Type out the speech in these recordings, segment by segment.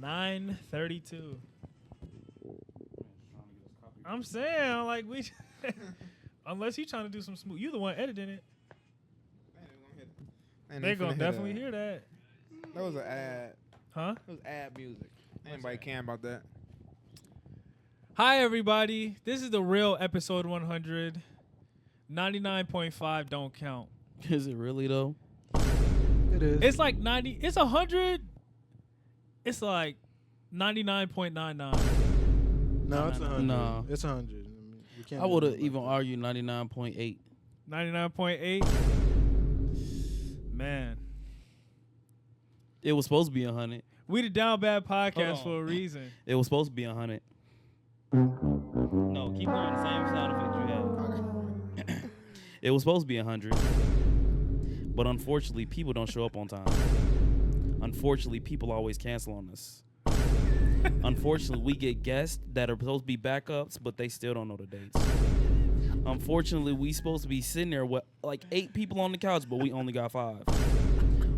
9:32. I'm saying, like, we. Unless you trying to do some smooth. You the one editing it. They gonna definitely hear that. That was an ad. Huh? That was ad music. Anybody care about that? Hi, everybody. This is the real episode 100. 99.5 don't count. Is it really, though? It is. It's like 90. It's 100. It's like 99.99. No, it's 100. No. It's 100. We can't I would have even argued 99.8. 99.8. Man. It was supposed to be 100. We the Down Bad Hold podcast on. for a reason. It was supposed to be 100. No, keep going. The same sound effect you had. It was supposed to be 100. But unfortunately, people don't show up on time. Unfortunately, people always cancel on us. Unfortunately, we get guests that are supposed to be backups, but they still don't know the dates. Unfortunately, we supposed to be sitting there with like 8 people on the couch, but we only got 5.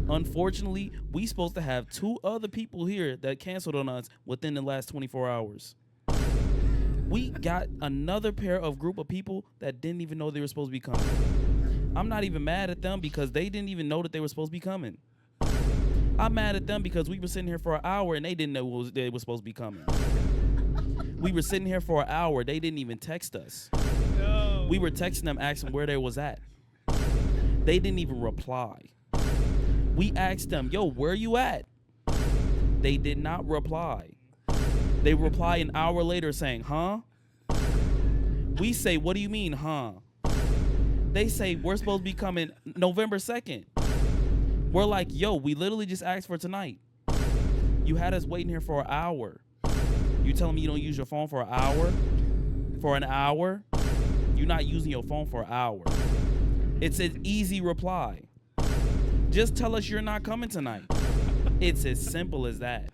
Unfortunately, we supposed to have 2 other people here that canceled on us within the last 24 hours. We got another pair of group of people that didn't even know they were supposed to be coming. I'm not even mad at them because they didn't even know that they were supposed to be coming. I'm mad at them because we were sitting here for an hour and they didn't know they were supposed to be coming. We were sitting here for an hour. They didn't even text us. No. We were texting them asking where they was at. They didn't even reply. We asked them, yo, where you at? They did not reply. They reply an hour later saying, huh? We say, what do you mean, huh? They say, we're supposed to be coming November 2nd. We're like, yo, we literally just asked for tonight. You had us waiting here for an hour. You telling me you don't use your phone for an hour? For an hour? You're not using your phone for an hour. It's an easy reply. Just tell us you're not coming tonight. It's as simple as that.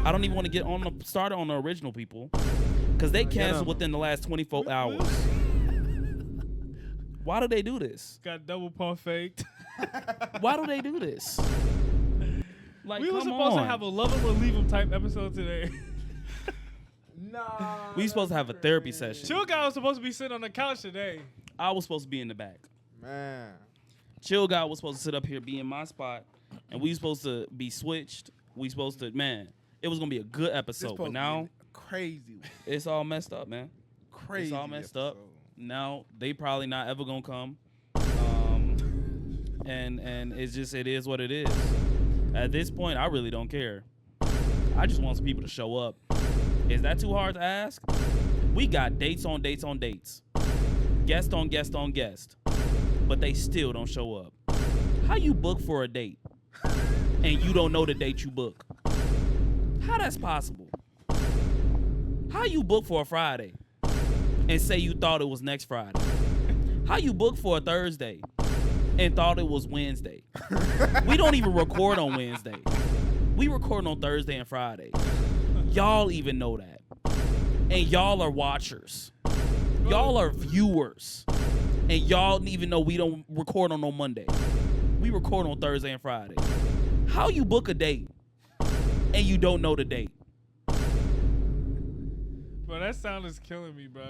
I don't even want to get started on the original people because they canceled within the last 24 hours. Why do they do this? Got double pump faked. Why do they do this? Like, We were supposed to have a love 'em or leave 'em type episode today. Nah. We supposed to have a therapy session. Chill guy was supposed to be sitting on the couch today. I was supposed to be in the back. Man. Chill guy was supposed to sit up here, be in my spot, and we supposed to be switched. We supposed to, man, it was gonna be a good episode, but now crazy. it's all messed up, man. Crazy. It's all messed up. episode. Now they probably not ever gonna come. And it's just, it is what it is. At this point, I really don't care. I just want some people to show up. Is that too hard to ask? We got dates on dates on dates. Guest on guest on guest. But they still don't show up. How you book for a date and you don't know the date you book? How that's possible? How you book for a Friday and say you thought it was next Friday? How you book for a Thursday and thought it was Wednesday? We don't even record on Wednesday. We record on Thursday and Friday. Y'all even know that. And y'all are watchers. Y'all are viewers. And y'all even know we don't record on no Monday. We record on Thursday and Friday. How you book a date and you don't know the date? Bro, that sound is killing me, bro.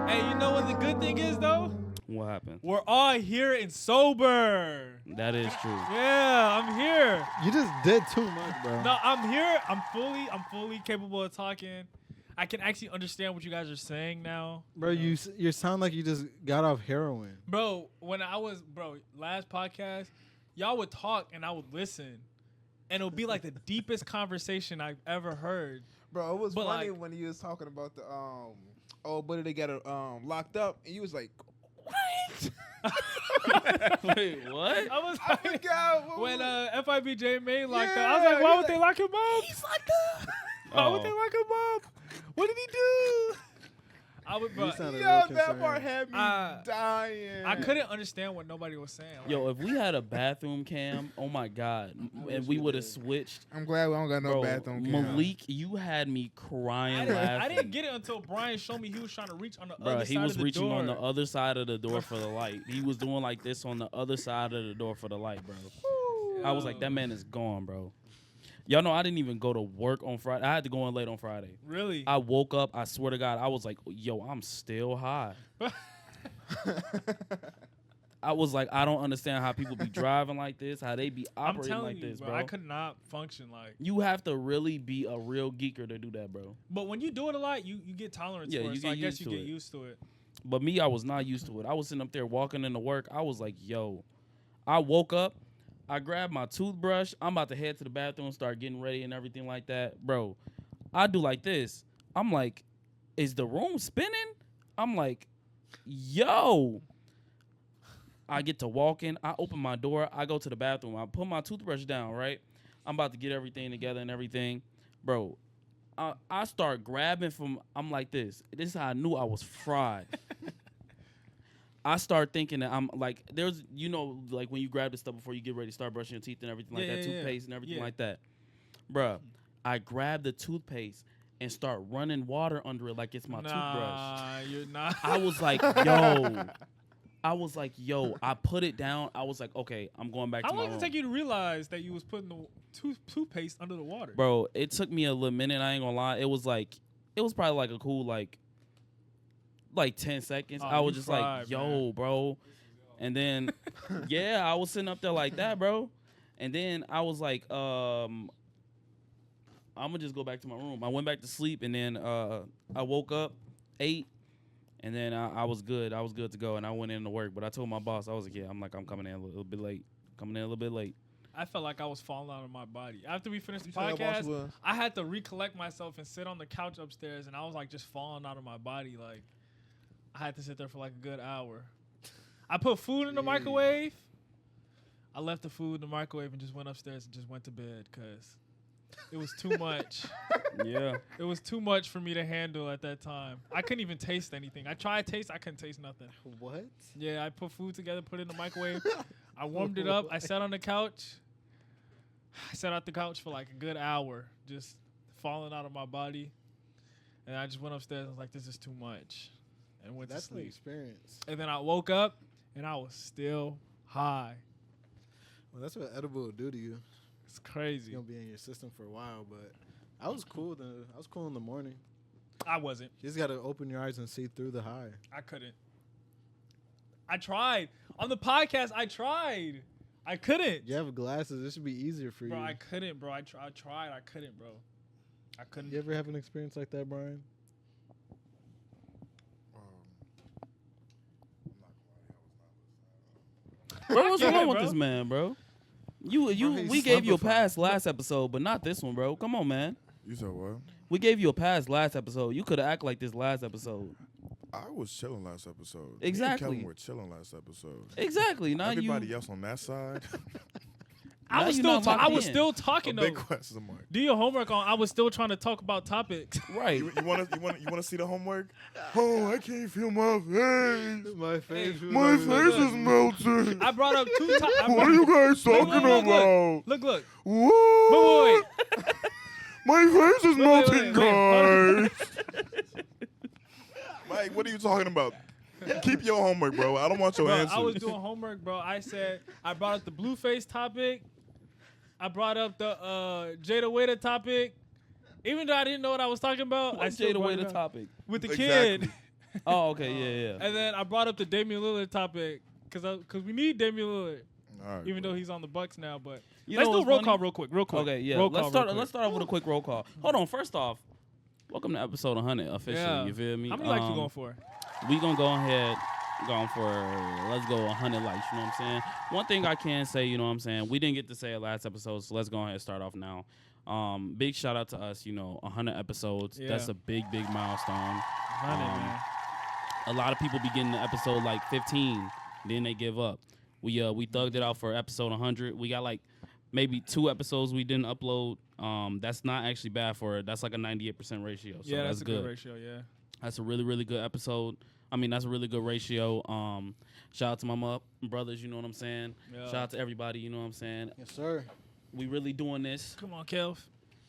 Hey, you know what the good thing is, though? What happened? We're all here and sober. That is true. Yeah, I'm here. You just did too much, bro. No, I'm here. I'm fully capable of talking. I can actually understand what you guys are saying now. Bro, you sound like you just got off heroin. Bro, when I was, last podcast, y'all would talk and I would listen. And it would be like the deepest conversation I've ever heard. Bro, it was But funny like- when you was talking about the old buddy they got locked up, and you was like, "What?" Wait, what? I was I like, forgot what when was- FIBJ made locked up, I was Yeah, like, why he's would they like, lock him up? He's locked up. Why would Oh. they lock him up? What did he do? I would, bro. You sounded Yo, real that concerned. part had me dying. I couldn't understand what nobody was saying. Like, Yo, if we had a bathroom cam, oh my God, and we would have switched. I'm glad we don't got no Bro, bathroom camera. Malik, you had me crying I laughing. didn't get it until Brian showed me he was trying to reach on the Bro, other he side was of the reaching door. on the other side of the door for the light. He was doing like this on the other side of the door for the light, bro. I was like, that man is gone, bro. Y'all know I didn't even go to work on Friday. I had to go in late on Friday. Really? I woke up. I swear to God, I was like, yo, I'm still high. I was like, I don't understand how people be driving like this, how they be I'm operating telling like you, this, bro. bro. I could not function like. You have to really be a real geeker to do that, bro. But when you do it a lot, you get tolerance Yeah, for it. you So I get guess used you to get it. used to it. But me, I was not used to it. I was sitting up there walking into work. I was like, yo. I woke up. I grabbed my toothbrush. I'm about to head to the bathroom, start getting ready and everything like that. Bro, I do like this. I'm like, is the room spinning? I'm like, yo. I get to walk in. I open my door. I go to the bathroom. I put my toothbrush down, right? I'm about to get everything together and everything. Bro, I start grabbing from, I'm like this. This is how I knew I was fried. I start thinking that I'm like, there's, you know, like when you grab the stuff before you get ready to start brushing your teeth and everything like that, toothpaste and everything like that. Bruh, I grab the toothpaste and start running water under it like it's my toothbrush. Nah, you're not. I was like, yo, I put it down. I was like, okay, I'm going back to How my long room. did it take you to realize that you was putting the toothpaste under the water? Bro, it took me a little minute. I ain't gonna lie. It was probably like a cool, like 10 seconds. Oh, I was you just fried, like, yo, man. bro. And then, yeah, I was sitting up there like that, bro. And then I was like, I'm gonna just go back to my room. I went back to sleep, and then I woke up, ate, and then I was good. I was good to go, and I went in to work. But I told my boss, I was like, yeah, I'm coming in a little bit late. I felt like I was falling out of my body. After we finished the You said your boss podcast, was- I had to recollect myself and sit on the couch upstairs, and I was like just falling out of my body. Like I had to sit there for like a good hour. I put food in the microwave. I left the food in the microwave and just went upstairs and just went to bed because it was too much. Yeah. It was too much for me to handle at that time. I couldn't even taste anything. I tried to taste. I couldn't taste nothing. What? Yeah, I put food together, put it in the microwave. I warmed it up. I sat on the couch. I sat out the couch for like a good hour, just falling out of my body. And I just went upstairs and was like, this is too much. And went That's to the sleep. experience. And then I woke up and I was still high. Well, that's what edible will do to you. It's It's crazy. gonna be in your system for a while, but I was cool. I was cool in the morning. I wasn't. You just gotta open your eyes and see through the high. I couldn't. I tried. On the podcast, I tried. I couldn't. You have glasses. This should be easier for Bro, you. I couldn't, bro. I tried. I couldn't, bro. I couldn't. You ever have an experience like that, Brian? Bro, what's Yeah, wrong with bro. this man, bro? Bro, We he's gave you a slumber pass last episode, but not this one, bro. Come on, man. You said what? We gave you a pass last episode. You could have acted like this last episode. I was chilling last episode. Me and Exactly. Kelvin were chilling last episode. Exactly. Not Everybody you. else on that side, Now I was you still. not locked I was in. still a talking though. big question mark. Do your homework on. I was still trying to talk about topics. Right. You want to see the homework? Oh, I can't feel my face. My face. My face is melting. I brought up two topics. What are you guys Look, talking look, about? Look. What? Wait. My face is melting, wait. guys. Mike, what are you talking about? Keep your homework, bro. I don't want your Bro, answer. I was doing homework, bro. I brought up the Blueface topic. I brought up the Jada Waiter topic. Even though I didn't know what I was talking about, I What's still Jada brought way it the up topic? with the Exactly. kid. Oh, okay. Yeah. And then I brought up the Damian Lillard topic because we need Damian Lillard, All right, even bro. though he's on the Bucks now. But You let's know do what's roll funny? call real quick. Okay, yeah. Roll Let's call start. real Let's quick. start off with a quick roll call. Hold on. First off, welcome to episode 100 officially. Yeah. You feel me? How many likes you going for? We gonna go ahead, going for let's go 100 likes. You know what I'm saying? One thing I can say, you know what I'm saying? We didn't get to say it last episode, so let's go ahead and start off now. Big shout out to us. 100 episodes. Yeah. That's a big milestone. 100, man. A lot of people begin the episode like 15, then they give up. We thugged it out for episode 100. We got like maybe 2 episodes we didn't upload. That's not actually bad for it. That's like a 98% ratio. So Yeah, that's a good. good ratio. Yeah. That's a really, really good episode. I mean, that's a really good ratio. Shout out to my brothers, you know what I'm saying? Yeah. Shout out to everybody, you know what I'm saying? Yes, sir. We really doing this. Come on, Kelv.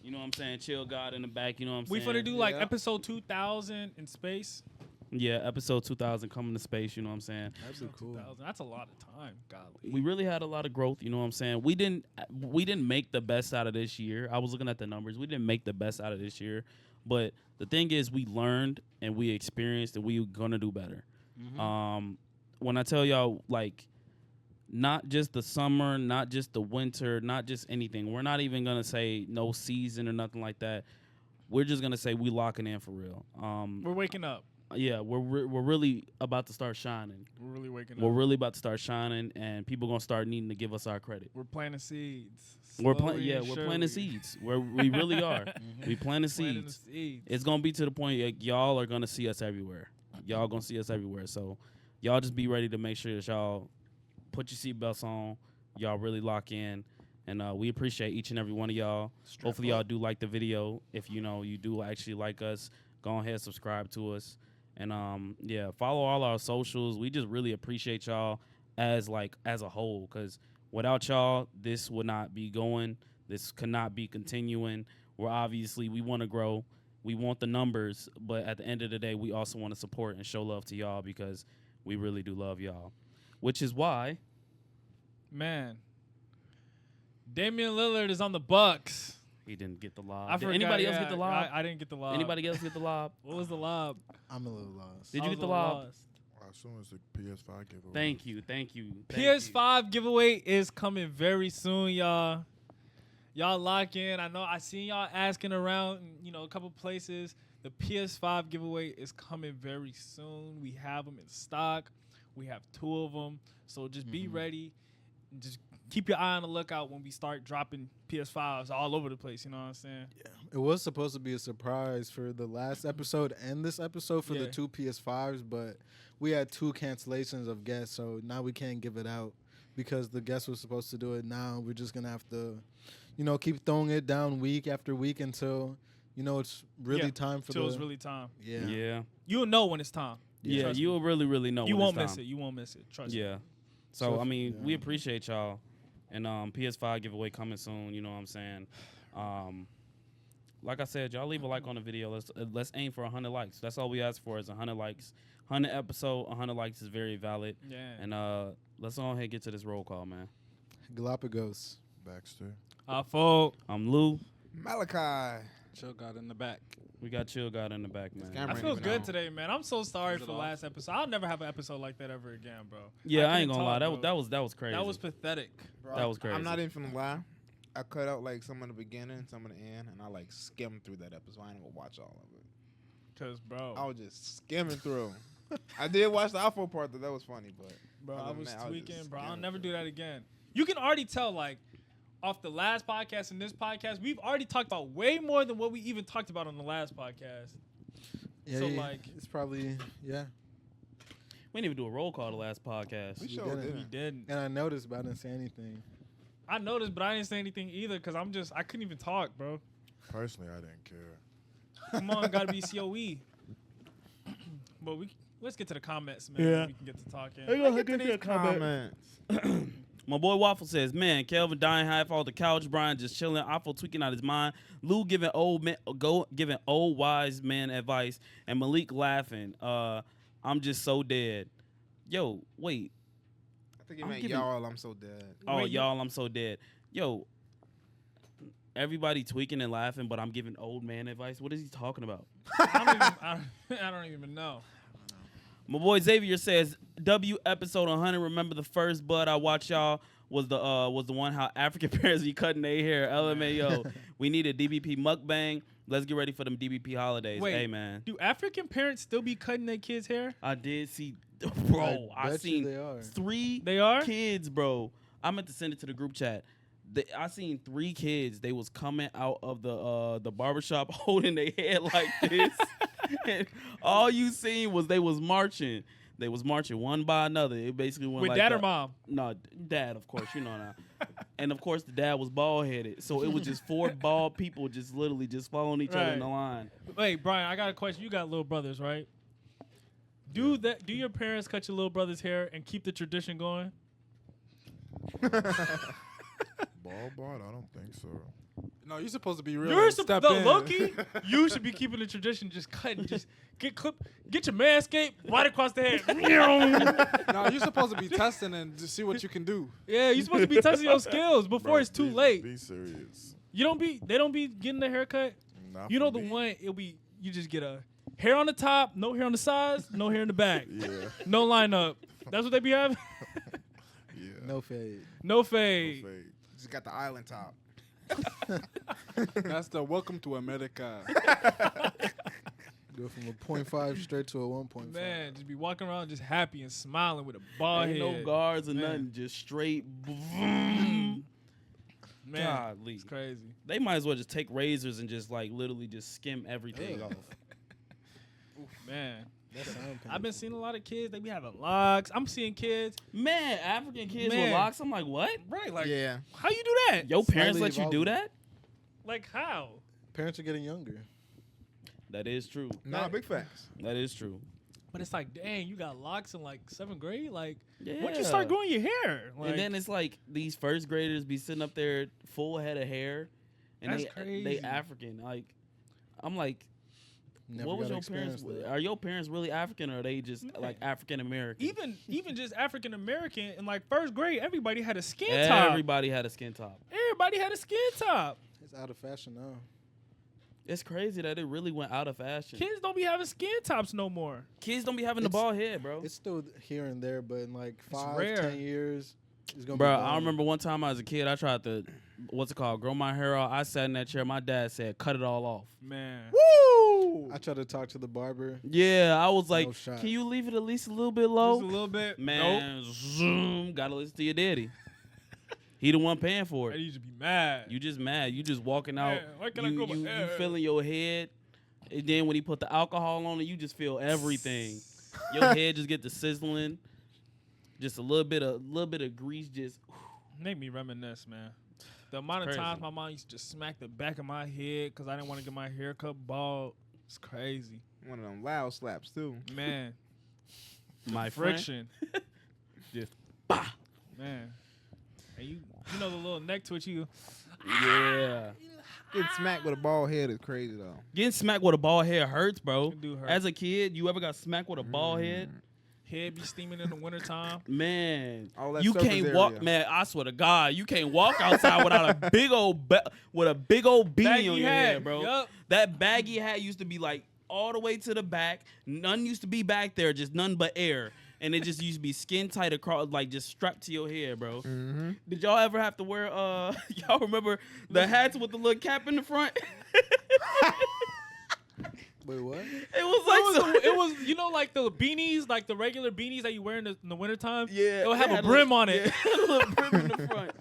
You know what I'm saying? Chill God in the back, you know what I'm We saying? finna do like Yeah. episode 2000 in space. Yeah, episode 2000 coming to space. You know what I'm saying? That'd be cool. 2000. That's a lot of time. Golly. We really had a lot of growth. You know what I'm saying? We didn't make the best out of this year. I was looking at the numbers. We didn't make the best out of this year, but the thing is, we learned and we experienced, and we're gonna do better. When I tell y'all, like, not just the summer, not just the winter, not just anything. We're not even gonna say no season or nothing like that. We're just gonna say we locking in for real. We're waking up. Yeah, we're really about to start shining. We're really waking We're up. really about to start shining, and people gonna start needing to give us our credit. We're planting seeds. We're Slowly and planting surely. seeds. We really are. We planting Planting the seeds. seeds. It's gonna be to the point y'all are gonna see us everywhere. Y'all gonna see us everywhere. So y'all just be ready to make sure that y'all put your seatbelts on. Y'all really lock in, and we appreciate each and every one of y'all. Hopefully y'all do like the video. If you do actually like us, go ahead, subscribe to us, and yeah, follow all our socials. We just really appreciate y'all as a whole, because without y'all, this would not be going. This could not be continuing. We want to grow. We want the numbers, but at the end of the day, we also want to support and show love to y'all, because we really do love y'all. Which is why, man, Damian Lillard is on the Bucks. he didn't get the lob. I Did forgot, anybody else get the lob? I didn't get the lob. Anybody else get the lob? What was the lob? I'm a little lost. Did I you was get the a little lob? lost. As soon as the PS5 giveaway. Thank you. Thank you. PS5 giveaway is coming very soon, y'all. Y'all lock in. I know I seen y'all asking around, a couple places. The PS5 giveaway is coming very soon. We have them in stock. We have 2 of them. So just be ready. Just keep your eye on the lookout when we start dropping PS5s all over the place. You know what I'm saying? Yeah. It was supposed to be a surprise for the last episode and this episode for the Yeah. 2 PS5s, but we had 2 cancellations of guests, so now we can't give it out because the guest was supposed to do it now. We're just going to have to, keep throwing it down week after week until, it's really time for Till it's really time. Yeah. Yeah. You'll know when it's time. Yeah. Trust You'll really, really know. You when won't it's miss time. it. You won't miss it. Trust me. Yeah. So, So I mean, yeah. we appreciate y'all. And PS5 giveaway coming soon. You know what I'm saying? Like I said, y'all leave a like on the video. Let's aim for 100 likes. That's all we ask for is 100 likes. 100 episode, 100 likes is very valid. Yeah. And let's go ahead and get to this roll call, man. Galapagos. Baxter. Folk. I'm Lou. Malachi. Chill God in the back. We got Chill God in the back, man. camera I feel even good on. today, man. I'm so sorry Is it for off? last episode. I'll never have an episode like that ever again, bro. Yeah, I ain't couldn't gonna lie. talk, bro. That was crazy. That was pathetic. Bro, That was crazy. I'm not even finna lie. I cut out like some of the beginning, some of the end, and I like skimmed through that episode. I ain't gonna watch all of it. Cause, bro, I was just skimming through. I did watch the Alpha part though. That was funny, but bro, other I than was that, I was tweaking, just bro. I'll skimming never through. do that again. You can already tell, like, off the last podcast and this podcast, we've already talked about way more than what we even talked about on the last podcast. Yeah, So, yeah, like- it's probably, yeah. We didn't even do a roll call the last podcast. We We sure didn't. We didn't. didn't. And I noticed, but I didn't say anything. I noticed, but I didn't say anything either, cause I couldn't even talk, bro. Personally, I didn't care. Come on, gotta be COE. But let's get to the comments, man. Yeah. We can get to talking. Get to these comments. My boy Waffle says, man, Kelvin dying half off the couch, Bryan just chilling, Waffle tweaking out his mind, Lou giving giving old wise man advice, and Malik laughing. I'm just so dead. Yo, wait. I think you I'm meant giving- y'all. I'm so dead. Oh, Wait, y'all, I'm so dead. Yo, everybody tweaking and laughing, but I'm giving old man advice. What is he talking about? I don't even know. My boy Xavier says, W episode 100. Remember the first bud I watched y'all was the one how African parents be cutting their hair. LMAO. We need a DBP mukbang. Let's get ready for them DBP holidays. Wait, Hey man, do African parents still be cutting their kids' hair? I did see, bro. I bet you seen they are. 3 They are? kids, bro. I meant to send it to the group chat. I seen 3 kids. They was coming out of the barbershop holding their head like this. And all you seen was they was marching. They was marching one by another. It basically went With like dad or that. mom? No, dad, of course. You know now. And of course, the dad was bald headed. So it was just 4 bald people just literally just following each other in the line. Wait, Bryan, I got a question. You got little brothers, right? Do your parents cut your little brother's hair and keep the tradition going? Ball bought? I don't think so. No, you're supposed to be real. You're and step in. Loki. You should be keeping the tradition, just cutting, just get your manscape right across the head. No, you're supposed to be testing and just see what you can do. Yeah, you're supposed to be testing your skills before Bro, it's too be- late. Be serious. They don't be getting the haircut. Not You know for the me. one, you just get a hair on the top, no hair on the sides, no hair in the back. Yeah. No lineup. That's what they be having? Yeah. No fade. No No fade. fade. Just got the island top. That's the welcome to America. Go from a 0.5 straight to a 1.5. Man, just be walking around just happy and smiling with a bald Ain't head. no guards or Man. nothing, just straight. Man, Golly. it's crazy. They might as well just take razors and just like literally just skim everything off. Man, That sound I've painful. been seeing a lot of kids. They be having locks. I'm seeing kids. Man, African kids with Man. locks. I'm like, what? Right, like, Yeah. how you do that? Your parents Slightly let you do evolving. that? Like, how? Parents are getting younger. That is true. Nah, big facts. That is true. But it's like, dang, you got locks in like 7th grade? Like, Yeah. when'd you start growing your hair? Like, And then it's like these first graders be sitting up there full head of hair, and That's they crazy. African. Like, I'm like, Never what was got your experience parents? that. Are your parents really African, or are they just like African American? even just African American in like 1st grade, everybody had a skin top. Everybody had a skin top. Everybody had a skin top. It's out of fashion now. It's crazy that it really went out of fashion. Kids don't be having skin tops no more. Kids don't be having the It's- bald head, bro. It's still here and there, but in like It's 5, rare. 10 years, it's gonna Bro, be I gone. remember one time I was a kid, I tried to, grow my hair out. I sat in that chair. My dad said, cut it all off. Man. Woo! I tried to talk to the barber. Yeah, I was like, No shot. can you leave it at least a little bit Just a low? little bit. Man, zoom, gotta listen to your daddy. He the one paying for Nope. I it. need you to be mad. You just mad. You just walking out. Man, why can't I You, grow my you hair? feeling your head. And then when he put the alcohol on it, you just feel everything. Your head just get the sizzling. Just a little bit of grease just Make me reminisce, man. The amount of crazy. times my mom used to just smack the back of my head because I didn't want to get my hair cut bald. It's crazy. One of them loud slaps too. Man. my friend. Friction. Just Man. And you know the little neck twitch you. Yeah. Getting smacked with a bald head is crazy though. Getting smacked with a bald head hurts, bro. It do hurt. As a kid, you ever got smacked with a bald head? Head be steaming in the wintertime. Man, All that you surface can't area. walk. Man, I swear to God, you can't walk outside without a big old with a big old beanie Baggy on your hat, head, bro. yup. That baggy hat used to be like all the way to the back. None used to be back there, just none but air. And it just used to be skin tight across, like just strapped to your head, bro. Mm-hmm. Did y'all ever have to wear? Y'all remember the hats with the little cap in the front? Wait, what? It was like It was, you know, like the beanies, like the regular beanies that you wear in the wintertime? yeah. It'll have they a had brim on it. Yeah, had a little brim in the front.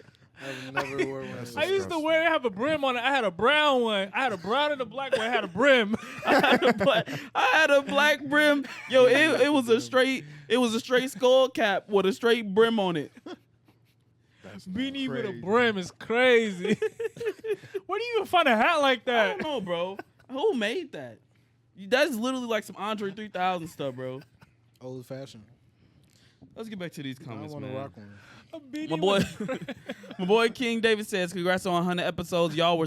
I've never worn one. That's I used to disgusting. wear it, have a brim on it. I had a brown one. I had a brown and a black one. I had a brim. I had a black brim. Yo, it was a straight skull cap with a straight brim on it. That's Beanie with a Crazy. brim is crazy. Where do you even find a hat like I that? don't know, bro. Who made that? That's literally like some Andre 3000 stuff, bro. Old fashioned. Let's get back to these I comments, want to man. rock one. A beanie My boy, with- my boy King David says, "Congrats on 100 episodes. Y'all were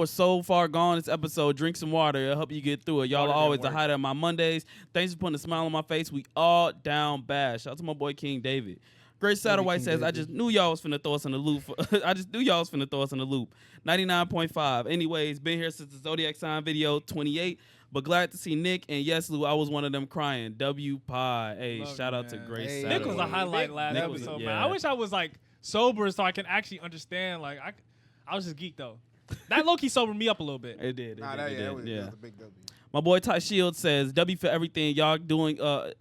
so far gone this episode. Drink some water. It'll help you get through it. Y'all Water are always didn't the work. highlight of my Mondays. Thanks for putting a smile on my face. We all down bad. Shout out to my boy King David." Grace Satterwhite King says, "I David. just knew y'all was finna throw us in the loop. I just knew y'all was finna throw us in the loop." 99.5. Anyways, been here since the Zodiac sign video 28. But glad to see Nick, and yes, Lou, I was one of them crying. W Pie. Hey, Love shout you, out to man. Grace Hey. Satterwhite. Nick was a highlight last Nick was- episode, yeah. man. I wish I was like sober so I can actually understand. Like I was just geeked though. That low key sobered me up a little bit. It did. Nah, It that, did, yeah, it that was, did, that yeah. was a big W. My boy Ty Shields says, W for everything y'all doing.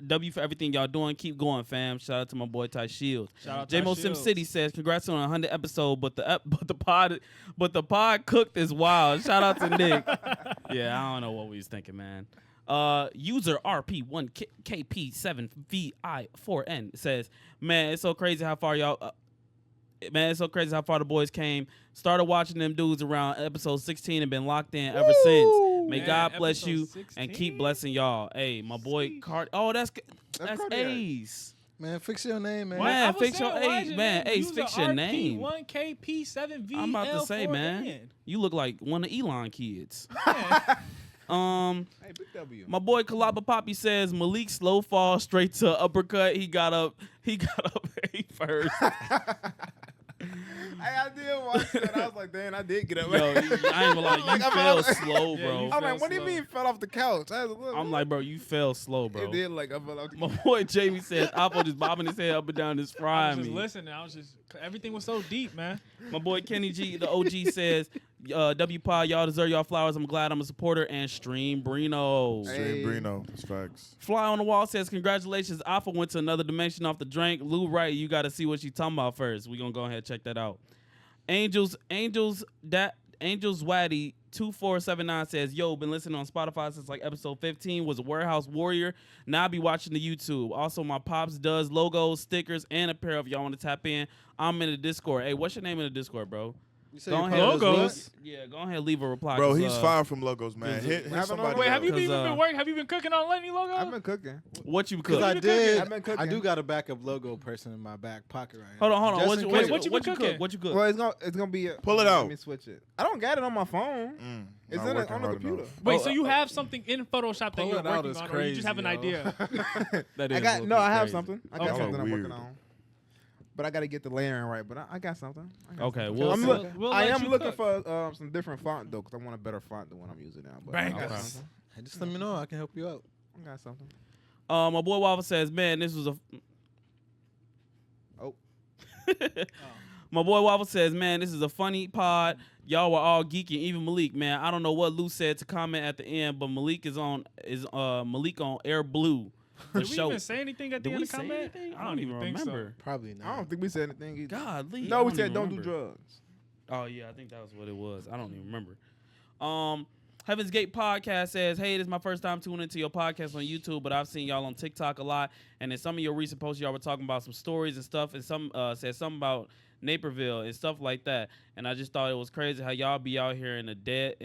W for everything y'all doing. Keep going, fam. Shout out to my boy Ty Shields. Shout out to JMO Sim City says, congrats on a 100 episode, but the pod cooked is wild. Shout out to Nick. Yeah, I don't know what we was thinking, man. User RP1KP7VI4N says, man, it's so crazy how far y'all. Man, it's so crazy how far the boys came. Started watching them dudes around episode 16 and been locked in ever since. May Man, God bless episode you 16? and keep blessing y'all. Hey, my boy Sheesh. Cart. Oh, that's That's Ace. Man, fix your name, man. Why? Man, I was fix your saying, why age, is man. Hey, use fix a your name. RP1KP7V. I'm about to say, man, you look like one of Elon kids. Hey, Big W. My boy Kalaba Poppy says Malik slow fall straight to uppercut. He got up head first. Hey, I did watch that. I was like, damn, I did get up. Yo, I ain't gonna lie, you Like, fell slow, Yeah, bro. you I'm fell like, what do you slow. mean fell off the couch? I was like, I'm like, bro, you fell slow, bro. it did like I fell off the My couch. boy Jamie says Apple just bobbing his head up and down, just I frying was just me. listening. Everything was so deep, man. My boy Kenny G, the OG, says, W Pod, y'all deserve y'all flowers. I'm glad I'm a supporter. And Stream Brino. Hey. Stream Brino. It's facts. Fly on the Wall says, congratulations. Alpha went to another dimension off the drink. Lou Wright, you got to see what she's talking about first. We're going to go ahead and check that out. Angels Waddy 2479 says, yo, been listening on Spotify since like episode 15, was a warehouse warrior. Now I be watching the YouTube. Also, my pops does logos, stickers, and apparel if y'all want to tap in. I'm in the Discord. Hey, what's your name in the Discord, bro? You say Go your ahead. partner's Logos? Yeah, go ahead and leave a reply. Bro, 'cause, he's far from logos, man. cause Hit have somebody. no- Wait, have you Cause, even been working? Have you been cooking on Lenny logo? I've been cooking. What you Because cook? I you been cooking? did. I've been cooking. I do got a backup logo person in my back pocket right Hold now. on. Just What in you, case. what you been cook? cooking? What you cook? Well, it's gonna be. Pull it out. Let me switch it. I don't got it on my phone. It's Not in it working on the hard computer. enough. Wait, Oh, so you have something in Photoshop that Pull you're it out working is on, or you just have an crazy, idea? That I is got a no. little I have crazy. something. I got Okay. something I'm Weird. working on. But I got to get the layering right. But I got something. Okay, something. we'll I'm see. We'll I let am you looking cook. for some different font though, because I want a better font than what I'm using now. But Bang. I got Okay. something. Hey, just let me know. I can help you out. I got something. My boy Waffle says, man, this was a. Oh. My boy Waffle says, man, this is a funny pod. Y'all were all geeking, even Malik. Man, I don't know what Lou said to comment at the end, but Malik is Malik on Air Blue. For Did we show. even say anything at the Did end we of say comment? anything? I don't even think remember. Probably I not. don't think we said anything either. Godly. No, I we don't said even don't do remember. drugs. Oh yeah, I think that was what it was. I don't even remember. Heaven's Gate podcast says, hey, this is my first time tuning into your podcast on YouTube, but I've seen y'all on TikTok a lot, and in some of your recent posts, y'all were talking about some stories and stuff, and some said something about Naperville and stuff like that, and I just thought it was crazy how y'all be out here in a dead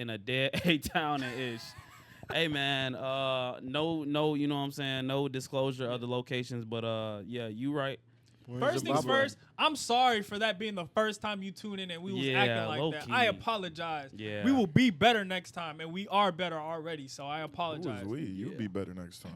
A town and ish. Hey man, no, you know what I'm saying? No disclosure of the locations, but yeah, you right. Where's First your things bubble? first, I'm sorry for that being the first time you tune in and we was Yeah, acting like low-key. that. I apologize. Yeah. We will be better next time, and we are better already, so I Who apologize. is we? You Yeah. be better next time.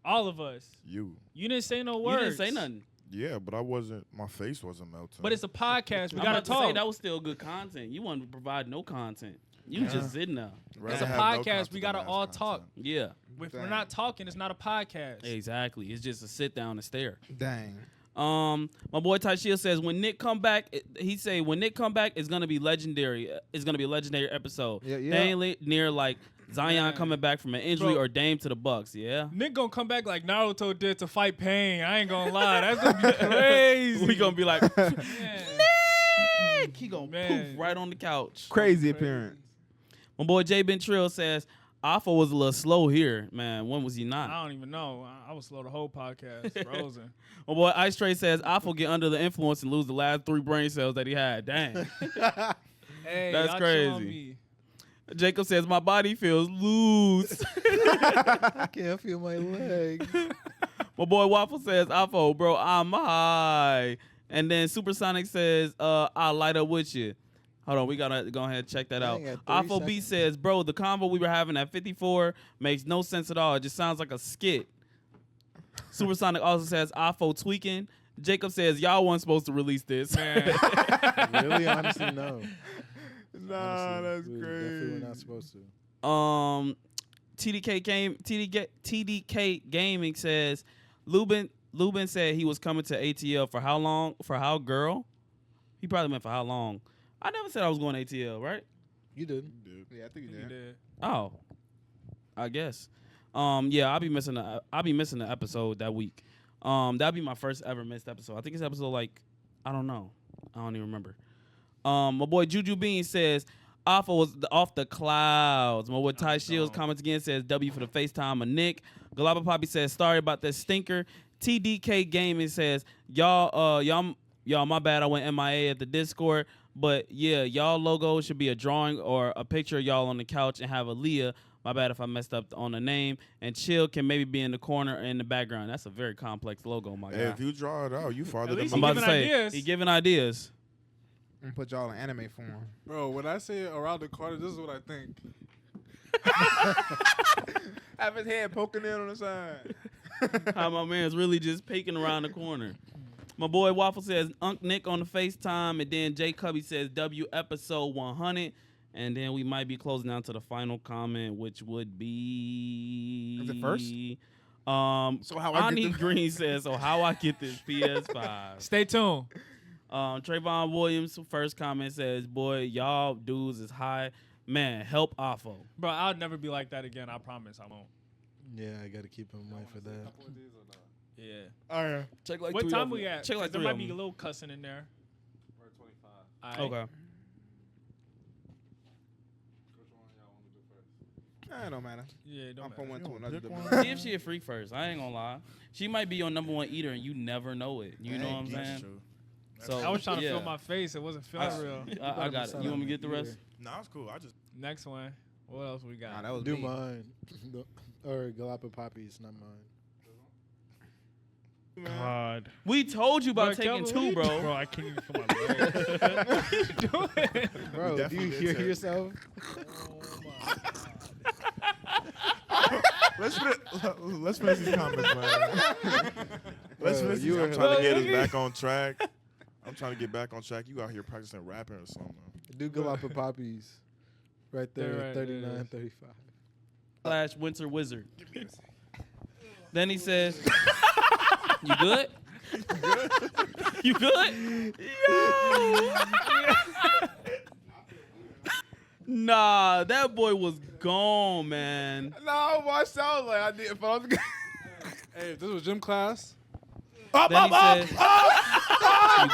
All of us. You. You didn't say no You words. didn't say nothing. Yeah, but I wasn't. My face wasn't melting. But it's a podcast. We I'm gotta about to say talk. that was still good content. You wanted to provide no content. You just sitting there. Rather It's a have no podcast. content We than gotta ass all content. talk. Yeah, If we're Dang. not talking, it's not a podcast. exactly. It's just a sit down and stare. Dang. My boy Ty Shield says when Nick come back, he say when Nick come back, it's gonna be legendary. It's gonna be a legendary episode. Yeah, yeah. They ain't near like Zion Man. coming back from an injury Bro. or Dame to the Bucks. Yeah, Nick gonna come back like Naruto did to fight pain. I ain't gonna lie. That's gonna be crazy. we gonna be like Man. Nick. He gonna Man. poof right on the couch. Crazy appearance. My boy Jay Ben Trill says Alpha was a little slow here, man. When was he not? I don't even know. I was slow the whole podcast. Frozen. My boy Ice Trey says Alpha get under the influence and lose the last 3 brain cells that he had. Dang. Hey, That's y'all chill on crazy. me. Jacob says my body feels loose. I can't feel my legs. My boy Waffle says Alpha, bro, I'm high. And then Supersonic says I'll light up with you. Hold on, we gotta go ahead and check that out. Dang, at 30 Alpha B seconds. says, bro, the convo we were having at 54 makes no sense at all. It just sounds like a skit. Supersonic also says Alpha tweaking. Jacob says y'all weren't supposed to release this. Man. Really, honestly, no. Nah, Honestly, that's we crazy. Definitely were not supposed to. TDK Gaming says Lubin said he was coming to ATL for how long? For how girl? He probably meant for how long. I never said I was going to ATL, right? You did. Yeah, I think you You did. did. Oh, I guess. Yeah, I'll be missing the episode that week. That'll be my first ever missed episode. I think it's episode like I don't know. I don't even remember. My boy Juju Bean says Alpha was off the clouds. My boy Ty Shields comments again says W for the FaceTime of Nick. Galaba Poppy says sorry about that stinker. TDK Gaming says y'all my bad. I went MIA at the Discord. But yeah, y'all logo should be a drawing or a picture of y'all on the couch and have Aaliyah My bad if I messed up on the name. And Chill can maybe be in the corner or in the background. That's a very complex logo, my Hey, guy. if you draw it out, you farther than least I'm me. about to giving say, ideas. he giving ideas. I'm gonna put y'all in anime form. Bro, when I say around the corner, this is what I think. Have his head poking in on the side. How my man's really just peeking around the corner. My boy Waffle says Unc Nick on the FaceTime, and then Jay Cubby says W episode 100. And then we might be closing down to the final comment, which would be... Is it first? So how I Ani get this? Green says, so how I get this PS5. Stay tuned. Trayvon Williams' first comment says, boy, y'all dudes is high. Man, help Afo. Bro, I'll never be like that again. I promise I won't. Yeah, I gotta keep in mind for that. Yeah. Oh, yeah. Check like What three time of them. we at? Check like 'Cause there three might of be a them. little cussing in there. We're at 25. All right. Okay. Which one y'all want to do first? It don't matter. Yeah, I'm don't from matter. one to You another. pick one. division. See if she a freak first. I ain't gonna lie. She might be your number one eater and you never know it. You know what I'm That's saying? true. So I was trying to yeah. feel my face. It wasn't feeling real. I got it. You want me to get the rest? Nah, it's cool. I just Next one. What else we got? Nah, that was Do me. mine. Or Galapa Poppies, not mine. God. We told you about Bro, taking Kelvin, two, what are you bro. Bro, I can't even feel my legs. What are you doing? Bro, do you definitely hear did say- yourself? let's finish these comments, man. Let's Bro, finish you these. were I'm trying to get us hilarious. back on track. I'm trying to get back on track. You out here practicing rapping or something? Do Galapa Poppies. Right there, They're right, there it 39, is. 35. Slash Winter Wizard. Then he says, "You good? You good? Yo." Nah, that boy was gone, man. No, boy, sounds like I did. But I was Hey, if this was gym class, Then he says, "You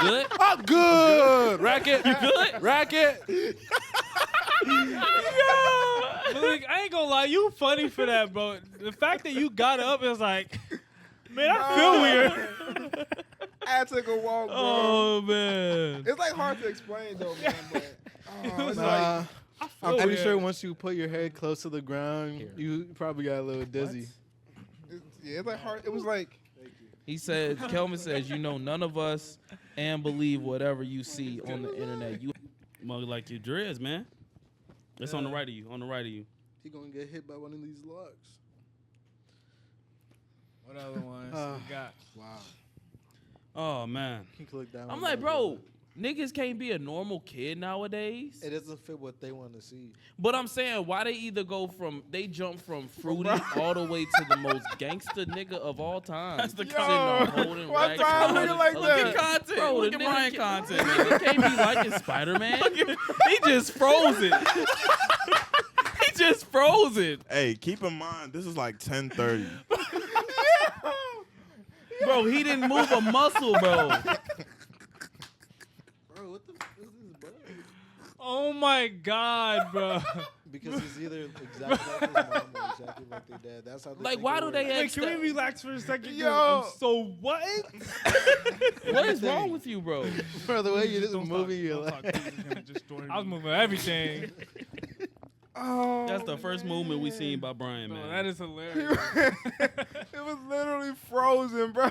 good? I'm good. Racket. You good? Racket. Malik, I ain't gonna lie, you funny for that, bro. The fact that you got up is like, man, I feel weird. I took a walk, bro. Oh man." It's like hard to explain though, man. But it's like Nah, I'm feel pretty weird. sure once you put your head close to the ground, you probably got a little dizzy. it's like hard. It was like He says, Kelvin says, you know, none of us and believe whatever you see on the internet. You mug like your dreads, man. It's on the right of you. On the right of you. He gonna get hit by one of these logs. What other ones we got? Wow. Oh man. He clicked that I'm one like, up. bro, niggas can't be a normal kid nowadays. It doesn't fit what they want to see. But I'm saying, why they either they jump from fruity all the way to the most gangster nigga of all time. That's the content. Why Brian looking like that? Content. Bro, look at Bryan content. Nigga can't be liking Spider-Man. He just froze it. He just froze it. Hey, keep in mind this is like 10:30. Bro, he didn't move a muscle, bro. Bro, what the f is this, bro? Oh my God, bro. Because it's either exactly like his mom or exactly like their dad. That's how they Like, think why it do works. they Wait, ask can we that? relax for a second? 'Cause Yo. I'm so what? What is wrong with you, bro? Bro, the way you just Don't moving your stop. leg. I was moving everything. oh, That's the first movement we seen by Bryan, Bro, man. that is hilarious. it was literally frozen, bro.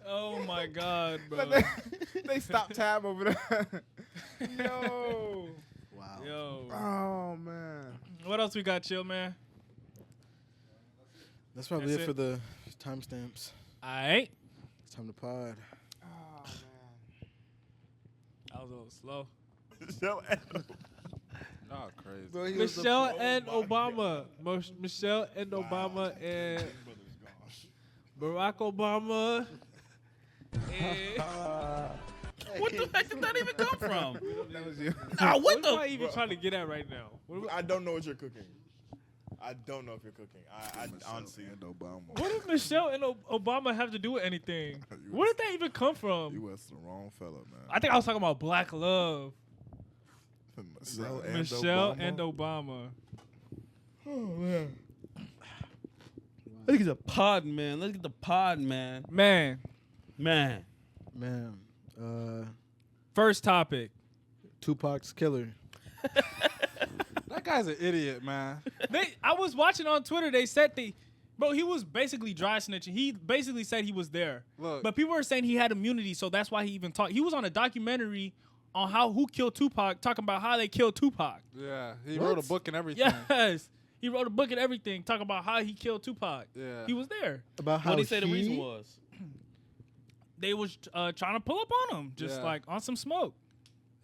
Oh my God, bro. But they stopped tab over there. Yo. Wow. Yo. Oh man. What else we got, chill, man? That's probably That's it it. for the timestamps. Alright. It's time to pod. Oh man. I was a little slow. Nah, crazy. Bro, he was the- Michelle and Obama. Michelle and Obama and Barack Obama. And What the heck did that even come from? That was you. Nah, what what am I the? even trying to get at right now? I don't know what you're cooking. I don't know if you're cooking. I honestly. and Obama. What did Michelle and Obama have to do with anything? Where did that even come from? You was the wrong fella, man. I think I was talking about black love. Michelle and Michelle Obama. and Obama. Let's get the pod, man. Let's get the pod, man. Man, Man. Man, first topic. Tupac's killer. That guy's an idiot, man. I was watching on Twitter. They said bro, he was basically dry snitching. He basically said he was there. Look. But people were saying he had immunity, so that's why he even talked. He was on a documentary on who killed Tupac, talking about how they killed Tupac. Yeah, he wrote a book and everything. Yes. He wrote a book and everything, talking about how he killed Tupac. Yeah. He was there. About how What did he say the reason was? They was trying to pull up on him, just Yeah. like on some smoke.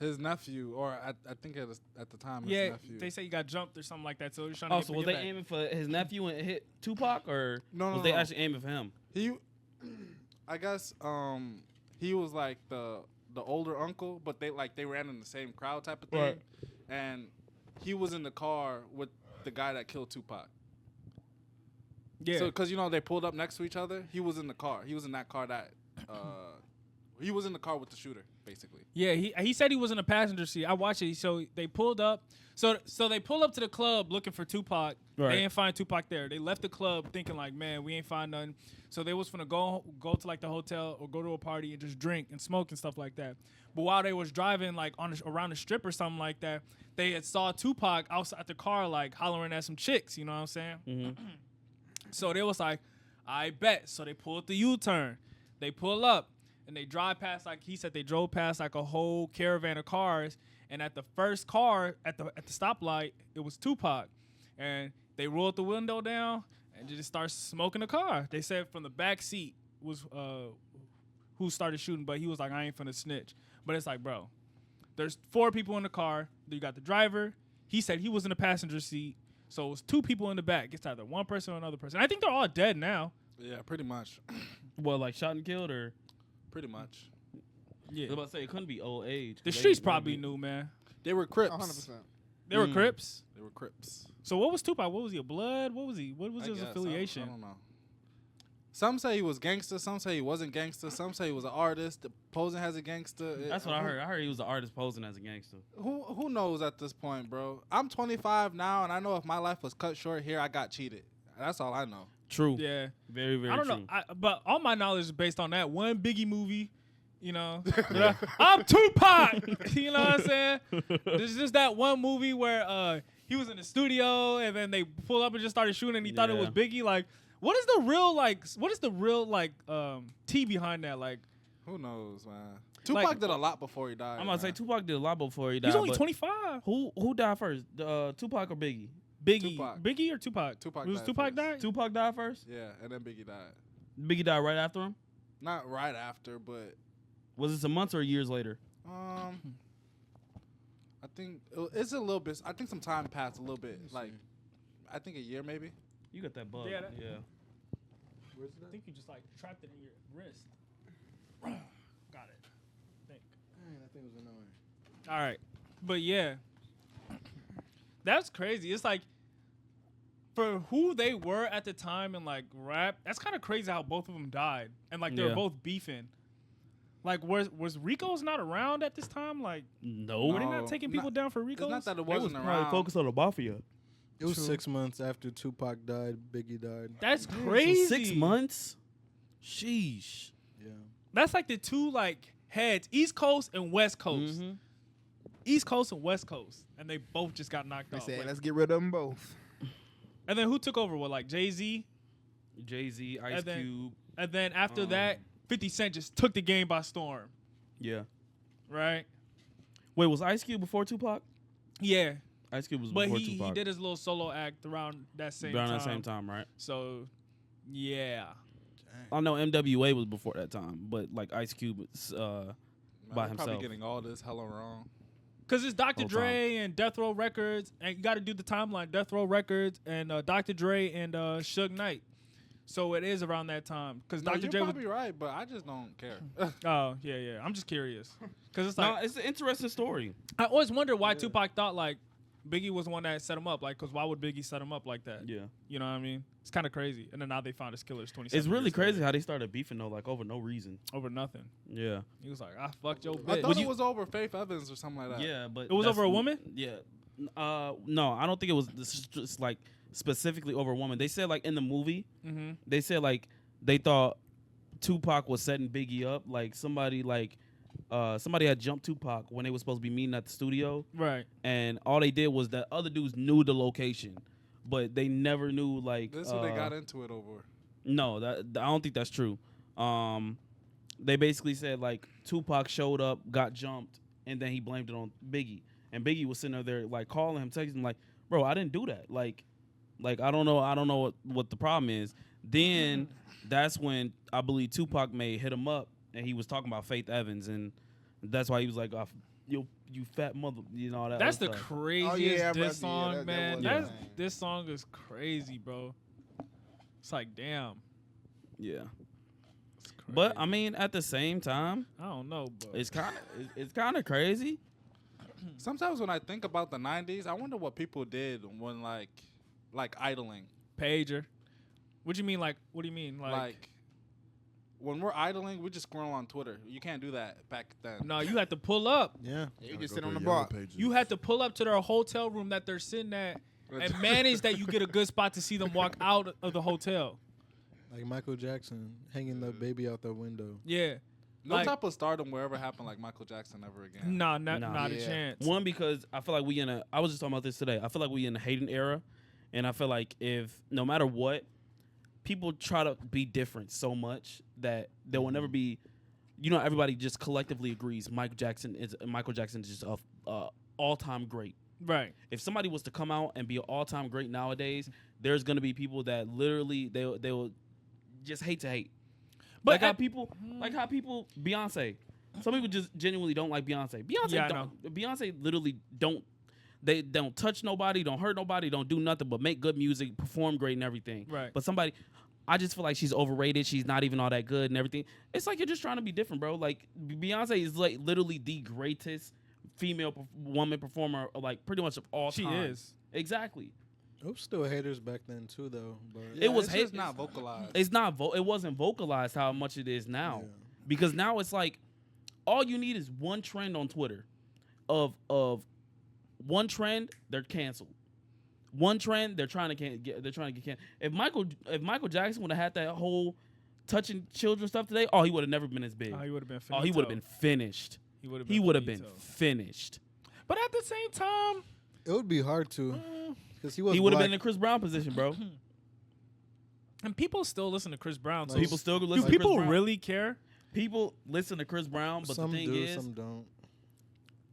His nephew, or I think at the time his Yeah, nephew. they say he got jumped or something like that, so he was trying to Oh, get so was they aiming for his nephew and hit Tupac, or No, was they actually aiming for him? He, I guess, he was like the older uncle, but they ran in the same crowd type of thing, Right. and he was in the car with the guy that killed Tupac. Yeah. So, because they pulled up next to each other, he was in the car. He was in that car that, he was in the car with the shooter, basically. Yeah, he said he was in the passenger seat. I watched it. So they pulled up. So they pulled up to the club looking for Tupac. Right. They didn't find Tupac there. They left the club thinking like, man, we ain't find nothing. So they was finna go to like the hotel or go to a party and just drink and smoke and stuff like that. But while they was driving like around the strip or something like that, they had saw Tupac outside the car like hollering at some chicks. You know what I'm saying? Mm-hmm. So they was like, I bet. So they pulled the U-turn. They pull up. And they drive past, like he said, they drove past like a whole caravan of cars. And at the first car at the stoplight, it was Tupac. And they rolled the window down and just started smoking the car. They said from the back seat was who started shooting, but he was like, I ain't finna snitch. But it's like, bro, there's 4 people in the car. You got the driver. He said he was in the passenger seat. So it was 2 people in the back. It's either one person or another person. I think they're all dead now. Yeah, pretty much. Well, like shot and killed, or Pretty much. Yeah. I was about to say it couldn't be old age. The 'cause they streets might probably be- knew, man. They were Crips. 100%. They were Crips. They were Crips. So what was Tupac? What was he? A Blood? What was he? What was I his guess. affiliation? I don't know. Some say he was gangster. Some say he wasn't gangster. Some say he was an artist posing as a gangster. That's what I heard. I heard he was an artist posing as a gangster. Who knows at this point, bro? I'm 25 now, and I know if my life was cut short here, I got cheated. That's all I know. True. Yeah. Very, very I don't true. know. But all my knowledge is based on that one Biggie movie. You know, I'm Tupac. You know what I'm saying? There's just that one movie where he was in the studio and then they pull up and just started shooting. And he thought it was Yeah. Biggie. Like, what is the real tea behind that? Like, Who knows, man? Tupac did a lot before he died. I'm about to say man. Tupac did a lot before he died. he's only but 25. Who died first? Tupac or Biggie? Biggie, Tupac. Biggie or Tupac? Tupac Was died Tupac first. died? Tupac died first. Yeah, and then Biggie died. Biggie died right after him. Not right after, but Was it some months or years later? I think it's a little bit. I think some time passed a little bit. Like, I think a year maybe. You got that bug. Yeah, Yeah. I think you just like trapped it in your wrist. Got it. Think. That thing was annoying. All right, but yeah, that's crazy. It's like for who they were at the time and like rap. That's kind of crazy how both of them died and like they were Yeah. both beefing. Like was Rico's not around at this time? Like No. were they No, not taking people not- down for It's Rico's? not that it wasn't around. on the mafia. It was True. 6 months after Tupac died, Biggie died. That's crazy. 6 months. Sheesh. Yeah. That's like the two like heads, East Coast and West Coast. Mhm. East Coast and West Coast, and they both just got knocked They off. said, Like- let's get rid of them both. and then who took over? What, like Jay-Z? Jay-Z, Ice And then- Cube. And then after that, 50 Cent just took the game by storm, Yeah. right? Wait, was Ice Cube before Tupac? Yeah, Ice Cube was but before he Tupac. did his little solo act around that same around time. that same time, right? So, yeah. I know MWA was before that time, but like Ice Cube was Man, by they're probably himself. getting all this hella wrong. Because it's Dr. Whole Dre and Death Row Records, and you got to do the timeline. Death Row Records and Dr. Dre and Suge Knight. So it is around that time. Because No, Dr. you're Dre was... probably right, but I just don't care. Oh, yeah. I'm just curious. Because it's No, like... it's an interesting story. I always wonder why Tupac thought, like, Biggie was the one that set him up. Like, because why would Biggie set him up like that? Yeah. You know what I mean? It's kind of crazy. And then now they found his killers 27 It's really years crazy later how they started beefing though, like over no reason. over nothing. Yeah. He was like, I fucked your I bitch. thought it was over Faith Evans or something like that. Yeah, but It was over a woman? Yeah. No, I don't think it was just like specifically over a woman. They said like in the movie, Mm-hmm. they said like they thought Tupac was setting Biggie up, like somebody like somebody had jumped Tupac when they were supposed to be meeting at the studio, Right. and all they did was that other dudes knew the location, but they never knew like. This is what they got into it over. No, I don't think that's true. They basically said like Tupac showed up, got jumped, and then he blamed it on Biggie, and Biggie was sitting there like calling him, texting him like, "Bro, I didn't do that. Like I don't know what the problem is." Then that's when I believe Tupac may hit him up, and he was talking about Faith Evans, and that's why he was like, oh, you fat mother, you know that. That's the other stuff. craziest diss yeah, song, that man. was That's insane. this song is crazy, bro. It's like, damn. Yeah. It's But crazy. I mean, at the same time, I don't know, but it's kind of crazy. Sometimes when I think about the '90s, I wonder what people did when like idling. pager. What do you mean? Like, what do you mean? Like when we're idling, we just scroll on Twitter. You can't do that back then. no, you had to pull up. Yeah. You Gotta just go sit on through the Yellow block. Pages. You had to pull up to their hotel room that they're sitting at and manage that you get a good spot to see them walk out of the hotel. Like Michael Jackson hanging the baby out the window. Yeah. No Like- type of stardom will ever happen like Michael Jackson ever again. Nah, not Nah. not a Yeah. chance. One, because I feel like I was just talking about this today. I feel like we in a Hayden era, and I feel like if no matter what, people try to be different so much that there will never be. Everybody just collectively agrees Michael Jackson is just a all-time great. Right. If somebody was to come out and be an all-time great nowadays, there's gonna be people that literally they will just hate to hate. But Like how people Beyonce. Some people just genuinely don't like Beyonce. Yeah, I know. Beyonce literally don't touch nobody, don't hurt nobody, don't do nothing but make good music, perform great and everything. Right. But I just feel like she's overrated. She's not even all that good and everything. It's like you're just trying to be different, bro. Like Beyonce is like literally the greatest female woman performer, like pretty much of all She time. is. Exactly. It was still haters back then too, though. But It was it's hate- just not vocalized. It's not. It wasn't vocalized how much it is now, Yeah. because now it's like all you need is one trend on Twitter, of one trend they're canceled. One trend they're trying to get canceled. If Michael Jackson would have had that whole touching children stuff today, he would have never been as big. Oh, he would have been. He would have been finished. He would have been finito. finished. But at the same time, it would be hard to, because he was. He would have black. been in the Chris Brown position, bro. and people still listen to Chris Brown. So Like, People still do listen to Chris people Brown. really care? People listen to Chris Brown, but Some the thing do, is, some don't.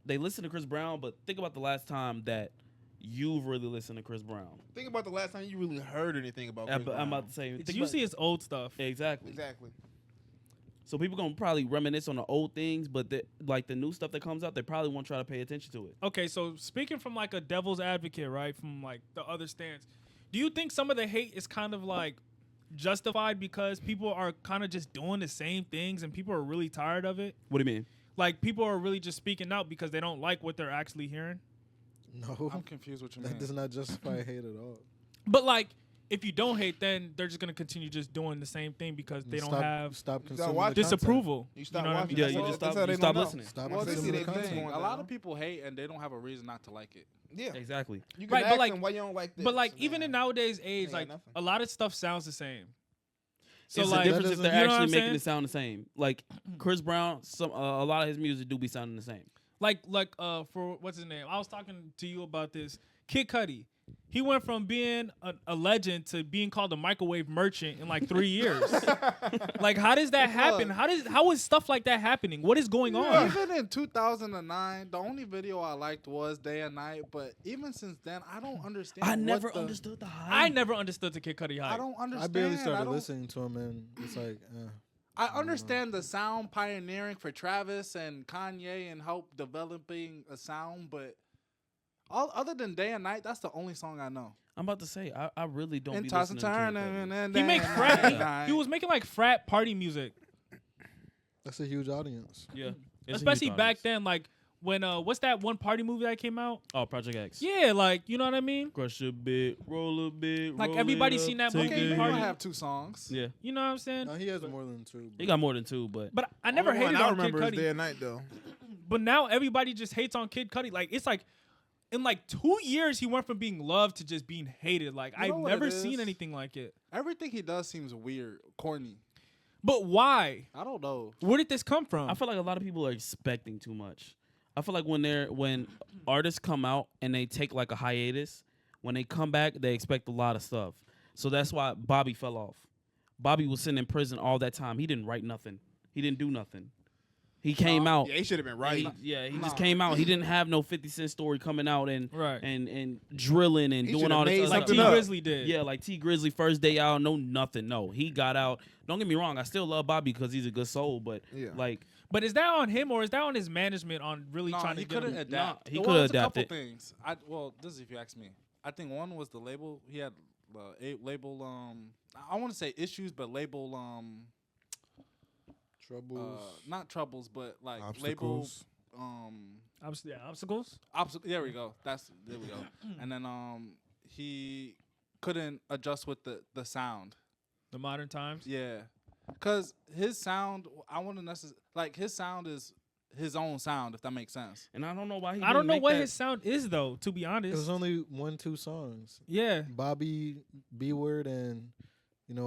they listen to Chris Brown, but think about the last time that you've really listened to Chris Brown. Think about the last time you really heard anything about Chris Brown. I'm about to say, It's think usually it's old stuff. exactly. Exactly. So people gonna probably reminisce on the old things, but like the new stuff that comes out, they probably won't try to pay attention to it. Okay, so speaking from like a devil's advocate, right, from like the other stance, do you think some of the hate is kind of like justified because people are kind of just doing the same things and people are really tired of it? What do you mean? Like people are really just speaking out because they don't like what they're actually hearing? No, I'm confused what you that mean. does not justify hate at all. But like if you don't hate, then they're just gonna continue just doing the same thing because they don't stop, have stop You consuming watch the content. disapproval. You stop know what I watching. mean? Yeah, That's you all- just that's stop. how they You don't stop know. listening. Stop Well, this is consuming the the thing. content. A lot of people hate and they don't have a reason not to like it. Yeah. Exactly. You can Right, but ask like- them why you don't like this. But like and even then- in nowadays age, ain't got like nothing. a lot of stuff sounds the same. So It's like the difference if they're You know what I'm actually making saying? it sound the same. Like Chris Brown, a lot of his music do be sounding the same. like for what's his name? I was talking to you about this. Kid Cudi. He went from being a legend to being called a microwave merchant in like 3 years. Like, how does that happen? How is stuff like that happening? What is going on? Even in 2009, the only video I liked was Day and Night. But even since then, I don't understand. I what never the- understood the hype. I never understood the Kid Cudi hype. I don't understand. I barely I started don't- listening to him, and it's like, I understand the sound pioneering for Travis and Kanye and help developing a sound, but other than Day and Night, that's the only song I know. I'm about to say, I really don't And be toss listening and to turn Kid Cudi. and He Day make and frat. Night. He was making like frat party music, that's a huge audience. Yeah. It's a especially huge back audience. then. Like when what's that one party movie that came out? Oh, Project X. Yeah, like you know what I mean. Crush a bit, roll a bit. Like, roll everybody it up, seen that take movie? Okay, it you Party. might easy. have 2 songs. Yeah. You know what I'm saying? No, he has more than two. He got more than 2, but But I never Only one hated I on Kid remember is Day Cudi. and Night though. But now everybody just hates on Kid Cudi. Like it's like in like 2 years he went from being loved to just being hated. Like You know I've what never it seen is? anything like it. Everything he does seems weird, corny. But why? I don't know. Where did this come from? I feel like a lot of people are expecting too much. I feel like when artists come out and they take like a hiatus, when they come back, they expect a lot of stuff. So that's why Bobby fell off. Bobby was sitting in prison all that time. He didn't write nothing. He didn't do nothing. He came out. Yeah, he should have been right. He just came out. He didn't have no 50 Cent story coming out and Right. and drilling and He doing should've all made this. like something T up. Grizzly did. Yeah, like T Grizzly first day out, no nothing. No, he got out. Don't get me wrong, I still love Bobby because he's a good soul, but Yeah. like But is that on him or is that on his management on really No, trying to he get couldn't him? adapt. he Well, coulda it's a couple adapted. things. Well, this is if you ask me. I think one was the label. He had label. I want to say issues, but label. Troubles. Not troubles, but like Obstacles. label. Obstacles? There we go. There we go. And then he couldn't adjust with the sound. The modern times? Yeah, cause his sound. I want to necessarily like his sound is his own sound, if that makes sense. and I don't know why he I don't didn't know make what that- his sound is though, to be It honest. was only 1-2 songs. Yeah. Bobby, B word, and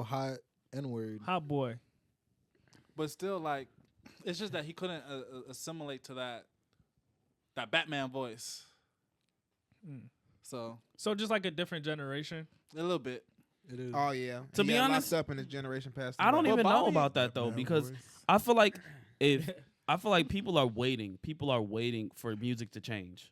hot N word. Hot boy. But still, like, it's just that he couldn't assimilate to that Batman voice. Mm. So So just like a different generation. a little bit. It is. Oh yeah. To He be got honest, locked up in his generation past. I don't Well, even know Bobby- about that though Batman because voice. I feel like people are waiting. People are waiting for music to change.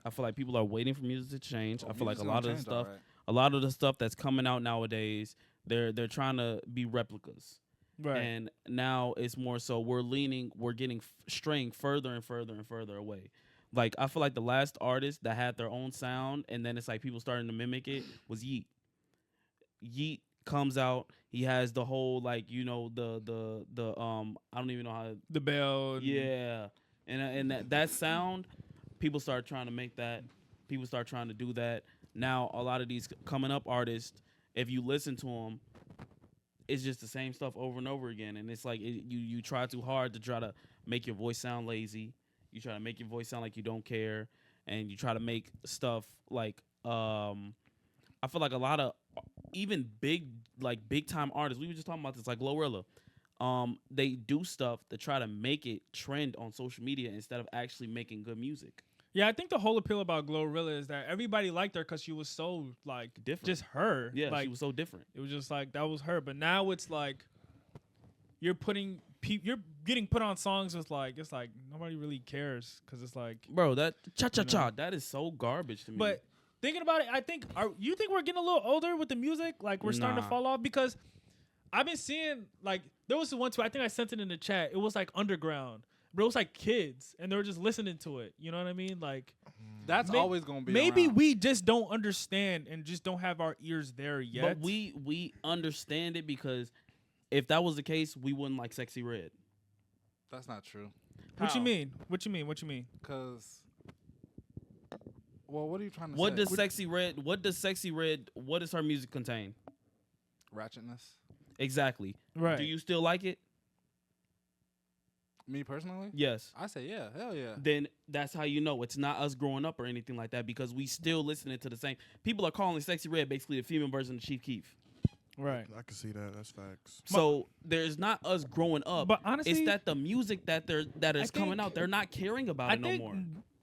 I feel like people are waiting for music to change. I feel like a lot of the stuff, that's coming out nowadays, they're trying to be replicas. Right. And now it's more so we're getting straying further and further and further away. Like I feel like the last artist that had their own sound and then it's like people starting to mimic it was Yeet. Yeet comes out, he has the whole like the I don't even know how the bell. And yeah. And that sound, people start trying to make that. People start trying to do that. Now a lot of these coming up artists, if you listen to them, it's just the same stuff over and over again, and it's like you try too hard to try to make your voice sound lazy. You try to make your voice sound like you don't care, and you try to make stuff like I feel like a lot of even big time artists. We were just talking about this, like Glorilla. They do stuff to try to make it trend on social media instead of actually making good music. Yeah, I think the whole appeal about Glorilla is that everybody liked her because she was so like Different. just her. Yeah, like, she was so different. It was just like that was her. But now it's like you're getting put on songs with like it's like nobody really cares because it's like. Bro, that cha-cha-cha, that is so garbage to me. But thinking about it, I think you think we're getting a little older with the music? Like we're starting to Nah. fall off because I've been seeing like there was one too. I think I sent it in the chat. It was like underground, but it was like kids and they were just listening to it. You know what I mean? Like That's always gonna be. maybe around. we just don't understand and just don't have our ears there yet. But we understand it because if that was the case, we wouldn't like Sexy Red. That's not true. What you How? mean? What you mean? What you mean? Cause. Well, what are you trying to What say? does Sexy Red? What does her music contain? Ratchetness? Exactly. Right. Do you still like it? Me personally? Yes. I say yeah. Hell yeah. Then that's how you know it's not us growing up or anything like that because we still listening to the same. People are calling Sexy Red basically the female version of Chief Keef. Right. I can see that. That's facts. So there's not us growing up. But honestly, it's that the music that is coming think- out, they're not caring about I it no think more.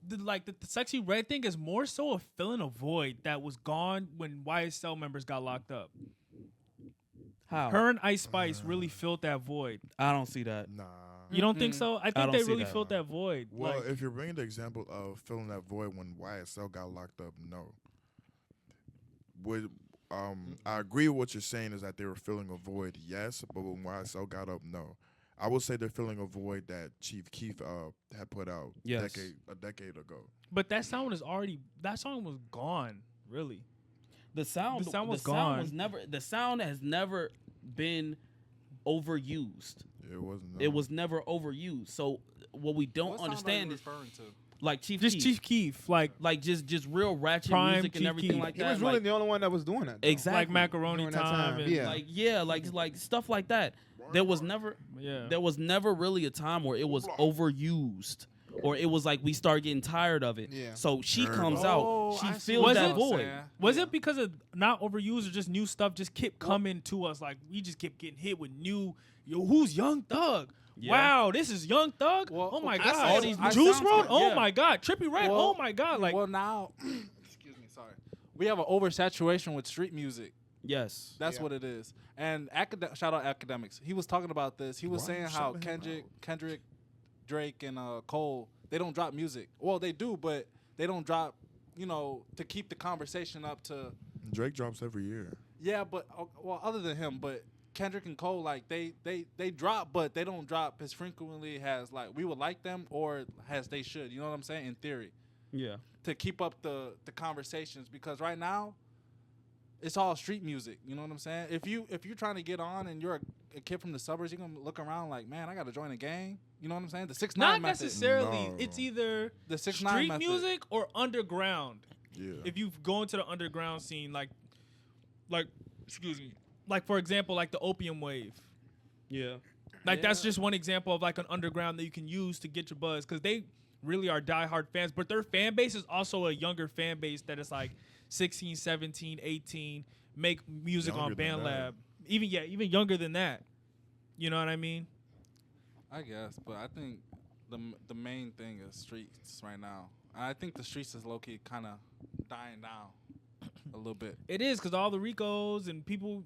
the Sexy Red thing is more so a filling a void that was gone when YSL members got locked up. How? Her and Ice Spice really filled that void. I don't see that. Nah. You don't think so? I think don't they see really that. filled that void. Well, like, if you're bringing the example of filling that void when YSL got locked up, no. I agree with what you're saying is that they were filling a void, yes, but when YSL got up, no. I would say they're filling a void that Chief Keef had put out Yes. a decade ago. but that song was gone, really. The sound The sound was sound gone. was never the sound has never been overused. It wasn't. It was never overused. So what we don't What sound are you understand is referring to? like Chief Just Keef, Chief Keef, like just real ratchet Prime music and Chief everything Keef. like He that. was really like, the only one that was doing that. though. exactly. like Macaroni During that Time, time, and yeah. like stuff like that. There was never yeah. there was never really a time where it was overused or it was like we start getting tired of it. Yeah. So she Turbo. comes Oh, out, she I see fills what that you're void. Was it because of not overused or just new stuff just kept coming to us? Like we just kept getting hit with new. Yo, who's Young Thug? Yeah. Wow, this is Young Thug. Well, Oh my I god, saw all these new Juice sounds WRLD. like- Oh yeah. my god, Trippie Redd. Well, Oh my god, like well now, excuse me, sorry. We have an oversaturation with street music. Yes. That's Yeah. what it is. And shout out Academics. He was talking about this. He was Why saying you how shouting him Kendrick, Drake, and Cole, they don't drop music. Well, they do, but they don't drop, to keep the conversation up to. Drake drops every year. Yeah, but well, other than him, but Kendrick and Cole, like they drop, but they don't drop as frequently as like we would like them or as they should. You know what I'm saying? In theory, Yeah. to keep up the conversations, because right now it's all street music. You know what I'm saying? If you're trying to get on and you're a kid from the suburbs, you're gonna look around like, man, I gotta join a gang. You know what I'm saying? The 6ix9ine not method. necessarily. No. It's either The 6ix9ine street method. music or underground. Yeah. If you go into the underground scene, like excuse me, like for example, like the Opium Wave. Yeah. Like that's Yeah. just one example of like an underground that you can use to get your buzz, because they really are diehard fans, but their fan base is also a younger fan base that is like 16, 17, 18, make music on Younger than BandLab. Even younger than that. You know what I mean? I guess, but I think the main thing is streets right now. I think the streets is low key kind of dying down a little bit. It is, because all the Ricos and people,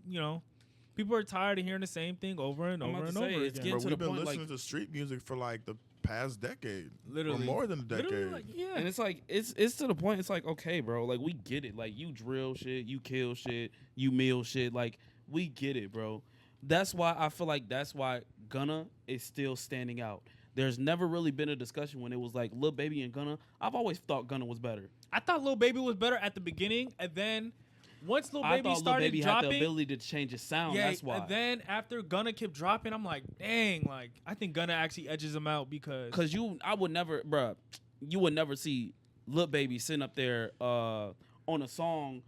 people are tired of hearing the same thing over and I'm over about and to say, over it's again. getting Bro, to we've the been point, listening like- to street music for like the past decade. Literally. Or more than a decade. Literally, like, yeah. And it's like it's to the point. It's like, okay, bro, like we get it. Like you drill shit, you kill shit, you mill shit. Like we get it, bro. That's why I feel like that's why Gunna is still standing out. There's never really been a discussion when it was like Lil Baby and Gunna. I've always thought Gunna was better. I thought Lil Baby was better at the beginning, and then once Lil I Baby thought Lil started Baby dropping, had the ability to change his sound. yeah, That's why. and then after Gunna kept dropping, I'm like, dang, like I think Gunna actually edges him out because I would never, bruh, you would never see Lil Baby sitting up there on a song.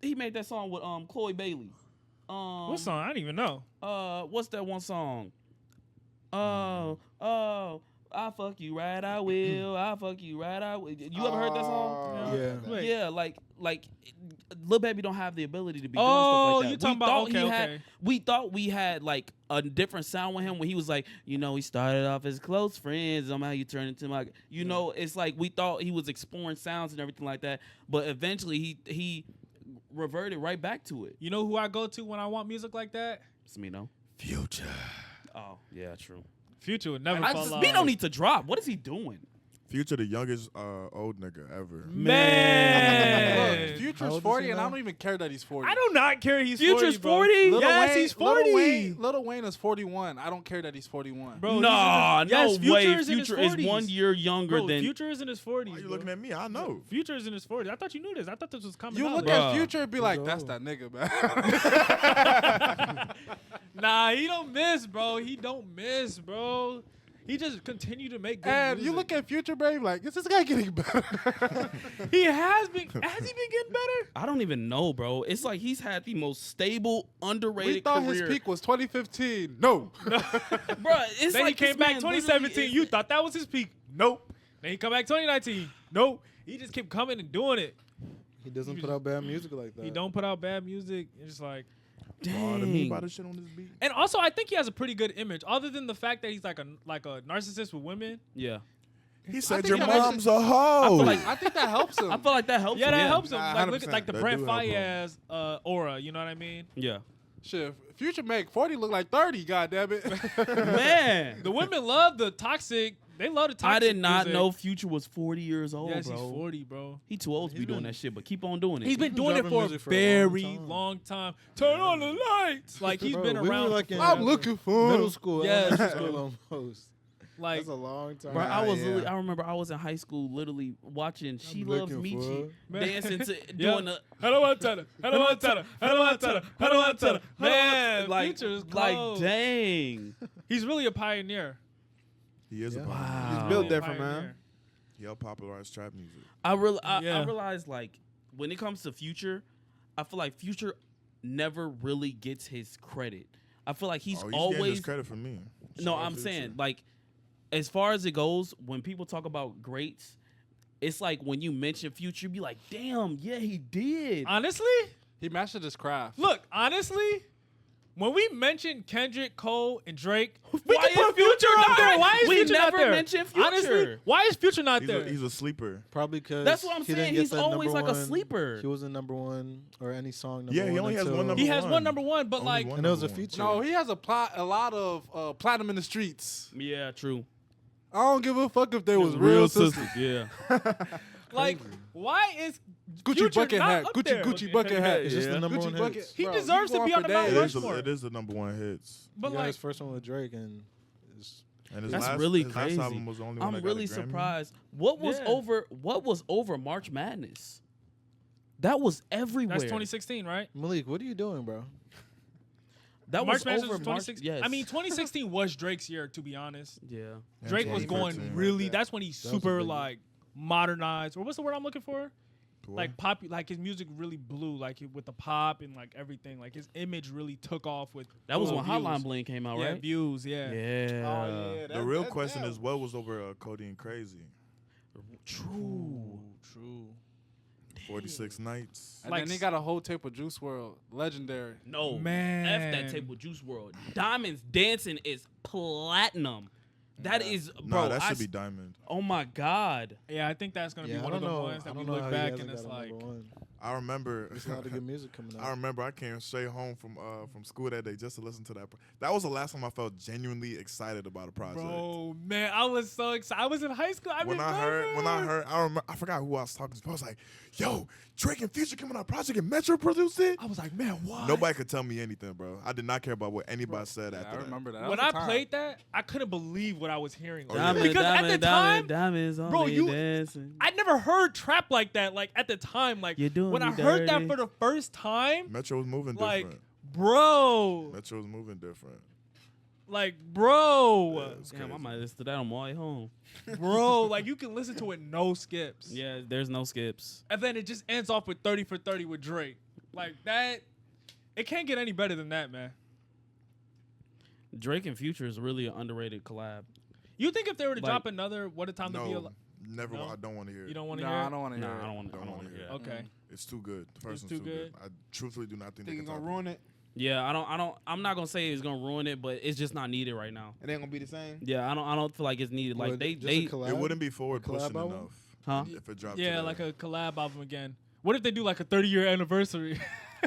He made that song with Chloe Bailey. what song? I don't even know. What's that one song? Oh, I fuck you right, I will. I fuck you right, I will. You ever heard that song? Yeah. Wait. Yeah, like Lil Baby don't have the ability to be doing Oh, stuff like that. you talking about okay. We thought we had like a different sound with him when he was like, he started off as close friends. Somehow you turn into my, it's like we thought he was exploring sounds and everything like that. But eventually he reverted right back to it. You know who I go to when I want music like that? Smino. Future. Oh yeah, true. Future would never fall off. Smino need to drop. What is he doing? Future, the youngest old nigga ever. Man. Look, Future's How old is 40, he and I now? don't even care that he's 40. I do not care he's Future's 40, bro. 40? Yes, he's 40. Lil Wayne is 41. I don't care that he's 41. Bro, Nah, yes, no way. Future is in his Future is 40s. 1 year younger Bro, than. Future is in his 40s. Why you bro. looking at me? I know. Future is in his 40s. I thought you knew this. I thought this was coming You out. look Bruh. at Future and be like, Bro. that's that nigga, man. Nah, he don't miss, bro. He don't miss, bro. He just continue to make good And music. you look at Future, babe, like, is this guy getting better? He has been. Has he been getting better? I don't even know, bro. It's like he's had the most stable, underrated We thought career. his peak was 2015. No. Bro, it's Then like he came this back man 2017. literally You is- thought that was his peak? Nope. Then he come back 2019. Nope. He just kept coming and doing it. He doesn't put out bad music like that. He don't put out bad music. It's just like. Oh, to me Dang. about this shit on this beat. And also, I think he has a pretty good image, other than the fact that he's like a narcissist with women. Yeah. He said think your that mom's a hoe. I think that helps him. I feel like that helps Yeah, him. that helps him. Nah, Like look at 100%. like the That Brent do help him. Fayez aura. You know what I mean? Yeah. Shit, Future make 40 look like 30, goddammit. Man. The women love the toxic. They love the toxic. I did not music. know Future was 40 years old, Yes, bro. he's 40, bro. He too old to be He's doing been- that shit, but keep on doing it. He's been been doing it dropping for a music for a long very time. long time. Turn on the lights. Like he's Bro, been we were around. like for in forever. I'm looking for middle school. Yeah, elementary it's school almost. like That's a long time. Bro, I was yeah. literally, I remember I was in high school literally watching She Loves looking Michi for- dancing to Yeah. doing the Hello, Antana. Hello, Antana. Hello, Antana. Hello, Antana. Man, like Future's like close. dang. He's really a pioneer. He is Yeah. a pioneer. Wow. He's built Really a different, man. pioneer. He helped popularize trap music. I Yeah. realized like when it comes to Future, I feel like Future never really gets his credit. I feel like he's Getting his always credit for me. no. Shout out I'm Future. saying like as far as it goes, when people talk about greats, it's like when you mention Future, you be like, damn, yeah, he did. Honestly, He mastered his craft. look, honestly, when we mentioned Kendrick, Cole, and Drake, we Why can put is Future Future up not? there. Why is We Future not never there? mentioned Future. Honestly, why is Future not there? He's a sleeper. Probably because That's what I'm saying. He's always like a one. sleeper. He wasn't number one or any song. Number Yeah, he one only has until- one number He has one. one number one, but Only like, one and it was a number one. feature. No, he has a lot of platinum in the streets. Yeah, true. I don't give a fuck if they was real sisters. Yeah. like, why is Gucci Future bucket not hat. up Gucci there? Gucci bucket hat. It's just Yeah. the number Gucci one bucket. hits. He Bro, deserves you to be going on the for Mount days. Rushmore. It is the number one hits. But He got like, his first one with Drake, and it's, And his That's last, really his crazy. last album was the only one I'm that really got a Grammy. surprised. What was Yeah. over March Madness? That was everywhere. that's 2016, right? Malik, what are you doing, bro? That March was Madness over was March. 2016. Yes. I mean, 2016 was Drake's year, to be honest. yeah. And Drake was 2013. going really. That's when he was a super big- like modernized, or what's the word I'm looking for? What? Like pop, like his music really blew, like with the pop and like everything. Like his image really took off with. That was with when views. Hotline Bling came out, Yeah, right? views. Yeah. Yeah. The real question is, what was over Cody and Crazy? True. True. 46 Nights. And Like then he got a whole tape with Juice WRLD, legendary. No, Man. F that tape with Juice WRLD. Diamonds Dancing is platinum. That is, bro. Nah, that I should be s- Diamond. Oh my God. Yeah, I think that's gonna Yeah, be I one of don't the know. ones I that we don't know look how he back hasn't and it's got a like, number one. I remember. There's a lot of good music coming out. I remember I came straight home from school that day just to listen to that. That was the last time I felt genuinely excited about a project. bro, man, I was so excited. I was in high school. When I heard, I forgot who I was talking to. I was like, "Yo, Drake and Future coming out project and Metro produced it." I was like, man, what? Nobody could tell me anything, bro. I did not care about what anybody said Yeah, after I that. remember that. When That I was a time. played that, I couldn't believe what I was hearing. Oh, yeah. Because at the time, diamonds bro, only you- dancing. I never heard trap like that. Like at the time, like You're doing when I me heard that dirty. for the first time, Metro was moving like, different. bro, Metro was moving different. like, bro, Yeah, it's Damn, I crazy. might listen to that on my way home. bro, like you can listen to it no skips. Yeah, there's no skips. And then it just ends off with 30 for 30 with Drake. Like that, it can't get any better than that, man. Drake and Future is really an underrated collab. You think if they were to Like- drop another What a Time to Be No, Alive, never. No? I don't want to hear it. you don't want to Nah, hear I it? don't want to hear Nah, it. I don't want to Don't hear wanna it. hear it. Okay. It's too good. The person's too too good. good? I truthfully do not think they Think can it's gonna top it. ruin it? Yeah, I'm not gonna say it's gonna ruin it, but it's just not needed right now. It ain't gonna be the same. Yeah, I don't feel like it's needed. Like Would they just a they collab? It wouldn't be forward collab pushing album? enough huh? if it dropped. Yeah, today. like a collab album again. What if they do like a 30-year anniversary?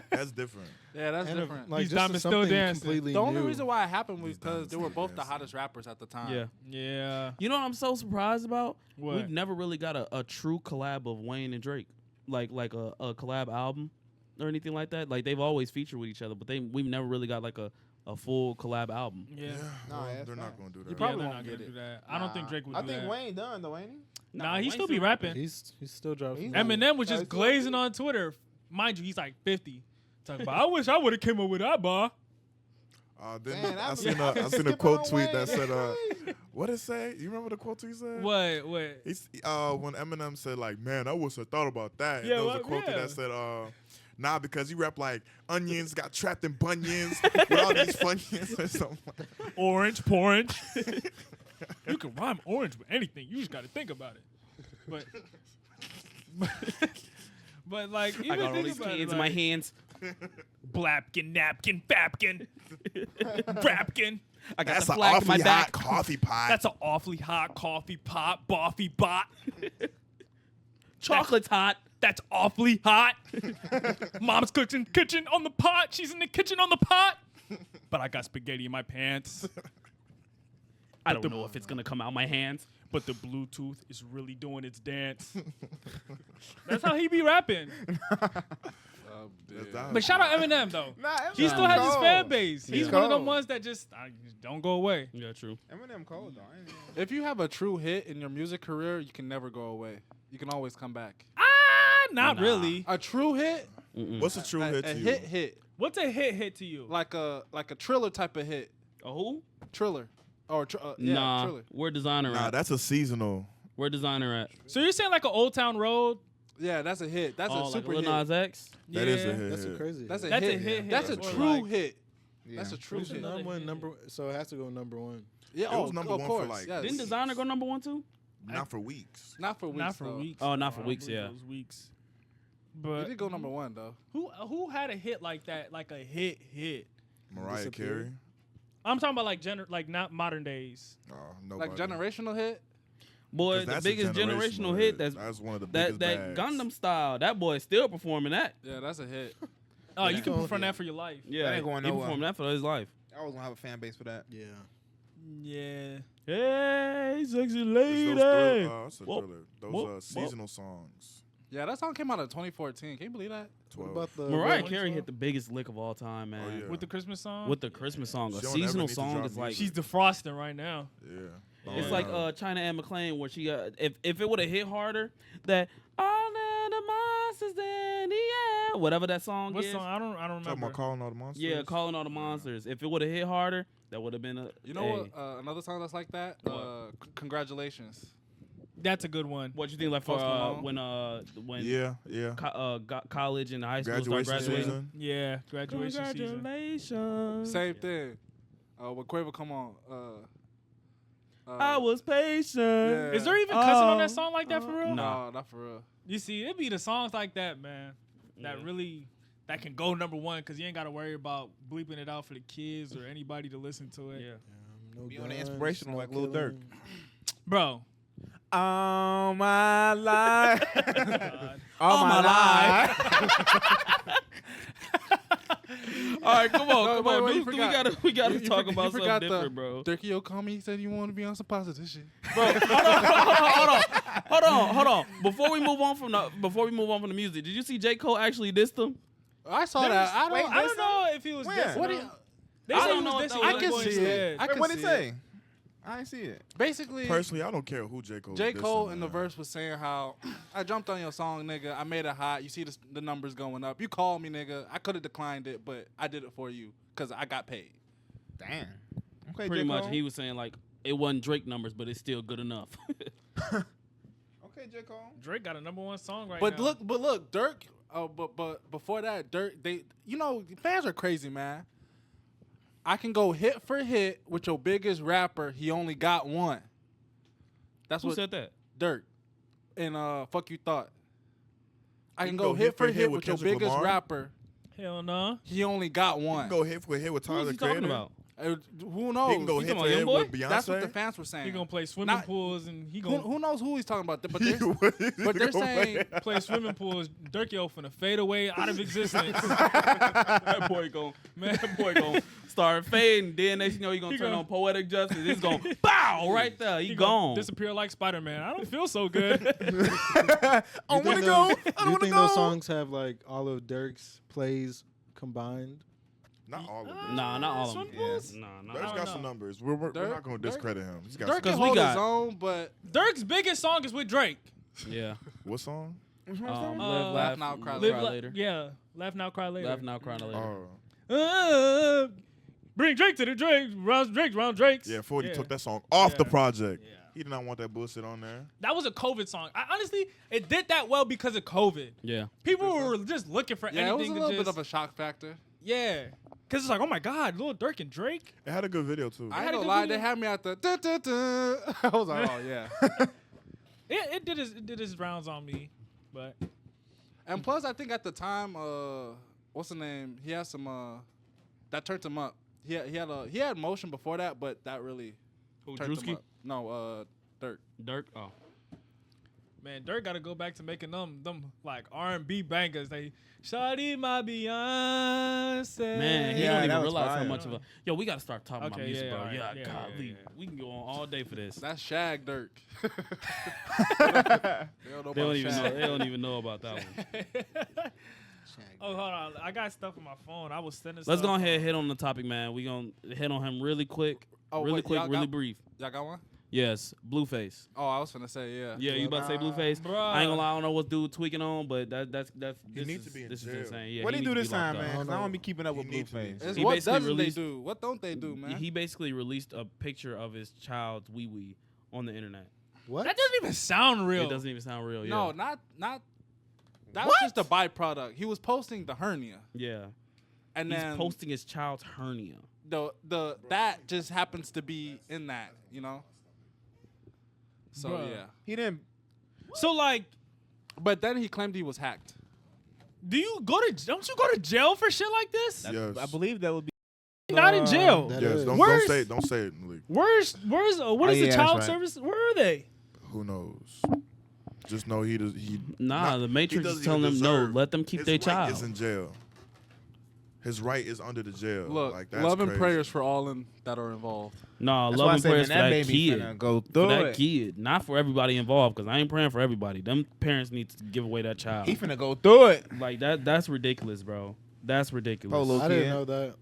That's different. Yeah, that's And if, different. like These just diamonds still something dancing. completely The only new. reason why it happened was These because diamonds they were still both the dancing. hottest rappers at the time. Yeah. Yeah. You know what I'm so surprised about? What? We've never really got a true collab of Wayne and Drake, like a collab album or anything like that. Like they've always featured with each other, but we've never really got like a full collab album. Yeah. Nah, well, that's they're not fine. going to do You that. probably they're won't not get gonna it. do that. I don't think Drake would I do think that. Wayne done though, ain't he? Nah, he Wayne still be rapping. He's still dropping. He's Eminem was Yeah, just he's still glazing good. on Twitter. Mind you, he's like 50. Talking about, I wish I would have came up with that bar. Then Man, I was- seen a skipping quote on tweet that Wayne. said, "What it say? You remember the quote tweet said? What? What? He's when Eminem said like, "Man, I wish I thought about that." And Yeah, there was a well, quote tweet yeah. that said, "Nah, because you rap like onions got trapped in bunions with all these funyuns or something." Orange, porridge. You can rhyme orange with anything. You just got to think about it. But like, even I got all think these about it, cans in my like, hands. Blapkin, napkin, fapkin, brapkin. I got That's the an flag in my awfully back. hot coffee pot. That's an awfully hot coffee pot, boffy bot. Chocolate's hot. That's awfully hot. Mom's cooking kitchen on the pot. She's in the kitchen on the pot. But I got spaghetti in my pants. I don't know if it's gonna come out my hands. But the Bluetooth is really doing its dance. That's how he be rapping. But shout out Eminem though. Nah, He still has his fan base. He's He's one of them cold. ones that just don't go away. Yeah, true. Eminem cold though. If you have a true hit in your music career, you can never go away. You can always come back. Not Nah. really. A true hit, What's a true a, hit a to you? hit, What's a hit to you? like a Triller type of hit. A who? Triller, or yeah, Nah, Triller. where designer Nah, at? that's a seasonal. Where designer at? So you're saying like an Old Town Road? Yeah, that's a hit. That's Oh, a like super Lil hit. Nas X. That is a Yeah. hit. That's a crazy. That's a That's a hit. hit. That's a Or true like- hit. Yeah. That's a true Who's the hit. number one? So it has to go number one. Yeah, It was number of one course. for, like- yes. Didn't Designer go number 1 too? Not for weeks. Not for weeks. Not for though. weeks. Oh, not for I don't weeks, believe yeah. Those weeks. He But did go number one though. who had a hit like that? Like a hit. Mariah Disappear. Carey. I'm talking about like not modern days. Oh, nobody. Like generational hit. Boy, 'Cause the that's a biggest generational hit that's one of the that biggest bags. Gundam style. That boy is still performing that. Yeah, that's a hit. Oh, Yeah. you can perform Yeah. that for your life. Yeah, ain't going he nowhere. performed that for his life. I was gonna have a fan base for that. Yeah. Yeah. Hey, sexy It's lady. that's a Whoop, thriller. Those whoop, seasonal songs. Yeah, that song came out in 2014. Can you believe that? What 12. about the Mariah what- Carey hit the biggest lick of all time, man. Oh, yeah. With the Christmas song. With the Christmas song, a She don't ever seasonal need to song drop is like music. She's defrosting right now. Yeah. it's Oh, like no. China Anne McClain where she if it would have hit harder that all of the monsters in the air, whatever that song What is. song? I don't Talking remember. about calling all the monsters. Yeah, calling all the monsters. If it would have hit harder, that would have been a. You know hey. what? Another song that's like that. Congratulations. That's a good one. What you think like for Post Malone? when Yeah. college and high school start Graduation graduating? season. Yeah, graduation season. Congratulations. Same thing. When Quavo come on. I was patient. Yeah. Is there even cussing on Oh. that song like that for real? Nah. No, not for real. You see, it be the songs like that, man, that Yeah. really that can go number one because you ain't got to worry about bleeping it out for the kids or anybody to listen to it. Yeah. No Be on the guns, inspirational no like Lil Durk. killing. Bro. All my life. God. All my life. All right, come on, wait, dude. you We forgot. we gotta You talk forgot- about you something forgot different, bro. Durkee O called me. He said you want to be on some positive shit. Bro, hold on. Before we move on from the music, did you see J. Cole actually dissed him? I saw that. I don't. I don't know if he was When? dissing What do him. you? They I said don't he know was if that dissing was I him can going see instead. it. I can What did see he say? it. I ain't see it. Basically, Personally, I don't care who J. Cole. J. dissing, Cole in the man. verse was saying how I jumped on your song, nigga. I made it hot. You see the numbers going up. You called me, nigga. I could have declined it, but I did it for you because I got paid. Damn. Okay, Pretty J. much, Cole. he was saying like it wasn't Drake numbers, but it's still good enough. Okay, J. Cole. Drake got a number one song right But now. look, Dirk. But before that, Dirk. Fans are crazy, man. I can go hit for hit with your biggest rapper. He only got one. That's Who what said that? Dirk and Fuck You Thought. I can go hit for hit with your Kendrick biggest Lamar? rapper. Hell no. He only got You one. can go hit for hit with Who Tyler is he talking Creator. about? Who knows? He can go You hit talking for about hit Youngboy? with Beyonce. That's what the fans were saying. He gonna play swimming Not- pools and he gonna Who knows who he's talking about? But they're, But they're saying play swimming pools. Dirkio finna fade away out of existence. That boy gon' start fading. Then next you know he gonna He turn gonna- on poetic justice. It's gonna bow right there. He gonna gone. disappear like Spider-Man. I don't feel so good. I Do want you to go. think I Do you want to think go. those songs have like all of Dirk's plays combined? Not all of them. Nah, not all of them. Swim pools? Nah, Dirk's don't got know. some numbers. We're Dirk- not going to discredit him. He's got Dirk some can 'Cause hold we his got- own, but Dirk's biggest song is with Drake. Yeah. What song? Live, Laugh laugh, Now, Cry cry Li- later. Yeah, laugh now, cry later. Laugh now, cry later. Oh, Bring Drake to the Drake, round Drakes. yeah. 40 took that song off the Yeah. project. Yeah. He did not want that bullshit on there. That was a COVID song. Honestly, it did that well because of COVID. Yeah. People were just looking for yeah, it was anything a to little just bit of a shock factor. yeah. Because it's like, oh my God, Lil Durk and Drake. It had a good video too. I had ain't a gonna good lie, video. they had me at the. I was like, oh yeah. It did his rounds on me, but And plus, I think at the time, what's the name? He had some that turned him up. He had motion before that, but that really Who, turned him Drewski? up. No, Dirk. Dirk? Oh. man, Dirk got to go back to making them like R&B bangers. They Shawty my Beyonce. Man, he Yeah, don't that even was realize how fire. much of a... Yo, we got to start talking about Okay, music, yeah, bro. alright, Yeah, yeah, golly. yeah. We can go on all day for this. That's Shag Dirk. they don't know They don't about even Shag. know. They don't even know about that one. Oh, hold on. I got stuff on my phone. I was sending Let's stuff. go ahead and hit on the topic, man. We gonna hit on him really quick, Oh, really wait, quick, y'all really got- brief. Y'all got one? Yes, Blueface. Oh, I was finna say yeah. Yeah, you about to say Blueface? Bruh. I ain't gonna lie, I don't know what dude tweaking on, but that's He this needs is to be in this jail. is insane. Yeah, What he he do needs this to be locked time, up. man? Because I don't be keeping up He with needs to be. Blueface. It's He what basically doesn't released- they do? What don't they do, man? He basically released a picture of his child's wee wee on the internet. What? That doesn't even sound real. It doesn't even sound real. No, Yeah. not. That was just a byproduct. He was posting the hernia. Yeah. and He's then posting his child's hernia. the that just happens to be in that, you know. So Bruh. yeah, He didn't. So like, but then he claimed he was hacked. don't you go to jail for shit like this? Yes. I believe that would be. Not in jail. that Yes. is- Don't Where's- say it. Don't say it in the league. What is Oh, the yeah, that's child right. service? Where are they? Who knows? Just know he does. He Nah, the Matrix doesn't is telling even them no. deserve- Let them keep his their right child. is in jail. His right is under the jail. Look, like, that's love and crazy. prayers for all that are involved. Nah, That's love why I and said, prayers man, for that that baby kid. finna go For through that it. kid, not for everybody involved. Because I ain't praying for everybody. Them parents need to give away that child. He finna go through it. Like that's ridiculous, bro. That's ridiculous. Polo. I didn't kid. know that.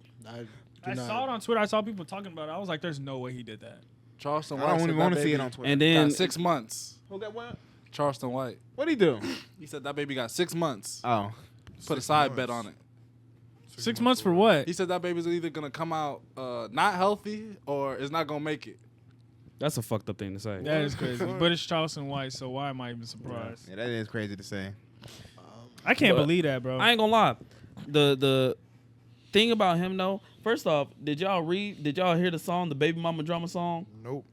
I saw it on Twitter. I saw people talking about it. I was like, "There's no way he did that." Charleston I White don't said even that want to see baby it on Twitter. And got then 6 months. Who got what? Charleston White. What'd he do? He said that baby got 6 months. Oh, Put a 6 side bet months. on it. 6 months for what? He said that baby's either gonna come out not healthy or is not gonna make it. that's a fucked up thing to say. That is crazy. But it's Charleston White, so why am I even surprised? yeah, that is crazy to say. I can't But believe that, bro. I ain't gonna lie. The thing about him though, first off, did y'all hear the song, the Baby Mama Drama song? Nope.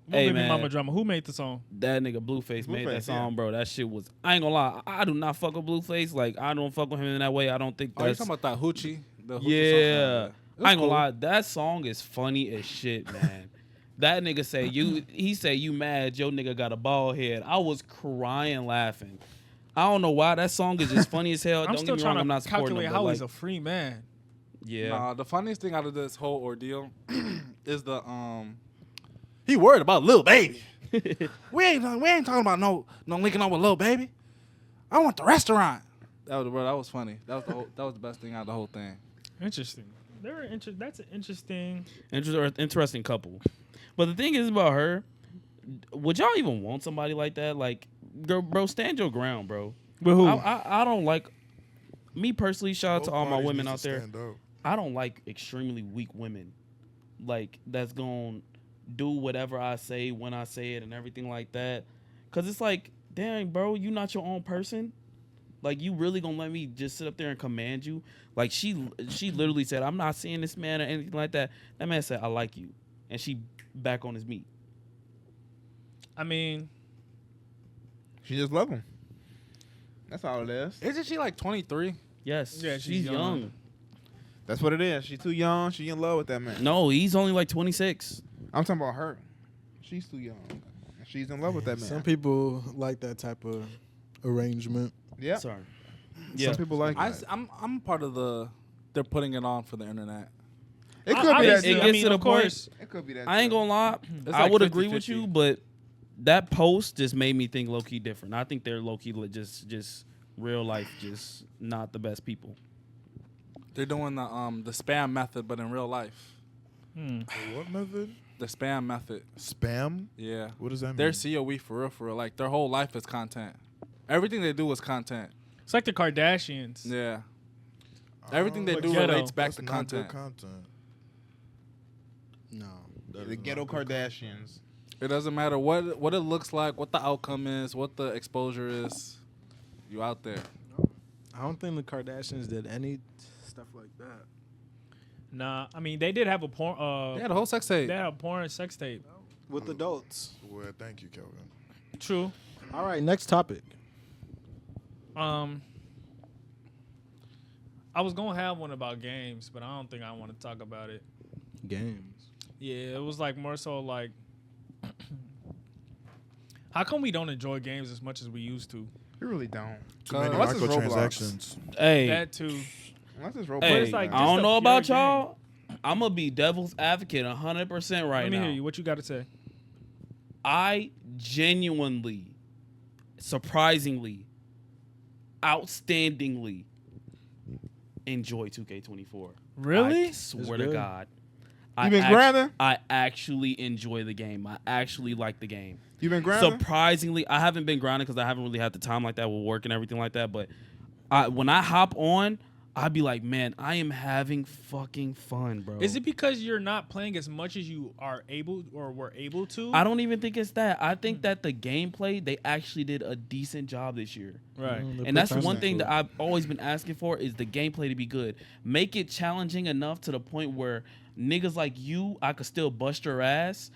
What Hey, Baby man. Mama Drama. Who made the song? That nigga Blueface made that Blueface, song, yeah. bro. That shit was. I ain't gonna lie. I do not fuck with Blueface. Like I don't fuck with him in that way. I don't think Oh, you that's. talking about that hoochie? The hoochie Yeah. song? I ain't gonna lie. That song is funny as shit, man. That nigga say he say you mad, your nigga got a bald head. I was crying laughing. I don't know why that song is just funny as hell. I'm Don't still get me wrong, trying I'm to not supporting calculate him, how but he's a like, free man. yeah. Nah, the funniest thing out of this whole ordeal is the he worried about Lil Baby. we ain't talking about no linking up with Lil Baby. I want the restaurant. That was funny. That was the best thing out of the whole thing. Interesting. That's an interesting. Interesting couple. But the thing is about her, would y'all even want somebody like that? Like, girl, bro, stand your ground, bro. But who? I don't like. Me personally, shout out to Both all my parties women needs out to there. stand up. I don't like extremely weak women, like that's gonna do whatever I say when I say it and everything like that. Cause it's like, dang, bro, you not your own person. Like you really gonna let me just sit up there and command you? Like she literally said, I'm not seeing this man or anything like that. That man said, I like you, and she back on his meat. I mean, She just love him. That's all it is. Isn't she like 23? Yes, Yeah, she's she's young. young. That's what it is. She's too young. She in love with that man. No, he's only like 26. I'm talking about her. She's too young. She's in love with that man. Some people like that type of arrangement. Yeah. Sorry. Some people like that. I'm part of they're putting it on for the internet. It could be that. Obviously, It too. gets mean, to the of course. It could be that. I ain't too. gonna lie. It's I like would agree with 50-50. you, but that post just made me think low key different. I think they're low key just real life, just not the best people. They're doing the spam method, but in real life. What method? The spam method. Spam? Yeah. What does that mean? They're COE for real. Like their whole life is content. Everything they do is content. it's like the Kardashians. Yeah. Everything they Like do ghetto. relates back That's to not good content. No. That The is ghetto not good Kardashians. It doesn't matter what it looks like, what the outcome is, what the exposure is. You out there. I don't think the Kardashians did any stuff like that. Nah, I mean they did have a porn. They had a whole sex tape. They had a porn sex tape. With adults. Well, thank you, Kelvin. True. All right, next topic. I was gonna have one about games, but I don't think I want to talk about it. Games. Yeah, it was like more so like, how come we don't enjoy games as much as we used to? You really don't. Too many Unless it's Roblox. microtransactions. Hey, That too. Unless it's Roblox. hey, it's like I just don't a know pure about game. y'all. I'm gonna be devil's advocate 100% right Let me now. hear you. What you got to say? I genuinely, surprisingly, outstandingly enjoy 2K24. Really? I swear It's to good. God. You been grinding? I actually enjoy the game. I actually like the game. You been grinding? Surprisingly, I haven't been grinding because I haven't really had the time like that with work and everything like that. But when I hop on, I'd be like, man, I am having fucking fun, bro. Is it because you're not playing as much as you are able or were able to? I don't even think it's that. I think that the gameplay, they actually did a decent job this year. Right. And that's one thing that I've always been asking for is the gameplay to be good. Make it challenging enough to the point where niggas like you, I could still bust your ass,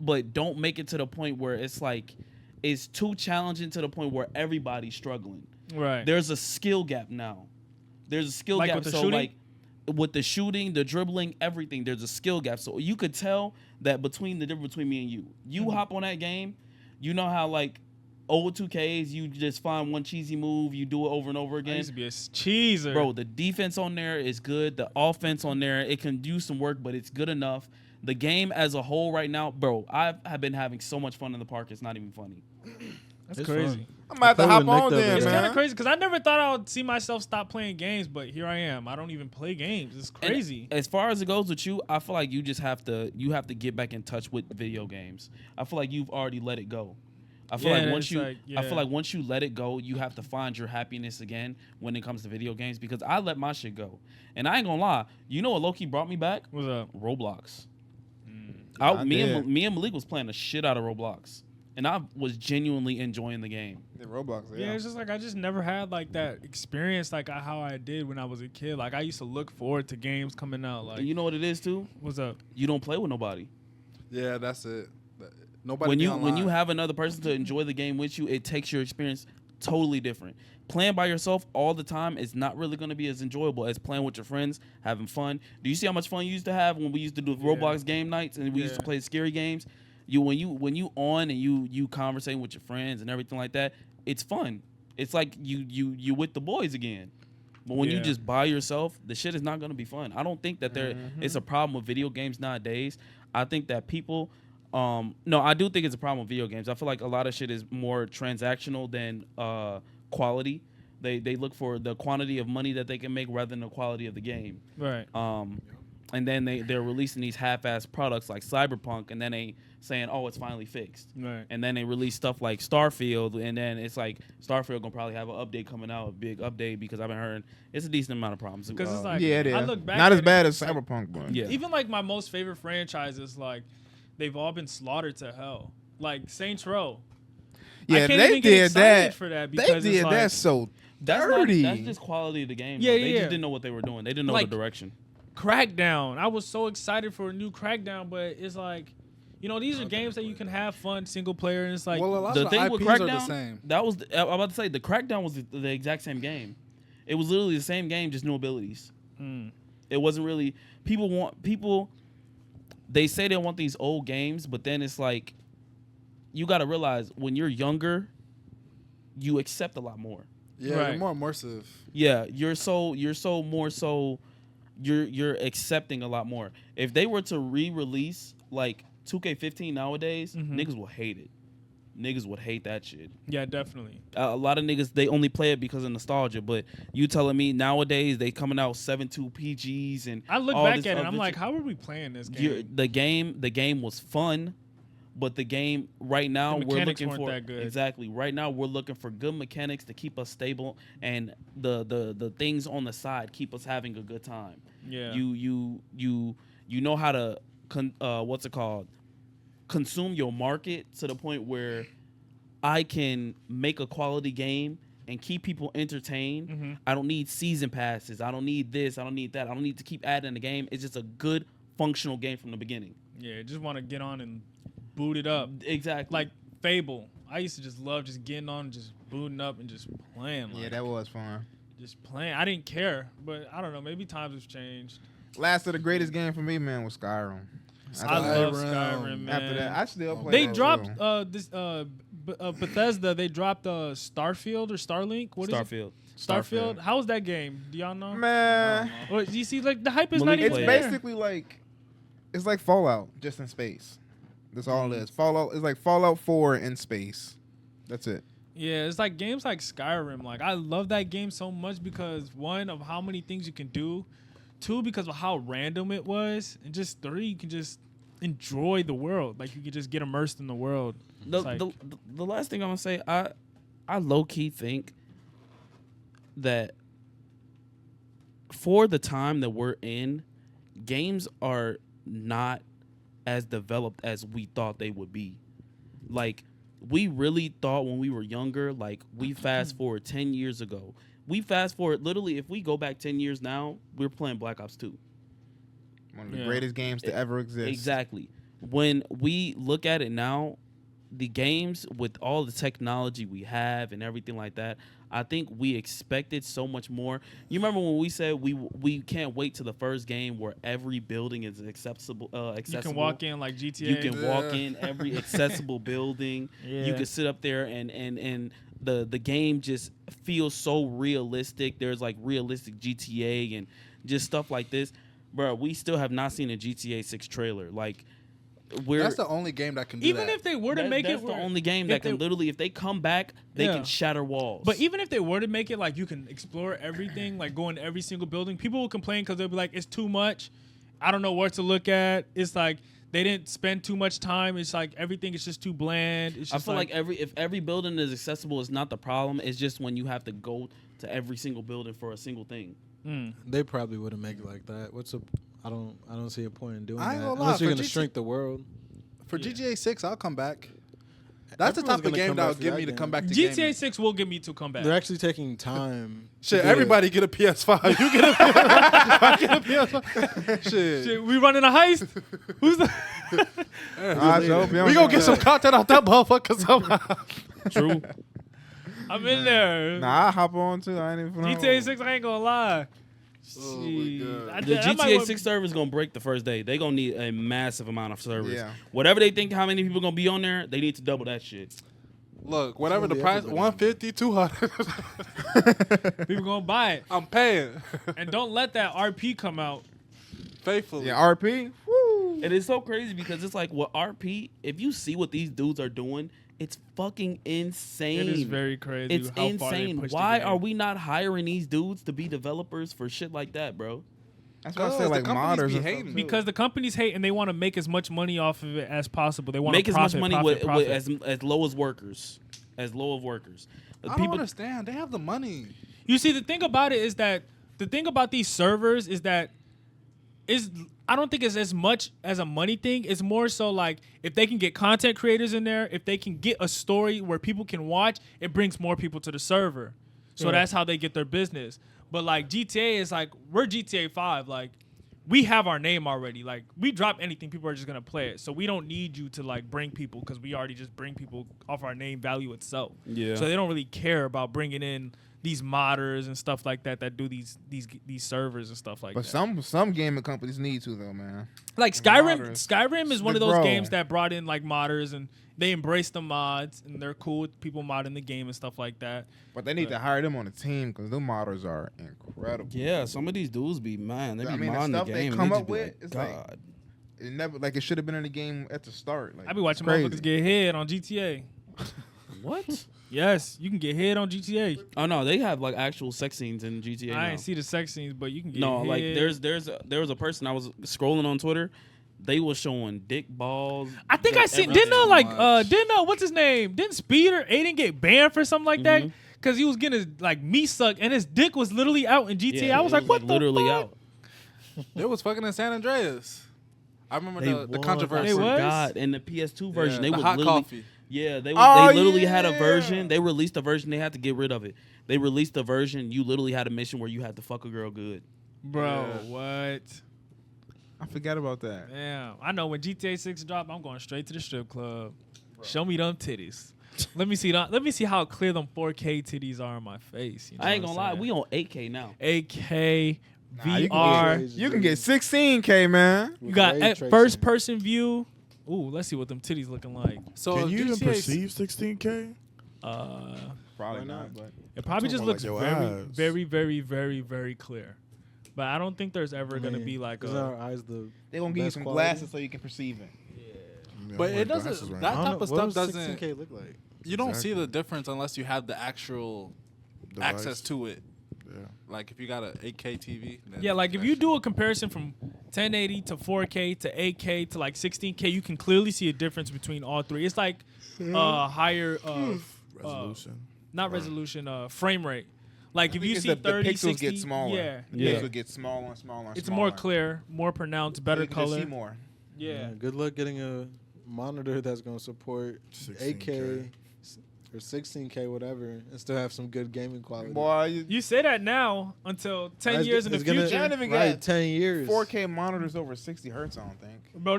but don't make it to the point where it's like it's too challenging to the point where everybody's struggling. Right. There's a skill gap now. There's a skill Like gap. with the So shooting? like with the shooting, the dribbling, everything, there's a skill gap. So you could tell that between the difference between me and you. You hop on that game, you know how like old 2Ks, you just find one cheesy move, you do it over and over I again. used to be a cheeser. Bro, the defense on there is good. The offense on there, it can do some work, but it's good enough. The game as a whole right now, bro, I have been having so much fun in the park. It's not even funny. That's It's crazy. fun. I'm about to play hop with Nick on the then, other It's day. kind man. of crazy because I never thought I would see myself stop playing games, but here I am. I don't even play games. It's And crazy. as far as it goes with you, I feel like you just have to get back in touch with video games. I feel like you've already let it go. I feel like once it's you like, I yeah. feel like once you let it go, you have to find your happiness again when it comes to video games because I let my shit go. And I ain't gonna lie, you know what low-key brought me back? What's up? Roblox. I Me did. and Malik was playing the shit out of Roblox. And I was genuinely enjoying the game. The Roblox, Yeah, it's just like I just never had like that experience like how I did when I was a kid. Like I used to look forward to games coming out. Like And you know what it is too? what's up? You don't play with nobody. Yeah, that's it. Nobody. When be you online. have another person to enjoy the game with you, it takes your experience totally different. Playing by yourself all the time is not really going to be as enjoyable as playing with your friends, having fun. Do you see how much fun you used to have when we used to do Roblox game nights and we used to play scary games? When you on and you conversating with your friends and everything like that, it's fun. It's like you with the boys again. But when you Yeah. just by yourself, the shit is not going to be fun. I don't think that it's a problem with video games nowadays. I think that people no, I do think it's a problem with video games. I feel like a lot of shit is more transactional than quality. They look for the quantity of money that they can make rather than the quality of the game. Right. And then they're releasing these half-ass products like Cyberpunk, and then they saying, "Oh, it's finally fixed." Right. And then they release stuff like Starfield, and then it's like Starfield gonna probably have an update coming out, a big update, because I've been hearing it's a decent amount of problems. Because it's like yeah, it is. I look back Not at as bad it, as Cyberpunk, but yeah, even like my most favorite franchises, like they've all been slaughtered to hell. Like Saints Row. I yeah, can't they even get did excited that. for that They because it's did like, that so that's dirty. that's just quality of the game. Yeah, though. They yeah. just didn't know what they were doing. They didn't know Like- the direction. Crackdown. I was so excited for a new Crackdown, but it's like, you know, these are games that you can have fun single player, and it's like, well, a lot The of thing the with IPs are the Crackdown, same. that was I'm about to say the Crackdown was the exact same game. It was literally the same game, just new abilities. It wasn't really people. They say they want these old games, but then it's like you got to realize when you're younger, you accept a lot more. Yeah, Right. you're more immersive. Yeah, you're accepting a lot more. If they were to re-release like 2K15 nowadays, niggas will hate it. Niggas would hate that shit. yeah, definitely. A lot of niggas, they only play it because of nostalgia. But you telling me nowadays they coming out 7.2 PGs and I look all back this at it, other I'm like, shit. how are we playing this game? The game was fun, but the game right now The we're mechanics looking weren't for that good. exactly right now we're looking for good mechanics to keep us stable and the things on the side keep us having a good time. Yeah. You know how to what's it called? Consume your market to the point where I can make a quality game and keep people entertained. I don't need season passes. I don't need this. I don't need that. I don't need to keep adding the game. It's just a good functional game from the beginning. Yeah, just want to get on and boot it up. Exactly. Like Fable. I used to just love just getting on and just booting up and just playing. Like, Yeah, that was fun. just playing. I didn't care, but I don't know. Maybe times have changed. Last of the greatest game for me, man, was Skyrim. I love Skyrim. Skyrim, man. After that, I still play. They that dropped too. Bethesda. They dropped Starfield or Starlink. What is Starfield. it? Starfield. How's that game? Do y'all know? Man, What you see? Like the hype is Malik not even it's played there. basically like it's like Fallout just in space. That's all it is. Fallout is like Fallout 4 in space. That's it. Yeah, it's like games like Skyrim. Like I love that game so much because one of how many things you can do, two because of how random it was, and just three you can just enjoy the world. Like you can just get immersed in the world. It's like- The last thing I'm gonna say, I low key think that for the time that we're in, games are not as developed as we thought they would be. Like, we really thought when we were younger, like, we fast forward 10 years ago. We fast forward, literally, if we go back 10 years now, we're playing Black Ops 2. One of the greatest games to ever exist. Exactly. When we look at it now, the games with all the technology we have and everything like that, I think we expected so much more. You remember when we said we can't wait to the first game where every building is accessible. You can walk in like GTA. You can walk in every accessible building. Yeah. You can sit up there and the game just feels so realistic. There's like realistic GTA and just stuff like this. Bro, we still have not seen a GTA 6 trailer. Like, That's the only game that can do even that. if they were to make that's it, the only game that can literally, if they come back, they can shatter walls. But even if they were to make it like you can explore everything, like go in every single building, people will complain because they'll be like, it's too much. I don't know what to look at. It's like they didn't spend too much time. It's like everything is just too bland. It's just I feel like if every building is accessible, it's not the problem. It's just when you have to go to every single building for a single thing. They probably wouldn't make it like that. I don't see a point in doing I ain't that gonna lie, unless you're for gonna shrink the world. For GTA 6, I'll come back. That's the Everyone's type of gonna game come that back will for get that me to game. come back to GTA gaming. 6 will get me to come back. They're actually taking time. Shit, everybody get a PS5. You get a PS5. I get a PS5. Shit. Shit, we running a heist. Who's the? We gonna get some content out that motherfucker somehow. True. I'm in there. Nah, I hop on too. I ain't even. GTA 6, I ain't gonna lie. Oh my Shit. God. The I might GTA want- 6 server is gonna break the first day. They gonna need a massive amount of servers. Yeah. Whatever they think how many people gonna be on there, they need to double that shit. Look, whatever the Only price, everybody. 150, 200. People gonna buy it, I'm paying and don't let that RP come out. faithfully. Yeah, RP. Woo. And it's so crazy because it's like with RP, if you see what these dudes are doing, it's fucking insane. It is very crazy. It's how far they insane. pushed the Why game. are we not hiring these dudes to be developers for shit like that, bro? That's why I Cause say the like companies modders be and hating. stuff, too. Because the companies hate and they want to make as much money off of it as possible. They want Make to as profit, much money profit. as low as workers. As low of workers. I don't understand. They have the money. You see, the thing about it is that the thing about these servers is that I don't think it's as much as a money thing. It's more so like if they can get content creators in there, if they can get a story where people can watch, it brings more people to the server. So that's how they get their business. But like GTA is like, we're GTA 5. Like, we have our name already. Like, we drop anything, people are just going to play it. So we don't need you to like bring people because we already just bring people off our name value itself. Yeah. So they don't really care about bringing in these modders and stuff like that do these servers and stuff like But that. some gaming companies need to though, man. Like and Skyrim, modders. Skyrim is one of But those bro. games that brought in like modders and they embrace the mods and they're cool with people modding the game and stuff like that. But they need to hire them on the team because them modders are incredible. Yeah, some of these dudes be, man, they be I mean, the modding the stuff they game. come just up be with like, is like- God. It never like it should have been in the game at the start. Like, I be watching it's crazy. motherfuckers get hit on GTA. What? Yes, you can get hit on GTA. Oh no, they have like actual sex scenes in GTA. I now. ain't see the sex scenes, but you can get No, hit. like there was a person I was scrolling on Twitter. They was showing dick balls. I think I seen. Didn't what's his name? Didn't Speeder Aiden get banned for something like that? Because he was getting his like meat sucked and his dick was literally out in GTA. Yeah, I was it like, what the literally fuck? out. They was fucking in San Andreas. I remember the was. controversy. They was? God, in the PS2 version, they the was hot literally. coffee. Yeah, they literally had a yeah. version. They released a version. They had to get rid of it. They released a version. You literally had a mission where you had to fuck a girl good. Bro, what? I forgot about that. Damn. I know when GTA 6 drop, I'm going straight to the strip club. Show me them titties. Let me see that. Let me see how clear them 4K titties are on my face. You know I ain't what gonna I'm lie, we on 8K now. saying? 8K, Nah, VR. You can get 16K, man. You got Ray tracing. first person view. Ooh, let's see what them titties looking like. So Can if you even GTA perceive 16K? Probably Why not, not? but It probably just talking looks about, very, like, your eyes. very, very, very, very clear. But I don't think there's ever gonna Man, be like isn't a. our eyes the they gonna give you best some quality? glasses so you can perceive it. Yeah, But I'm it wearing doesn't. glasses right That now. I don't type know, of what stuff does doesn't. 16K look like? You don't see Exactly. the difference unless you have the actual Device. access to it. Yeah. Like if you got an 8K TV. Then Yeah, like if that you shit- do a comparison from 1080 to 4K to 8K to like 16K, you can clearly see a difference between all three. It's like higher Resolution. not resolution, frame rate. Like if you see 30, the pixels 60, get smaller. yeah, Yeah. Pixels get smaller and smaller and it's smaller. more clear, more pronounced, better You can just color. see more. Yeah. Good luck getting a monitor that's gonna support 8K or 16K, whatever, and still have some good gaming quality. Boy, You say that now until 10 years in the It's gonna- future. Can't even right, get 10 years. 4K monitors over 60 hertz. I don't think. Bro,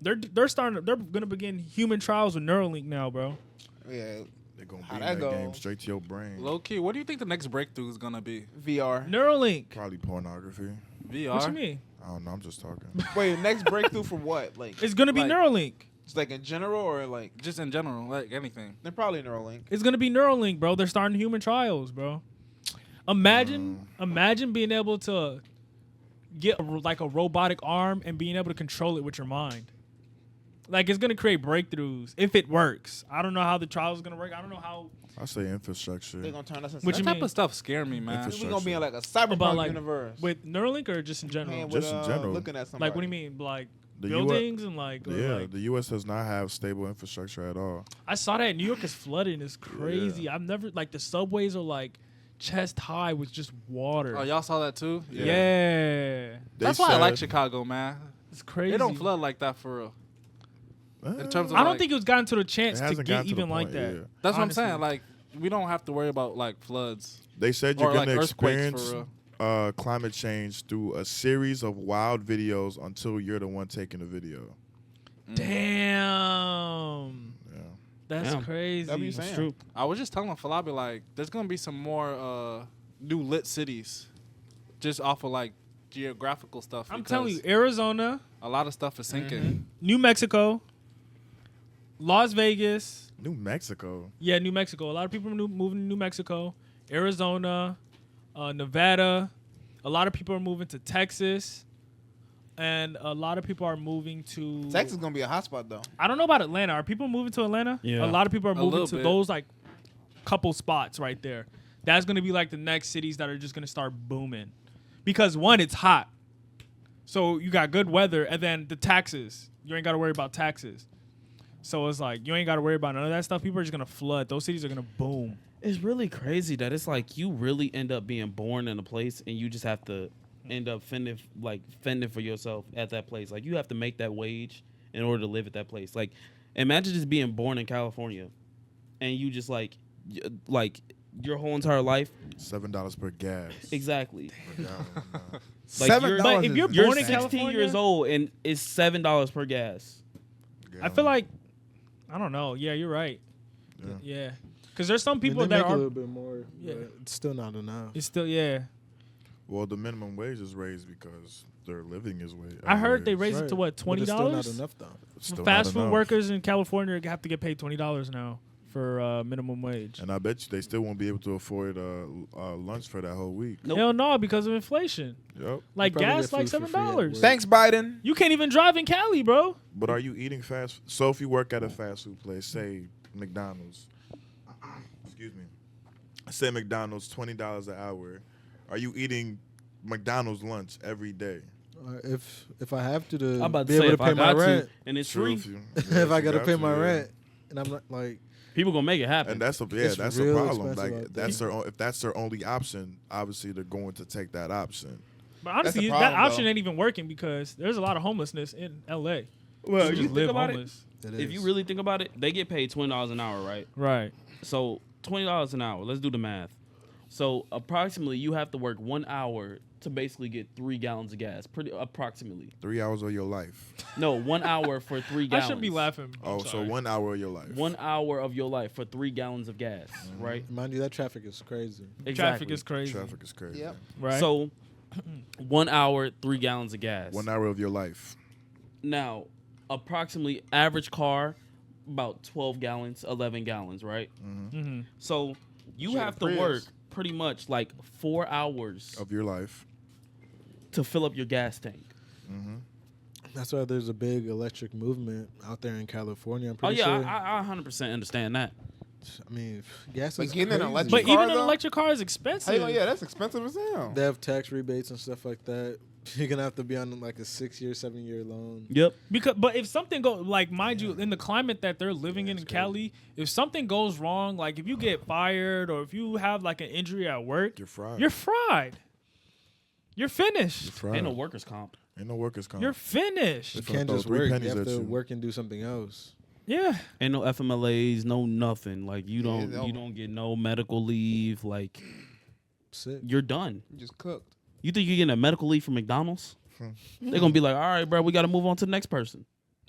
they're gonna begin human trials with Neuralink now, bro. Yeah, They're gonna How'd beam that that go? game straight to your brain. Low key, what do you think the next breakthrough is gonna be? VR. Neuralink. Probably pornography. VR. What you mean? I don't know. I'm just talking. Wait, next breakthrough for what? Like It's gonna be like, Neuralink. It's like in general or like Just in general, like anything. they're probably Neuralink. It's gonna be Neuralink, bro. They're starting human trials, bro. Imagine being able to get like a robotic arm and being able to control it with your mind. Like it's gonna create breakthroughs if it works. I don't know how the trials is gonna work. I don't know how. I say infrastructure. They're gonna turn us into What That you type mean? of stuff scare me, man. Infrastructure. we're gonna be in like a cyberpunk About, like, universe. With Neuralink or just in general? Man, Just with, in general. Looking at somebody. Like what do you mean? Like The buildings and like, or Yeah, like the U.S. does not have stable infrastructure at all. I saw that New York is flooding. It's crazy. I've never like the subways are like chest high with just water. Oh, y'all saw that too? yeah. They That's why I like said- Chicago, man. It's crazy. They don't flood like that for real. In terms of I don't like- think it was gotten to the chance It to hasn't get gotten to the even like point, that. yeah. That's what I'm honestly. saying. Like, we don't have to worry about like floods They said you're or like going to earthquakes experience for real. climate change through a series of wild videos until you're the one taking the video. Damn. Yeah. That's Damn. crazy. That'd be That's saying. true. I was just telling Falabi like, there's gonna be some more new lit cities, just off of like geographical stuff. I'm because telling you, Arizona, a lot of stuff is sinking. New Mexico, Las Vegas. New Mexico. Yeah, New Mexico. A lot of people are moving to New Mexico, Arizona, Nevada. A lot of people are moving to Texas. And a lot of people are moving to Texas is gonna be a hotspot though. I don't know about Atlanta. Are people moving to Atlanta? Yeah. A lot of people are moving little to bit. those like couple spots right there. That's gonna be like the next cities that are just gonna start booming. Because one, it's hot. So you got good weather, and then the taxes. You ain't gotta worry about taxes. So it's like you ain't gotta worry about none of that stuff. People are just gonna flood. Those cities are gonna boom. It's really crazy that it's like you really end up being born in a place and you just have to end up fending for yourself at that place. Like you have to make that wage in order to live at that place. Like imagine just being born in California and you just like your whole entire life. $7 per gas. Exactly. Per gallon, Like $7 you're- But if you're is- You're born in 16 California, years old and it's $7 per gas. I feel like I don't know. Yeah, you're right. Yeah. Yeah, because there's some people they that make a are. little bit more, Yeah. but it's still not enough. It's still Well, the minimum wage is raised because their living is raised. I heard they raised it to what, But it's still not $20? enough though. Fast food workers in California have to get paid $20 now for minimum wage. And I bet you they still won't be able to afford lunch for that whole week. Nope. Hell no, because of inflation. Yep. Like probably gas, get like food for free at $7. work. Thanks, Biden. You can't even drive in Cali, bro. But are you eating fast? So if you work at a fast food place, say McDonald's, excuse me, say McDonald's, $20 an hour, are you eating McDonald's lunch every day? If I have to I'm about be to say able if to I pay my got rent, to and it's True free, if you- if yeah, I you gotta got pay to, my yeah. rent, and I'm not like, people gonna make it happen. And that's It's that's real a problem. expensive Like out there. that's if that's their only option, obviously they're going to take that option. But honestly, the that problem, option though. ain't even working because there's a lot of homelessness in LA. well, People you just think live about homeless. it if is. you really think about it, they get paid $20 an hour, right? Right. So $20 an hour. Let's do the math. So approximately, you have to work 1 hour to basically get 3 gallons of gas. Pretty approximately. 3 hours of your life. No, 1 hour for 3 I gallons. shouldn't be laughing. I'm Oh, so sorry. 1 hour of your life. 1 hour of your life for 3 gallons of gas, right? mind you, that traffic is crazy. Traffic is crazy. Traffic is crazy. Yep. Right. So 1 hour, 3 gallons of gas. 1 hour of your life. Now, approximately average car, about 12 gallons, 11 gallons, right? mm-hmm. So you Shit, have to Prius. work pretty much like 4 hours Of your life. to fill up your gas tank. That's why there's a big electric movement out there in California. I'm Oh pretty yeah, sure. I 100% understand that. I mean, gas But is getting an crazy. electric But car, even an though? electric car is How expensive. you gonna- yeah, that's expensive as hell. They have tax rebates and stuff like that. You're gonna have to be on like a 6-year, 7-year loan. Yep. But if something goes, like, mind you, in the climate that they're living in Cali, if something goes wrong, like if you get fired or if you have like an injury at work, You're fried. You're fried. You're finished. You're fried. Ain't no workers comp. Ain't no workers comp. You're finished. You If I can't throw just 3 work. You pennies have at to you. work and do something else. Yeah. Ain't no FMLAs, no nothing. Like you don't no. you don't get no medical leave. Like Sick. you're done. You just cooked. You think you're getting a medical leave from McDonald's? Hmm. They're gonna be like, all right, bro, we got to move on to the next person.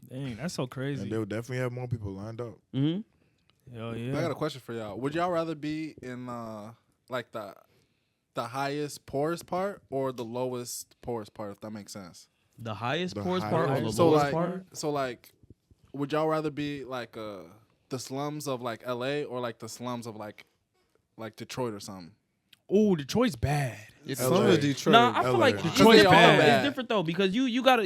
Dang, that's so And crazy. they'll definitely have more people lined up. Mm-hmm. Hell I yeah. got a question for y'all. Would y'all rather be in like the highest poorest part or the lowest poorest part, if that makes sense? The highest The poorest part or the highest. So lowest like, part? would y'all rather be like the slums of like LA or like the slums of like Detroit or something? Oh, Detroit's bad. It's Some LA. of Detroit. Nah, I feel LA. like Because Detroit's they all bad. bad. It's different though because you gotta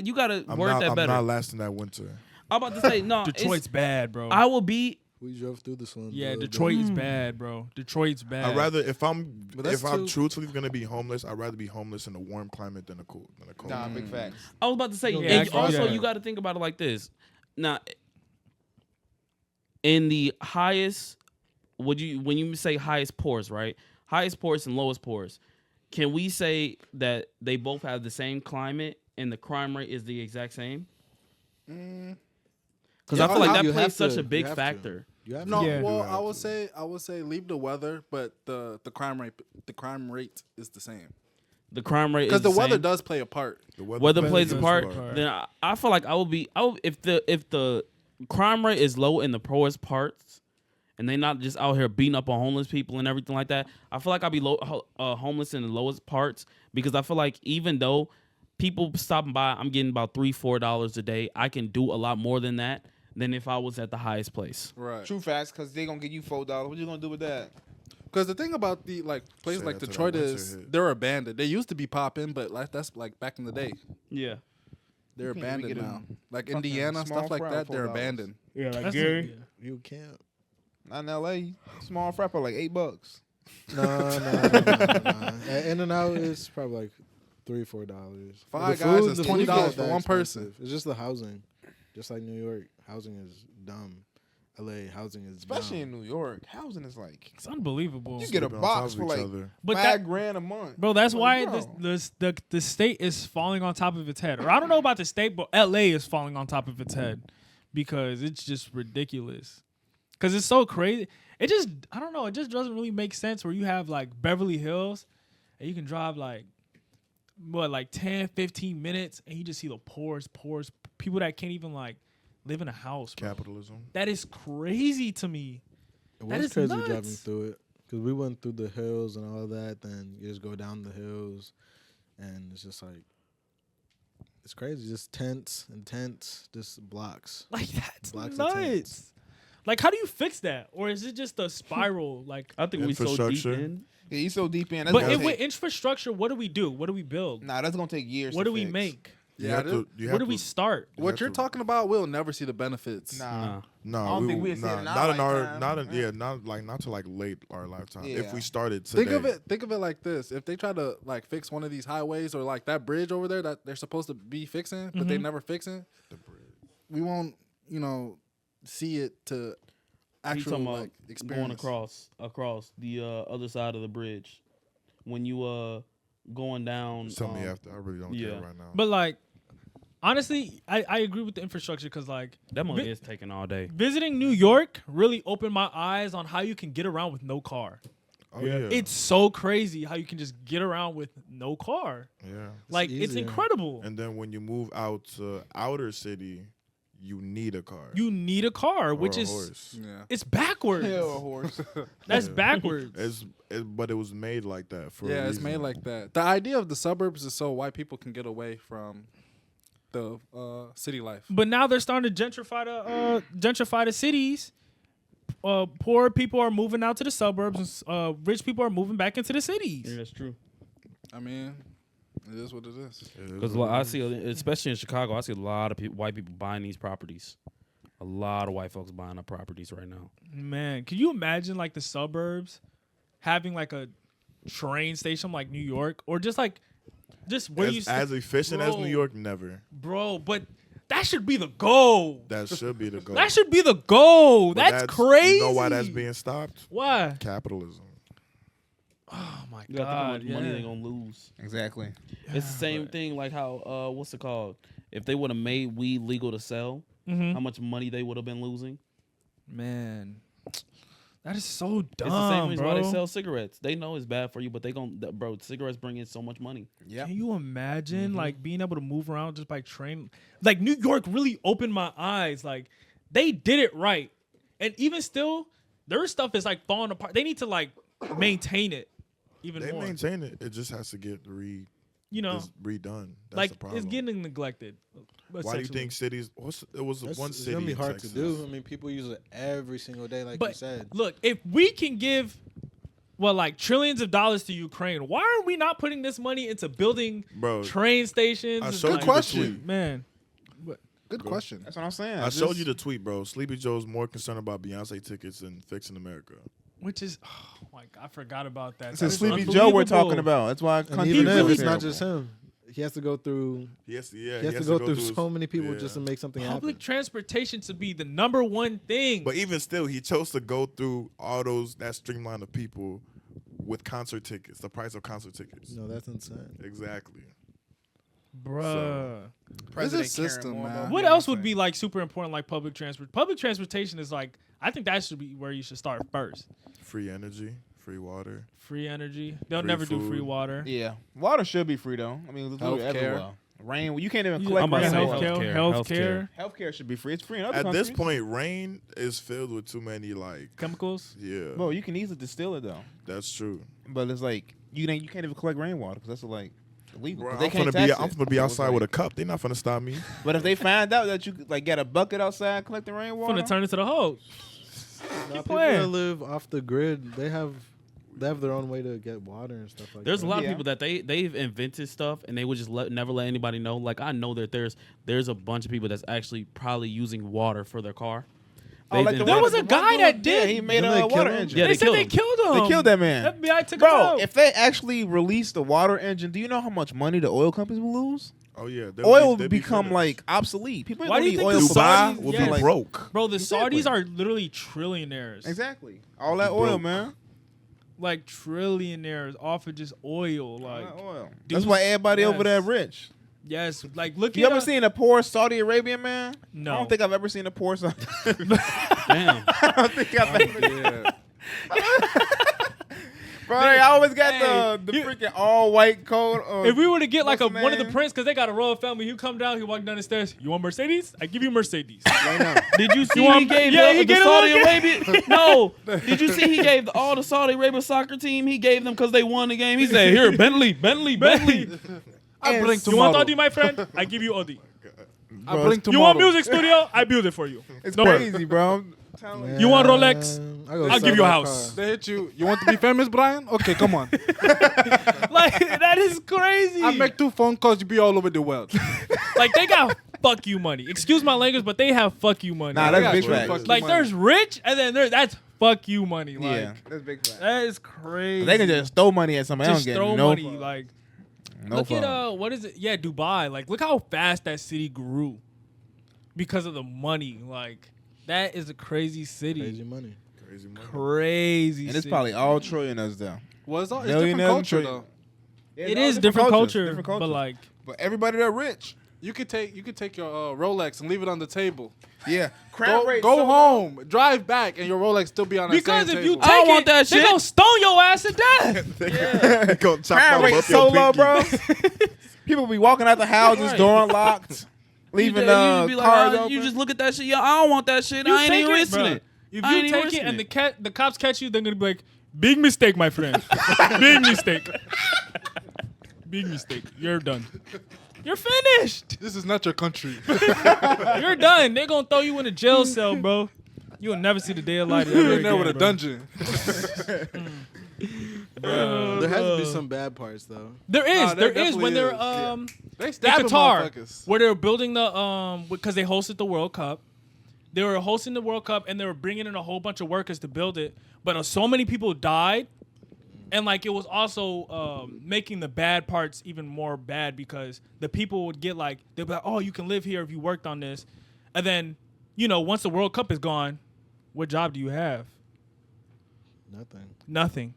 I'm word not, that I'm better. not lasting that winter. I'm about to say no. Detroit's bad, bro. I will be. We drove through the slums. Yeah, the other day. Detroit is bad, bro. Detroit's bad. I'd rather if I'm But truthfully gonna be homeless, I'd rather be homeless in a warm climate than a cold. Nah, big facts. I was about to say. Yeah, and actually, also, yeah. you got to think about it like this. Now, in the highest, when you say highest poorest, right? Highest poorest and lowest poorest. Can we say that they both have the same climate and the crime rate is the exact same? Because I feel like that You plays have such to. a big You have to. factor. You have No, to. Yeah. well, have I would to. say leave the weather, but the crime rate is the same The crime rate is because the weather same. does play a part. The Weather plays a does part. play a part. Then I feel like I would if the crime rate is low in the poorest parts, and they not just out here beating up on homeless people and everything like that. I feel like I'd be homeless in the lowest parts because I feel like even though people stopping by, I'm getting about $3-4 a day. I can do a lot more than that than if I was at the highest place. Right. True facts, because they gonna give you $4. What you gonna do with that? Because the thing about the like places Say like after that Detroit winter is hit. they're abandoned. They used to be popping, but like that's like back in the day. Yeah. They're You can't even abandoned get a now. Like fucking Indiana, small stuff like fry that, for they're $4. abandoned. Yeah, like Gary? You can't. Not in LA. Small frapper like $8. No. In and out is probably like $3-4. Five The guys food- is the $20 food's not for that one person. expensive. It's just the housing. Just like New York, housing is dumb. LA housing is Especially dumb. in New York, housing is like It's unbelievable. you get a Sleeping on box top for of each like other. But $5 grand a month. Bro, that's Like, why bro. the state is falling on top of its head. Or I don't know about the state, but LA is falling on top of its head because it's just ridiculous. Because it's so crazy. It just, I don't know, it just doesn't really make sense where you have like Beverly Hills and you can drive like, 10, 15 minutes and you just see the poorest people that can't even like live in a house, bro. Capitalism. That is crazy to me. It That was is crazy nuts. driving through it because we went through the hills and all that. Then you just go down the hills, and it's just like it's crazy. Just tents and tents, just blocks. Like, that's Blocks of nuts. tents. Like, how do you fix that? Or is it just a spiral? Like, I think we so deep Infrastructure. in. Yeah, you so deep in. That's but gonna with take, infrastructure, what do we do? What do we build? nah, that's gonna take years. What to do we fix. make? You Yeah, have to. You Where have do we to- start? you What have you're to- talking about, we'll never see the benefits. Nah. No, I don't think we we'd see it in our not in our lifetime. not in, yeah not to like late our lifetime. Yeah. If we started today, Think of it like this: if they try to like fix one of these highways or like that bridge over there that they're supposed to be fixing, but they never fixing, we won't, see it to You actual talking about like experience. going across the other side of the bridge when you going down. Just tell me after. I really don't yeah. care right now. But, like, honestly, I agree with the infrastructure because, like, that money is taking all day. visiting New York really opened my eyes on how you can get around with no car. oh yeah, It's so crazy how you can just get around with no car. yeah. Like, it's easier. incredible. And then when you move out to outer city, you need a car. You need a car, or which a is horse. Yeah. it's backwards. Hell, a horse. That's Yeah. backwards. But it was made like that for a Yeah, it's reason. made like that. The idea of the suburbs is so white people can get away from the city life. But now they're starting to gentrify the cities. Poor people are moving out to the suburbs, and rich people are moving back into the cities. Yeah, that's true. I mean, it is what it is. It is Because what it I is. see, especially in Chicago, I see a lot of white people buying these properties. A lot of white folks buying up properties right now. Man, can you imagine like the suburbs having like a train station like New York, or just like Just where you As efficient as Bro. New York, never. bro, but that should be the goal. That should be the goal. That should be the goal. But That's crazy. You know why that's being stopped? Why? Capitalism. Oh my You gotta think how god. much money they gonna lose. Exactly. It's the same thing like how what's it called? If they would have made weed legal to sell, how much money they would have been losing? Man, that is so dumb, It's the same reason bro. why they sell cigarettes. They know it's bad for you, but they bro, cigarettes bring in so much money. Yeah. Can you imagine like being able to move around just by train? Like New York really opened my eyes. Like they did it right, and even still, their stuff is like falling apart. They need to like maintain it even They more. maintain it. It just has to get redone. That's like the problem. it's getting neglected. Why do you think cities? It was one It's city. gonna be in hard Texas. to do. I mean, people use it every single day, like you But said. look, if we can give, like trillions of dollars to Ukraine, why are we not putting this money into building Bro, train stations? I and, showed like, you question. the tweet. man. Good question. That's what I'm saying. I showed you the tweet, bro. Sleepy Joe's more concerned about Beyonce tickets than fixing America. Which is, oh my God, I forgot about that. It's That a is Sleepy Joe we're unbelievable. talking about. That's why And country even if really it's not terrible. just him, he has to go through. He has to, He has to go through so many people just to make something Public happen. transportation to be the number one thing. But even still, he chose to go through all that streamline of people with concert tickets, the price of concert tickets. No, that's insane. Exactly. Bruh. President It's a system, caring more man. about What Beyonce. else would be like super important like public transport? Public transportation is like, I think that should be where you should start first. Free energy, free water. Free energy. They'll Free never do free food. water. Yeah, water should be free though. I mean, it's literally Healthcare. everywhere. Rain, you can't even Yeah, collect I'm about to rain. say healthcare. Healthcare should be free. It's free in other At countries. this point, rain is filled with too many Chemicals. Yeah, bro, you can easily distill it though. that's true. But it's like you can't even collect rainwater because that's like illegal. Bro, 'Cause they I'm can't gonna tax be it. So outside it's with a like- cup. They're not gonna stop me. But if they find out that you like got a bucket outside collecting rainwater, Finna turn into the hose. Now, people playing. that live off the grid, they have their own way to get water and stuff like There's that. a lot Yeah. of people that they've invented stuff and they would just never let anybody know. Like I know that there's a bunch of people that's actually probably using water for their car. Oh, like the There one- was a the one guy dude- that did. Yeah, he made Didn't they a kill water him? engine. Yeah, they said killed they him. killed him. They killed that man. FBI took him Bro, out. if they actually released the water engine, do you know how much money the oil companies will lose? Oh yeah, Oil would become like obsolete. People Why don't do you need think oil. the for- Saudis- Dubai will yes. be broke. Bro, the Exactly. Saudis are literally trillionaires. Exactly. All that Broke. oil, man. Like trillionaires off of just oil. All Like, that oil. dudes- That's why everybody over there yes. rich. yes. Like, look You at ever seen a poor Saudi Arabian man? No. I don't think I've ever seen a poor Saudi. Damn. I don't think I've ever. Yeah. Bro, I always got Hey, the freaking all white coat. If we were to get like what's the one of the name? prince, because they got a royal family, he come down, he walk down the stairs. You want Mercedes? I give you Mercedes. Right now. Did you see want- he gave yeah, the, he the gave Saudi him one Arabia? No. Did you see he gave all the Saudi Arabia soccer team? He gave them because they won the game. He said, "Here, Bentley." I bring You want tomorrow. Audi, my friend? I give you Audi. I bring You want tomorrow. music studio? I build it for you. It's Don't worry. crazy, bro. I'm telling you. You want Rolex? I'll I'll give you a house. They hit you. You want to be famous, Brian? Okay, come on. Like, that is crazy. I make 2 phone calls. You be all over the world. Like, they got fuck you money. Excuse my language, but they have fuck you money. Nah, They that's got big true facts. fuck you like, money. there's rich, and then that's fuck you money. Like, Yeah, that's big fact. that is crazy. They can just throw money at somebody. just I don't throw get no money. fuck. Like, No look fuck. at what is it? Yeah, Dubai. Like, look how fast that city grew because of the money. Like, that is a crazy city. Crazy money. Crazy money. Crazy. And it's city. probably all trillionaires though. Well, it's different Millionaires culture and though. It is different culture, different but like, but everybody they're rich. You could take your Rolex and leave it on the table. Yeah, crime Go, rate go so home, drive back, and your Rolex still be on that because same if you table. take I don't it, want that they shit. gonna stone your ass to death. They gonna chop crime off rate your so low, pinky. bro. People be walking out the houses, Right. door unlocked, leaving you just be like, cars "Oh, open. you just look at that shit. Yeah, I don't want that shit. You I ain't take even it, risking bruh. it. If I you ain't even take it risking and it. the cops catch you, they're gonna be like, "Big mistake, my friend. Big mistake. Big mistake. You're done. You're finished. This is not your country. You're done. They're gonna throw you in a jail cell, bro. You'll never see the day of light. You're ever in there with a again, bro. dungeon. There has to be some bad parts though. There is. Nah, there there is when they're definitely They in stabbing Qatar, motherfuckers. where they were building the because they hosted the World Cup. They were hosting the World Cup and they were bringing in a whole bunch of workers to build it, but so many people died, And like it was also making the bad parts even more bad because the people would get like they'd be like, oh, you can live here if you worked on this, and then once the World Cup is gone, what job do you have? Nothing.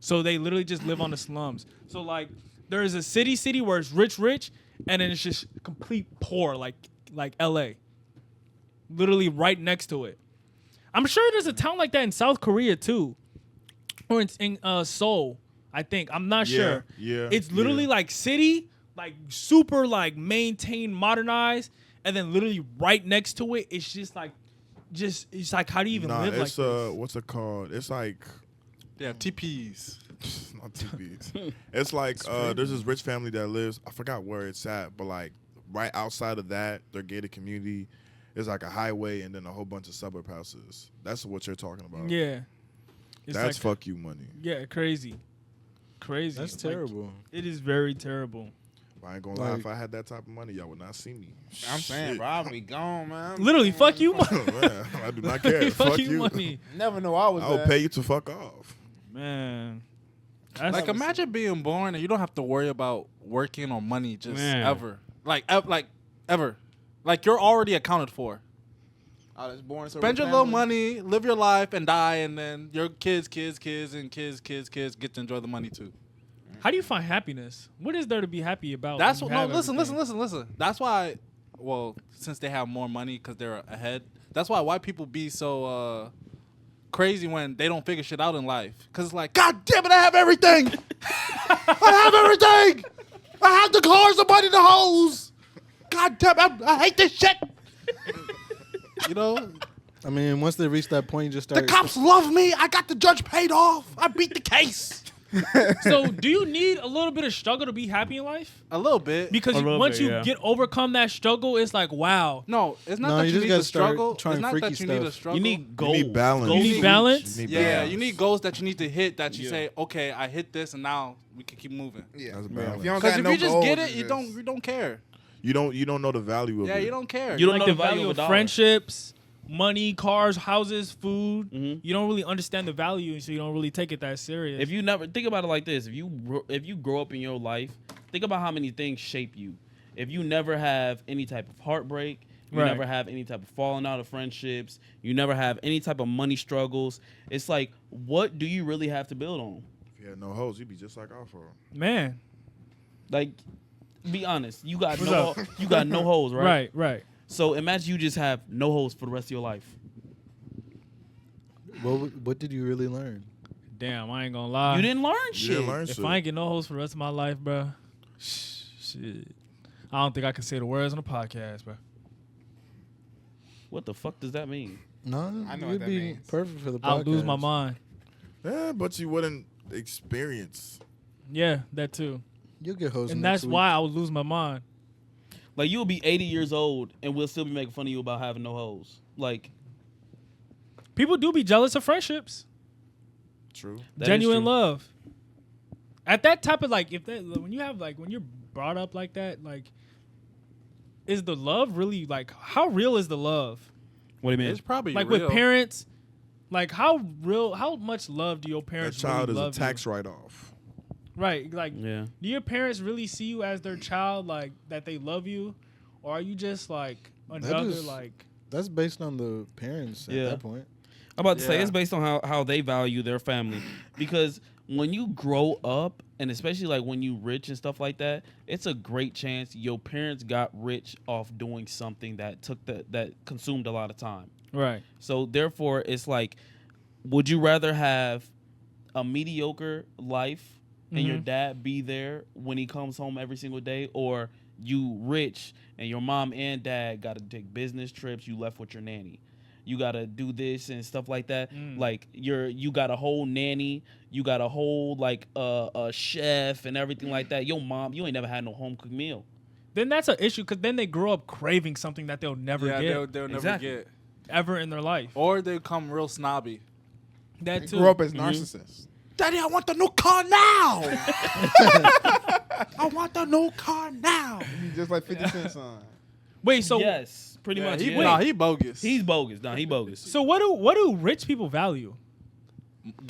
So they literally just live on the slums. So like there is a city where it's rich, and then it's just complete poor like LA. Literally right next to it. I'm sure there's a town like that in South Korea too. Or in Seoul, I think. I'm not sure. Yeah. It's literally like city, like super like maintained, modernized, and then literally right next to it, it's just like it's like how do you even live like this? What's it called? It's like They have TPs. not TVs. It's like there's this rich family that lives. I forgot where it's at, but like right outside of that, their gated community is like a highway and then a whole bunch of suburb houses. That's what you're talking about. Yeah. It's That's like, fuck you money. Yeah, crazy. That's terrible. It is very terrible. I ain't gonna lie, if I had that type of money, y'all would not see me. I'm saying, bro, I'll be gone, man. Literally, fuck you, money. Man, I do not care. fuck Fuck you, you. money. Never know I was I'll there. pay you to fuck off. Man. Like imagine being born and you don't have to worry about working or money just Man. ever. Like ever. Like you're already accounted for. I was born so Spend your little money, live your life, and die, and then your kids get to enjoy the money too. How do you find happiness? What is there to be happy about? That's when what. you No, have listen. everything? That's why. Well, since they have more money because they're ahead, that's why white people be so crazy when they don't figure shit out in life. Because it's like, God damn it, I have everything. I have everything. I have the cars, the money, the hoes. God damn it, I hate this shit. You know, I mean, once they reach that point, you just the start. cops love me. I got the judge paid off. I beat the case. So, do you need a little bit of struggle to be happy in life? A little bit. Because A little once bit, you yeah. get overcome that struggle, it's like, wow. No, it's not No, that you you just need gotta to start struggle. trying It's not freaky that you need to stuff. struggle. You need goals. You need balance. Goals. You need balance? You need Yeah, balance. you need goals that you need to hit that you Yeah. say, okay, I hit this and now we can keep moving. Yeah. That's If balance. you don't Because got if no you just goals, get it, it's you don't care. You don't know the value of Yeah, it. you don't care. You don't Like know the the value of of a dollar. friendships, money, cars, houses, food. Mhm. You don't really understand the value, so you don't really take it that serious. If you never think about it like this, if you grow up in your life, think about how many things shape you. If you never have any type of heartbreak, you Right. never have any type of falling out of friendships, you never have any type of money struggles. It's like, what do you really have to build on? If you had no hoes, you'd be just like Alpha. Man, Like, be honest, you got What's no up? you got no hoes, right? right. So imagine you just have no hoes for the rest of your life. What did you really learn? Damn, I ain't gonna lie. You didn't learn You shit. didn't learn If shit. I ain't get no host for the rest of my life, bro, shit. I don't think I can say the words on the podcast, bro. What the fuck does that mean? No, I know what you'd that be means. perfect for the podcast. I'll lose my mind. Yeah, but you wouldn't experience. Yeah, that too. You'll get hoes. And next that's week. why I would lose my mind. Like, you'll be 80 years old and we'll still be making fun of you about having no hoes. Like, People do be jealous of friendships. True. that is Genuine true. love. At that type of like, if that when you have like when you're brought up like that, like, is the love really like how real is the love? What do you mean? It's probably Like real. with parents, like how much love do your That parents child really is a love tax you? write-off. Right? Like, Yeah. do your parents really see you as their child, like that they love you, or are you just like another is- like? That's based on the parents at Yeah. that point. I'm about to say Yeah. it's based on how they value their family. Because when you grow up, and especially like when you rich and stuff like that, it's a great chance your parents got rich off doing something that that consumed a lot of time. Right. So therefore, it's like, would you rather have a mediocre life and your Mhm. dad be there when he comes home every single day, or you rich and your mom and dad got to take business trips, you left with your nanny? You gotta do this and stuff like that. Like you got a whole nanny, you got a whole like a chef and everything like that. Your mom, you ain't never had no home cooked meal. Then that's an issue because then they grow up craving something that they'll never Yeah, get they'll never Exactly. get. ever in their life. Or they become real snobby. That They too. grew up as narcissists. Daddy, I want the new car now. I want the new car now. Just like 50 Cent son. Wait, so Yes, pretty much. He, yeah. nah, he bogus. He's bogus. Nah, he bogus. so what do rich people value?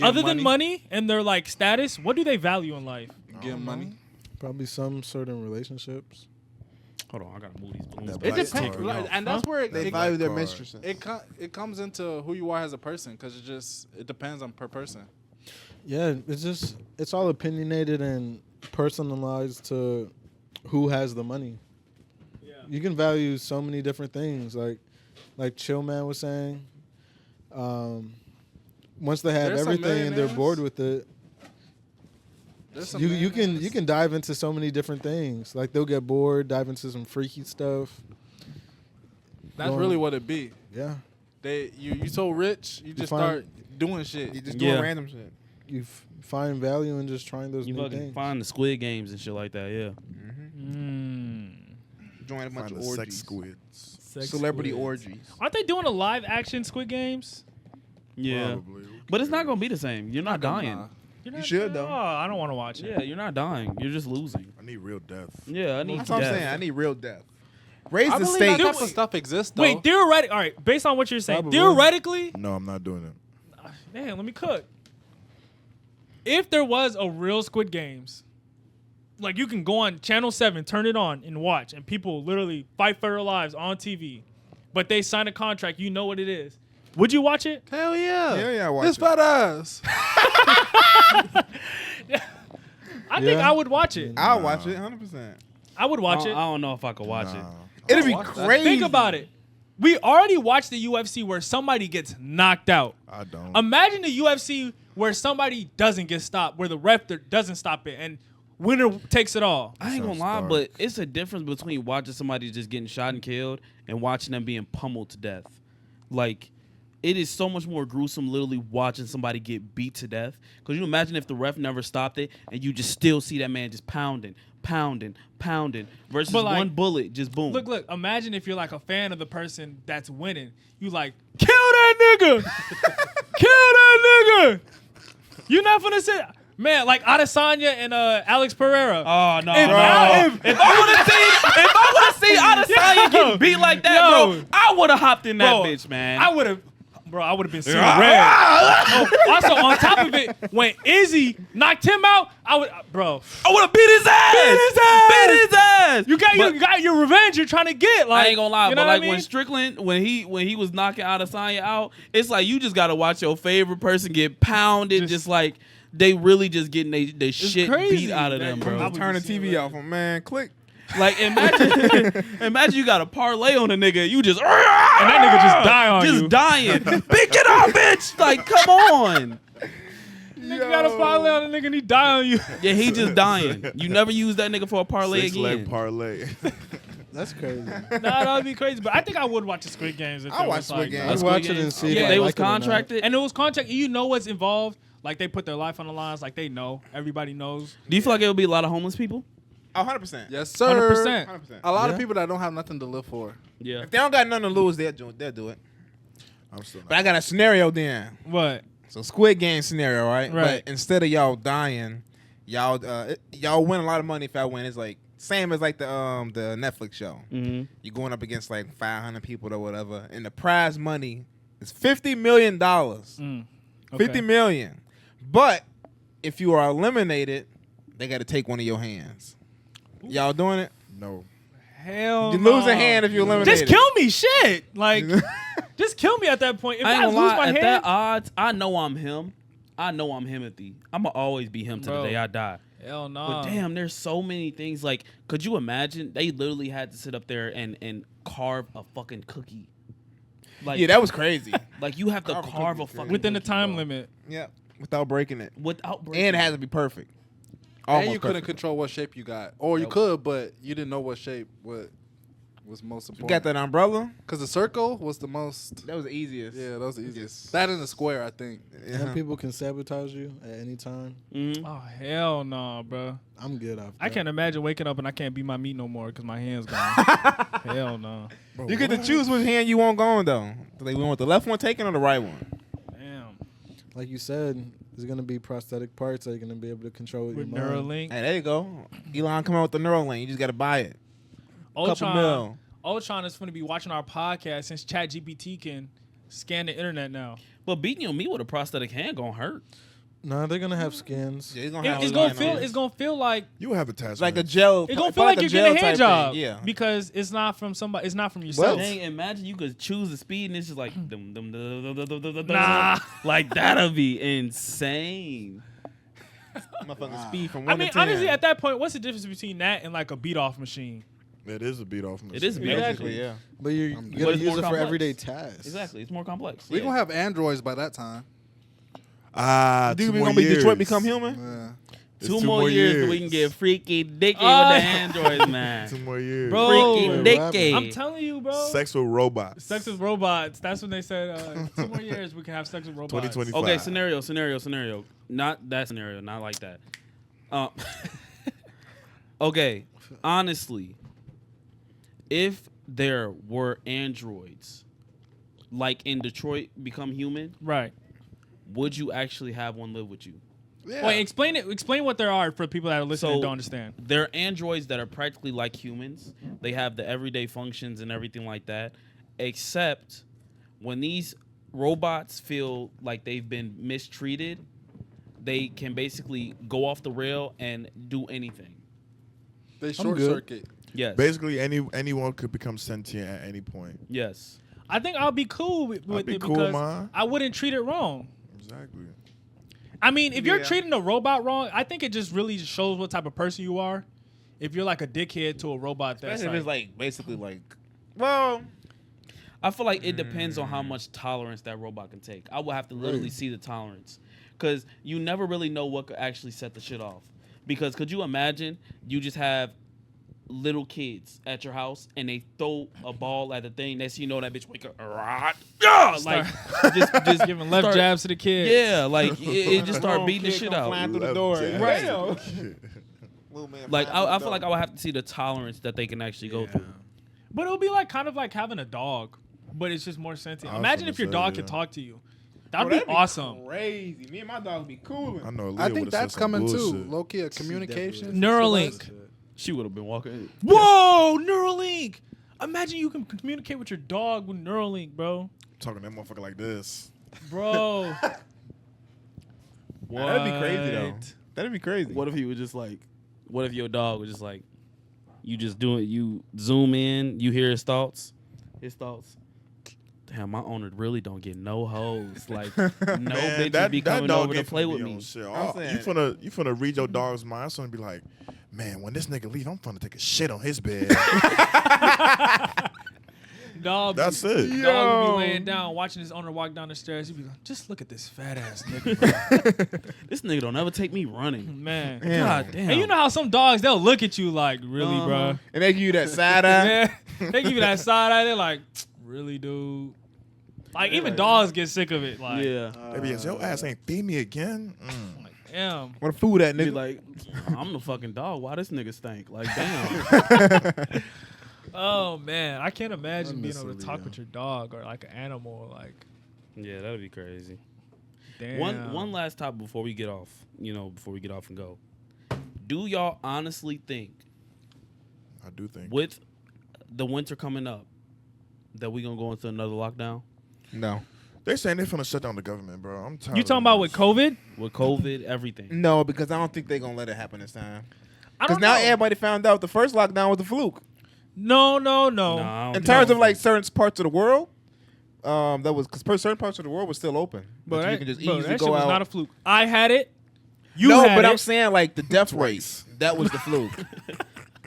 Other than money and their like status, what do they value in life? Getting money. Probably some certain relationships. Hold on, I gotta move these balloons. That back. It Black depends, card. like, and that's where They it, value their card. mistresses. it comes into who you are as a person because it depends on per person. Yeah, it's all opinionated and personalized to who has the money. Yeah. You can value so many different things, like Chill Man was saying. Once they have There's some everything and they're millionaires. bored with it, There's some you millionaires. can dive into so many different things. Like they'll get bored, dive into some freaky stuff. That's going- really what it be. Yeah, You so rich, you just find- start doing shit. You just doing Yeah. random shit. you find value in just trying those You new fucking things. find the Squid Games and shit like that. Yeah. Join a bunch Find of the sex orgies. squids. Celebrity orgies. Aren't they doing a live action Squid Games? Yeah. Probably. Who But it's not cares? gonna be the same. You're not dying. Nah. You're You not- should, though. Oh, I don't want to watch it. Yeah, you're not dying. You're just losing. I need real death. Yeah, I need That's what I'm death. saying. I need real death. Raise I the believe stakes. that type of stuff exists though. Wait, theoretically, all right. Based on what you're saying, Probably. theoretically, No, I'm not doing it. damn, let me cook. If there was a real Squid Games, like you can go on Channel 7, turn it on and watch, and people literally fight for their lives on TV, but they sign a contract, you know what it is. Would you watch it? Hell yeah. Hell yeah, I watch It's it. fat ass. I think Yeah. I would watch it. I'll watch it 100%. I would watch I it. don't know if I could watch it. Nah. It'll be watch that. crazy. Think about it. We already watched the UFC where somebody gets knocked out. I don't. Imagine the UFC where somebody doesn't get stopped, where the ref doesn't stop it, and winner takes it all. I ain't gonna Sounds lie, dark. but it's a difference between watching somebody just getting shot and killed and watching them being pummeled to death. Like, it is so much more gruesome literally watching somebody get beat to death. Because you imagine if the ref never stopped it and you just still see that man just pounding versus But, like, one bullet, just boom. Look, imagine if you're like a fan of the person that's winning. You like, kill that nigga! Kill that nigga! You're not gonna say, man, like Adesanya and Alex Pereira. Oh no! If bro. I- If I would have seen Adesanya getting beat like that, Yo. bro, I would have hopped in that Bro, bitch, man. I would have been seeing red. Oh, also, on top of it, when Izzy knocked him out, I would have beat his ass. Beat his ass. you got your revenge. You're trying to get. Like, I ain't gonna lie, you know but what like I mean? when Strickland, when he was knocking Adesanya out, it's like you just gotta watch your favorite person get pounded, just like they really just getting they shit crazy. beat out of them, I bro. would Turn the be seeing TV red. off, man. Click. Like imagine you got a parlay on a nigga, you just And that nigga just die on just you. dying. Pick it up, bitch! Like come on. Nigga got a parlay on a nigga and he die on you. Yeah, he just dying. You never use that nigga for a parlay 6 leg again. parlay. That's crazy. Nah, that would be crazy. But I think I would watch the Squid Games. If I'll it watch was Squid like Games. that. I'd Squid watch it Games? and see Yeah, if I they was like it or not. contracted. And it was contract. You know what's involved. Like they put their life on the lines. Like they know. Everybody knows. Do you feel like it would be a lot of homeless people? 100%. Yes, sir. 100%. 100%. A lot Yeah. of people that don't have nothing to live for. Yeah. If they don't got nothing to lose, they'll do it. I'm still But not. I got a scenario then. What? So Squid Game scenario, right? Right. But instead of y'all dying, y'all win a lot of money if I win. It's like same as like the Netflix show. Mm-hmm. You're going up against like 500 people or whatever, and the prize money is $50 million. Okay. 50 million. But if you are eliminated, they got to take one of your hands. Y'all doing it? No. Hell. You lose no. a hand if you eliminate. Just kill me, shit. Like, just kill me at that point. If I I, ain't lose gonna lie, my at hand, that odds, I know I'm him. I know I'm Himothy. I'ma always be him to Bro. the day I die. hell no. But damn, there's so many things. Like, could you imagine? They literally had to sit up there and carve a fucking cookie. Like, Yeah, that was crazy. like you have to Carve a carve a cookie, fucking within the cookie, time bro. limit. Yeah, without breaking it, Without breaking and it it. has to be perfect. And Almost you couldn't perfect. control what shape you got. Or you Nope. could, but you didn't know what shape was most You important. got that umbrella? Because the circle was the most. That was the easiest. Yeah, that was the easiest. Yes. That in the square, I think. Some people can sabotage you at any time. Mhm. Oh hell no, bro. I'm good off I that. can't imagine waking up and I can't beat my meat no more because my hand's gone. Hell no. You get to choose which hand you want going though. Do they want the left one taken or the right one? Damn. Like you said, there's gonna be prosthetic parts that you're gonna be able to control with your With mind. Neuralink, Hey, there you go. Elon come out with the Neuralink. You just got to buy it. Couple Ultron. mil. Ultron is going to be watching our podcast since ChatGPT can scan the internet now. But beating your meat with a prosthetic hand gonna hurt. Nah, they're gonna have skins. Yeah, It's gonna feel like You have attachments. like a gel. it's gonna feel like you're getting a hand job. Yeah. Because it's not from somebody. It's not from yourself. Dang, imagine you could choose the speed and it's just like dum, dum, dum, dum, dum, dum, dum, dum, Nah. like that'll be insane. Motherfucking speed from 1 I mean, to 10. honestly, at that point, what's the difference between that and like a beat off machine? It is a beat off machine. It is a beat-off Basically, yeah. But you're But gonna it's use more it for complex. everyday tasks. Exactly, it's more complex. We gonna have androids by that time. Do two we more gonna be years. Detroit become human? Yeah. It's two more years so we can get freaky dicky with the androids, man. 2 more years. Bro, Freaky Wait, dicky. I'm telling you, bro. Sex with robots. Sex with robots. That's when they said 2 more years we can have sex with robots. 2025. Okay, scenario. Not that scenario, not like that. Okay, honestly, if there were androids, like in Detroit Become Human, Right. would you actually have one live with you? Yeah. Wait, explain it. Explain what there are for people that are listening and So- don't understand. They're androids that are practically like humans. They have the everyday functions and everything like that, except when these robots feel like they've been mistreated, they can basically go off the rail and do anything. They short good. circuit. Yes. Basically, anyone could become sentient at any point. Yes. I think I'll be cool with be it cool, because man. I wouldn't treat it wrong. Exactly. I mean, if you're Yeah. treating a robot wrong, I think it just really shows what type of person you are. If you're like a dickhead to a robot, that's Especially if it's like basically like, well, I feel like it depends on how much tolerance that robot can take. I would have to literally see the tolerance. Because you never really know what could actually set the shit off. Because could you imagine you just have little kids at your house and they throw a ball at the thing, next thing you know that bitch wake up, like just giving left start- jabs to the kids. Yeah, like it just start beating the shit out. Flying through the door. Left Right. jab. Little man Like flying I through feel the like I would have to see the tolerance that they can actually go through. But it would be like kind of like having a dog, but it's just more sentient. I was Imagine gonna if your say, dog yeah. could talk to you. Bro, That'd be awesome. Crazy. Me and my dog be cooling. I know. I Leah think would've said that's some coming too. bullshit. Low key, a communication. Neuralink. She would have been walking. Whoa, Neuralink. Imagine you can communicate with your dog with Neuralink, bro. Talking to that motherfucker like this. Bro. That'd be crazy though. What? That'd be crazy. What if he was just like, what if your dog was just like, you just do it, you zoom in, you hear his thoughts. Damn, my owner really don't get no hoes. Like, no Man, bitches be coming dog over to ain't play finna with be me. on shit. I'm saying- You finna read your dog's mind. It's gonna be like, man, when this nigga leave, I'm finna take a shit on his bed. Dog. That's it. Dog would be laying down, watching his owner walk down the stairs. He'd be like, just look at this fat ass nigga, bro. This nigga don't ever take me running. Man. God damn. And you know how some dogs, they'll look at you like, really, bro? And they give you that side eye. Yeah. They give you that side eye. They're like, really, dude? Like, even dogs get sick of it. Like, Yeah. Baby, your ass ain't feed me again. damn. What a food that Be nigga. like, I'm the fucking dog. Why this nigga stink? Like, damn. Oh, man. I can't imagine I being miss able to Aaliyah. talk with your dog or like an animal. Like, Yeah, that'd be crazy. damn. One last topic before we get off. Before we get off and go. Do y'all honestly think, I do think. with the winter coming up, that we gonna go into another lockdown No. They saying they finna shut down the government, bro. I'm tired. You talking about with COVID? with COVID, everything? No, because I don't think they're gonna let it happen this time. I Because don't now know. everybody found out the first lockdown was a fluke. No. Nah, I In don't terms know. of like certain parts of the world, that was because certain parts of the world were still open. But But that, you can just bro, easily that go shit was out. not a fluke. I had it. You no, had but it. I'm saying like the death rate. That was the fluke.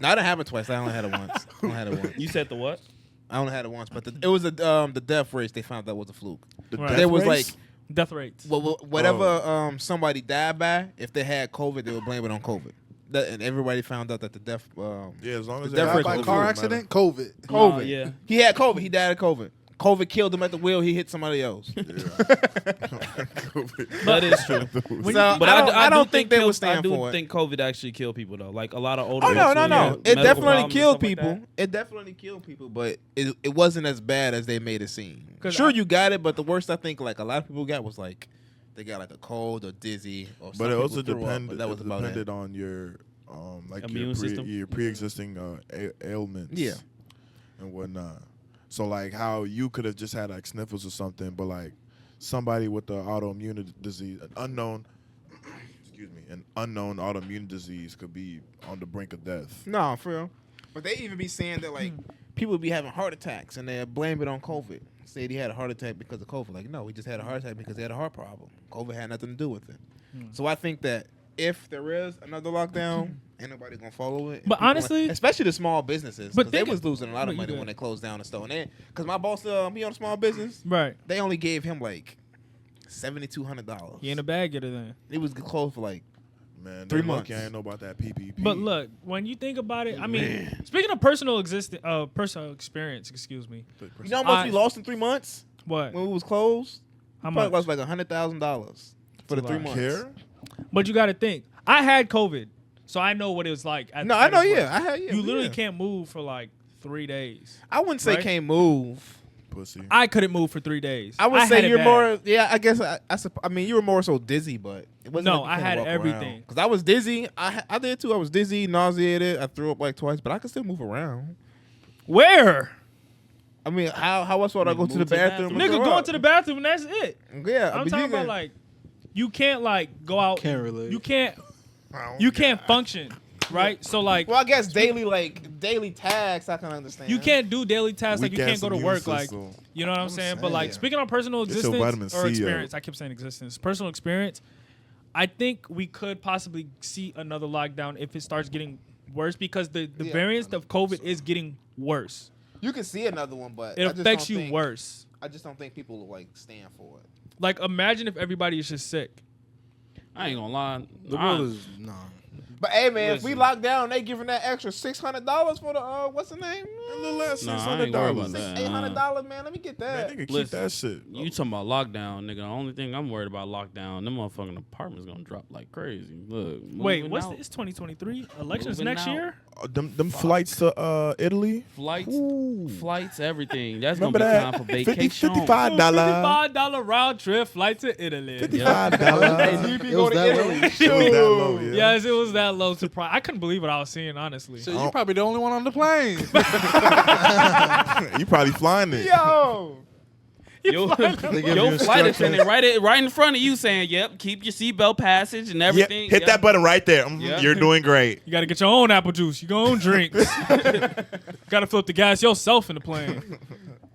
No, I didn't have it twice. I only had it once. You said the what? I only had it once, but it was the death race. They found that was a fluke. The Right. death There was race? like Death rates. whatever somebody died by. If they had COVID, they would blame it on COVID. And everybody found out that the death. Yeah, as long as The they death have rate By was COVID, car man. accident, COVID. COVID. Yeah. He had COVID. He died of COVID. COVID killed him at the wheel. He hit somebody else. That is true. So But I don't think they kill- would stand I do for it. think COVID actually killed people though. Like a lot of older. Oh no, folks no, with no! It medical definitely problems and killed stuff like people. that. It definitely killed people, but it wasn't as bad as they made it seem. 'Cause Sure, you got it, but the worst I think like a lot of people got was like they got like a cold or dizzy. Or But some it also people threw up, depended. but that was about depended it. on your like Immune system. your pre-existing ailments. Yeah. and whatnot. So like how you could have just had like sniffles or something, but like somebody with the autoimmune disease, an unknown autoimmune disease could be on the brink of death. No, for real. But they even be saying that like people be having heart attacks and they blame it on COVID. Say he had a heart attack because of COVID. Like, no, he just had a heart attack because he had a heart problem. COVID had nothing to do with it. So I think that if there is another lockdown, ain't nobody gonna follow it. But honestly, especially the small businesses, but they was losing a lot of you money good. when they closed down and stuff. And because my boss, he on a small business, right? they only gave him like $7,200. He in a bag getter then. He was closed for like Man, 3 they months. lucky I ain't know about that PPP. But look, when you think about it, I mean, speaking of personal experience, excuse me. You know how much we lost in 3 months What? when we was closed? How Probably much? lost like $100,000 for the 3 months. Care? But you got to think. I had COVID, so I know what it was like. No, I know. Yeah, I had. Yeah, You literally yeah. can't move for like 3 days. I wouldn't say Right? can't move. Pussy. I couldn't move for 3 days. I would had say it you're bad. more. Yeah, I guess. I mean, you were more so dizzy, but it wasn't. No, like you I couldn't had walk everything. Because I was dizzy. I did too. I was dizzy, nauseated. I threw up like twice, but I could still move around. Where? I mean, how else would I go to the move to the bathroom? and Nigga throw going up? to the bathroom and that's it. Yeah, I'm but talking you about can- like, you can't like go out. Can't relate. You can't. You can't function, right? So like, Well, I guess daily tasks I can understand. you can't do daily tasks like you Weak can't ass go to immune work like. system. You know what I'm saying? But like, saying. speaking on personal Get your existence vitamin or C experience, up. I keep saying existence. Personal experience. I think we could possibly see another lockdown if it starts getting worse because the Yeah, variant of COVID is getting worse. You can see another one, but It I just affects don't you think- worse. I just don't think people will like stand for it. Like, imagine if everybody is just sick. I ain't gonna lie. The world is nah. But hey, man, if we Listen. lock down, they giving that extra $600 for the what's the name? A little less Nah, I ain't worried about $600. that. $800, man. Let me get Man, that. nigga, keep Listen, that shit. You talking about lockdown, nigga? The only thing I'm worried about lockdown, them motherfucking apartments gonna drop like crazy. Look, Wait, moving what's out, it's 2023? Elections Moving next out. year? Them flights to Italy. flights, everything. That's Remember gonna be that? time for vacation. $55. $55 round trip flight to Italy. $55. It was that low. It was that low, yeah. Yes, it was that low. I couldn't believe what I was seeing, honestly. So you're probably the only one on the plane. You probably flying it. Yo, Your They give you flight instructions. attendant right in front of you saying, "Yep, keep your seatbelt passage and Yeah, everything." hit Yep. that button right there. Yeah. You're doing great. You got to get your own apple juice, your own drinks. Got to flip the gas yourself in the plane.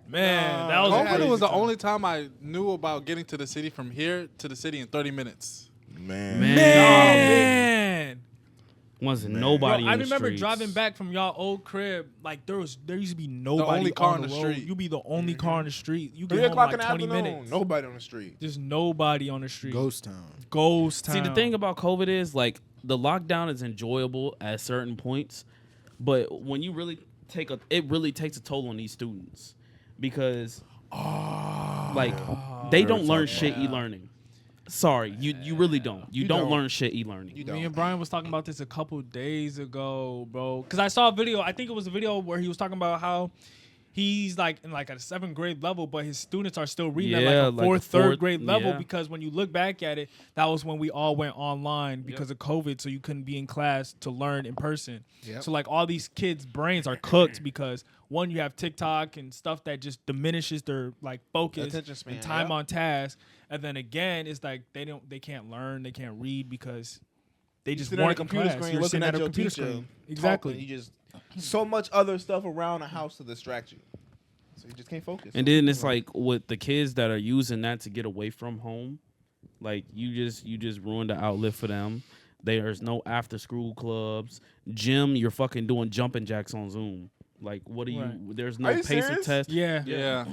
Man, that was COVID crazy was the time. only time I knew about getting to the city from here to the city in 30 minutes. Man. Man. Wasn't Man. nobody. Bro, I in the remember streets. driving back from y'all old crib. Like there used to be nobody only car on on the the road. street. You be the only car on the street. You 3 get home o'clock like in the 20 afternoon. minutes. Nobody on the street. Just nobody on the street. Ghost town. Ghost town. See, the thing about COVID is like the lockdown is enjoyable at certain points, but when you really it really takes a toll on these students because like they don't learn shit e-learning. Sorry, you really don't. You don't learn shit e-learning. Me and Bryan was talking about this a couple days ago, bro. Because I saw a video. I think it was a video where he was talking about how he's like in like a 7th grade level, but his students are still reading at Yeah, like a like a 4th, 3rd fourth, grade level. yeah. Because when you look back at it, that was when we all went online because of COVID, so you couldn't be in class to learn in person. Yep. So like all these kids' brains are cooked because one, you have TikTok and stuff that just diminishes their like focus Attention span, and time yeah. on task. And then again, it's like they can't learn, they can't read because they just Sit on a weren't in computer class. screen You're looking sitting at a your computer teacher. screen. Exactly. Talking, you just so much other stuff around the house to distract you, so you just can't focus. And then it's like with the kids that are using that to get away from home, like you just ruined the outlet for them. There's no after school clubs, gym. You're fucking doing jumping jacks on Zoom. Like what are you? Right. There's Are no you pacer serious? test. Yeah. Yeah.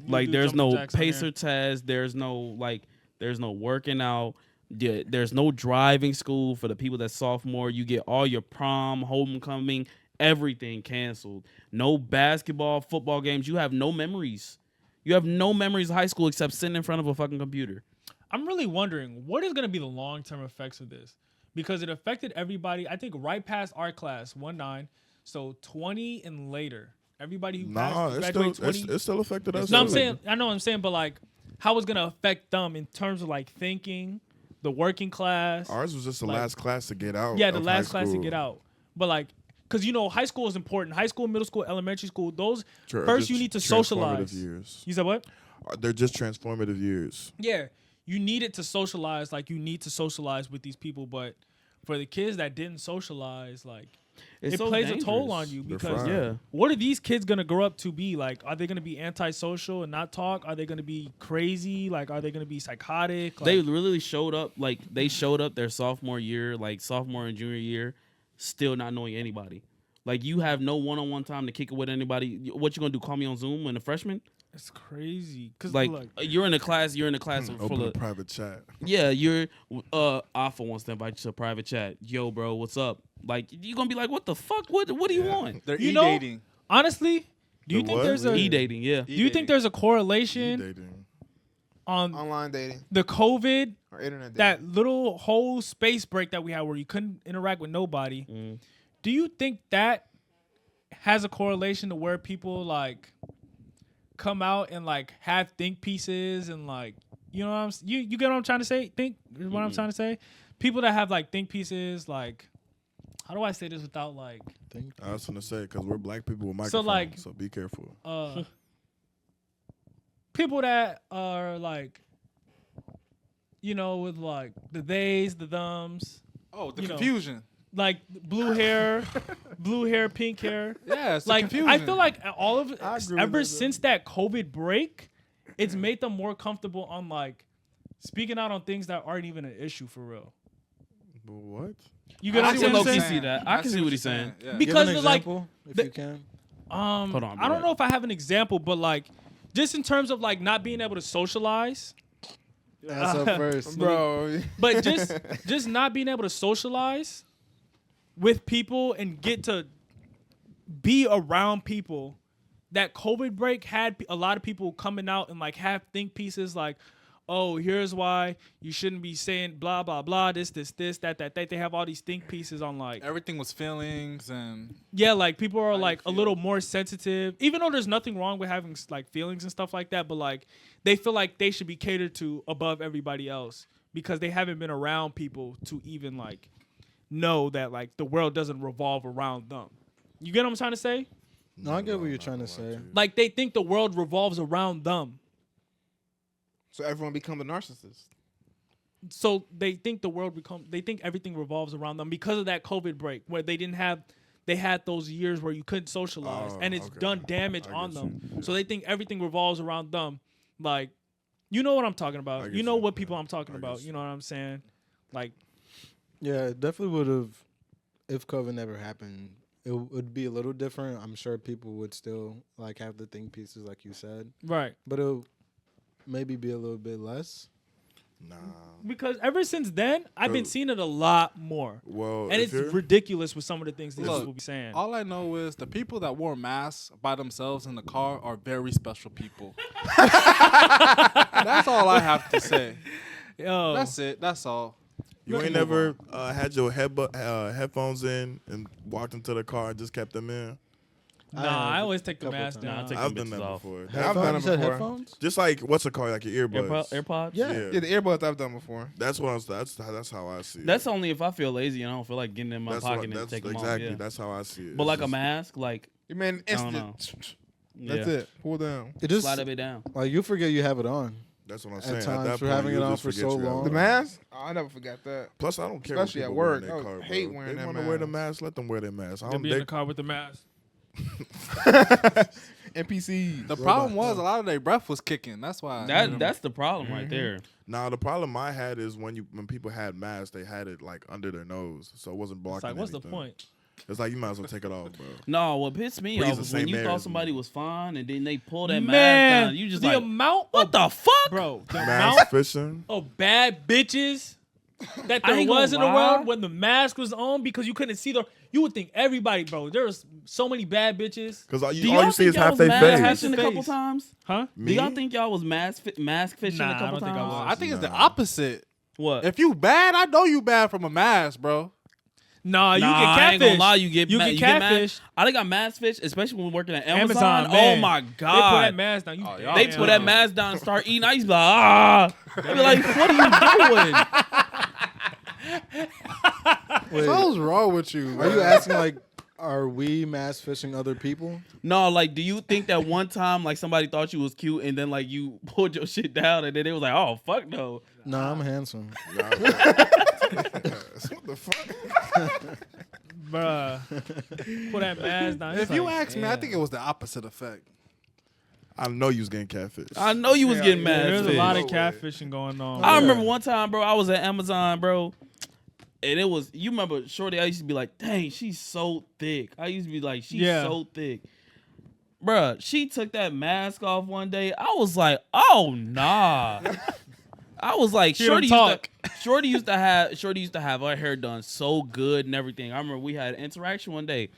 Like do there's jumping no jacks on there. pacer test. There's no working out. There's no driving school for the people that's sophomore. You get all your prom, homecoming, everything canceled. No basketball, football games. You have no memories. You have no memories of high school except sitting in front of a fucking computer. I'm really wondering what is going to be the long-term effects of this because it affected everybody. I think right past our class, 1-9, so 20 and later. Everybody who Nah, passed, it's graduated still 20. it's still affected us. No, I'm too. saying, I know what I'm saying, but like how it's going to affect them in terms of like thinking, the working class. Ours was just the Like- last class to get out. Yeah, the of last high class to school. get out. But like because high school is important. High school, middle school, elementary school. Those Are first just you need to transformative socialize. Years. You said what? They're just transformative years. Yeah, you need it to socialize. Like you need to socialize with these people, but for the kids that didn't socialize, like It's it so plays a toll dangerous. on you They're because fried. Yeah. what are these kids gonna grow up to be like? Are they gonna be antisocial and not talk? Are they gonna be crazy? Like, are they gonna be psychotic? Like, They literally showed up their sophomore year, like sophomore and junior year, still not knowing anybody. Like you have no one-on-one time to kick it with anybody. What you gonna do? Call me on Zoom when a freshman? it's crazy. Cause Like look, you're in a class full Open a of private chat. yeah. You're Alpha wants to invite you to a private chat. Yo, bro, what's up? Like you gonna be like, what the fuck? What do you want? They're You know- e-dating. honestly, do you The think what? there's a E-dating, yeah. do you think there's a correlation Dating. on Online dating the COVID, or internet dating. that little whole space break that we had where you couldn't interact with nobody? Mm. Do you think that has a correlation to where people like come out and like have think pieces and like what I'm you get what I'm trying to say? Think is what I'm trying to say. People that have like think pieces, like how do I say this without like I was gonna say because we're black people with microphones, So, like- so be careful. people that are like with like the theys, the thumbs, Oh, the You know. confusion. like blue hair, pink hair. Yeah, it's the Like confusion. I feel like all of I agree with ever that. since that COVID break, it's made them more comfortable on like speaking out on things that aren't even an issue for real. But what? You get I what I'm can low-key saying? see that. I can see what he's saying. Yeah. Because Give an the, like example, if the- you can. Hold on, I don't Brett. know if I have an example, but like just in terms of like not being able to socialize, That's up first. Bro, but just not being able to socialize with people and get to be around people. That COVID break had a lot of people coming out and like have think pieces like, oh, here's why you shouldn't be saying blah blah blah, this that. They have all these think pieces on like Everything was feelings and yeah, like people are you like a feel? little more sensitive, even though there's nothing wrong with having like feelings and stuff like that, but like they feel like they should be catered to above everybody else because they haven't been around people to even like know that like the world doesn't revolve around them. You get what I'm trying to say? No, I get what you're trying to say. Like they think the world revolves around them. so everyone become a narcissist. So they think they think everything revolves around them because of that COVID break where they had those years where you couldn't socialize Oh, and it's okay. done damage I on get them. you. So they think everything revolves around them. Like, you know what I'm talking I about. get You know you. what people I'm talking I about. get You know what I'm saying? Like, Yeah, it definitely would have. If COVID never happened, it would be a little different. I'm sure people would still like have the think pieces, like you said, right. but it'll maybe be a little bit less. Nah. Because ever since then, I've been seeing it a lot more. Well, And if it's you're- ridiculous with some of the things these Look, people be saying. all I know is the people that wore masks by themselves in the car are very special people. That's all I have to say. Yo, That's it. That's all. You ain't never had your headphones in and walked into the car and just kept them in. nah, I have always take the couple mask times. Nah, I down. take I've them done that bitches off. before. I've Headphones? done You it said before. headphones? Just like what's it called, like your earbuds. AirPods? Yeah. Yeah, the earbuds I've done before. That's what I was. That's how I see it. That's only if I feel lazy and I don't feel like getting in my That's pocket what, and that's take them exactly. off. Yeah. That's how I see it. But It's like a just- mask, like You man, I don't know. instant. yeah. That's it. Pull down. It just Slide a bit down. like you forget you have it on. That's what I'm At saying. times, At that for point, having you'll it on just for forget so you have long. it The on. mask? Oh, I never forgot that. Plus, I don't care. Especially what at people wear work. in I their car, hate bro. wearing They that want to wear the mask. mask. Let them wear their mask. I Gonna don't. be in They, the car with the mask. NPCs. The problem was a lot of their breath was kicking. That's why. That's the problem right there. nah, the problem I had is when people had masks, they had it like under their nose, so it wasn't blocking. It's like, what's the anything. point? It's like you might as well take it off, bro. No, what pissed me Breathe off the was when same you air thought as somebody me. was fine and then they pull that mask Man, down. You just the like, amount what of, the fuck? bro, the Mask amount fishing. of bad bitches that I there ain't was in gonna the lie. world when the mask was on because you couldn't see you would think everybody, bro. There was so many bad bitches. Because all Do you y'all see think is y'all half was their mask face. fishing a couple Face. times? Huh? Do y'all think y'all was mask fishing Nah, a I couple don't think I times? was. I think it's the Nah. opposite. What? If you bad, I know you bad from a mask, bro. Nah, you Nah, get catfish. I ain't gonna lie, you get catfish. I think I mask fish, especially when working at Amazon, Amazon. man. Oh my They put god. that mask down. You, Oh, y'all They Yeah. put that mask down and start eating. I used to be like, ah. They be like, what are you doing? Wait, What's wrong with you? are you asking like Are we mass fishing other people? No, like, do you think that one time, like, somebody thought you was cute and then, like, you pulled your shit down and then it was like, oh, fuck no. Nah, I'm handsome. What the fuck? Bruh. Pull that mask down. If It's you like, ask me, I think it was the opposite effect. I know you was getting catfish. I know you was getting mad. there's a lot of No way. catfishing going on. I remember one time, bro, I was at Amazon, bro. And it was, you remember, Shorty, I used to be like, dang, she's so thick. I used to be like, she's so thick. Bruh, she took that mask off one day. I was like, oh, nah. I was like, She don't talk. Shorty used to have her hair done so good and everything. I remember we had an interaction one day.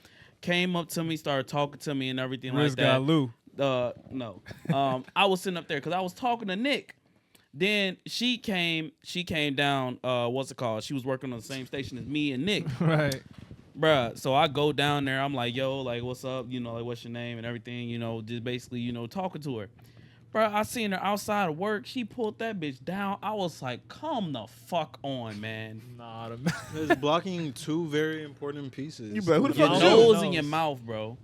Came up to me, started talking to me and everything Riz like that. got Lou. No. I was sitting up there because I was talking to Nick. Then she came down, what's it called? She was working on the same station as me and Nick. Right. Bruh, so I go down there, I'm like, yo, like, what's up? You know, like, what's your name and everything, you know, just basically, you know, talking to her. Bruh, I seen her outside of work. She pulled that bitch down. I was like, come the fuck on, man. Nah, It's blocking two very important pieces. You be like, who the Your fuck Your is you? nose and your mouth, bro.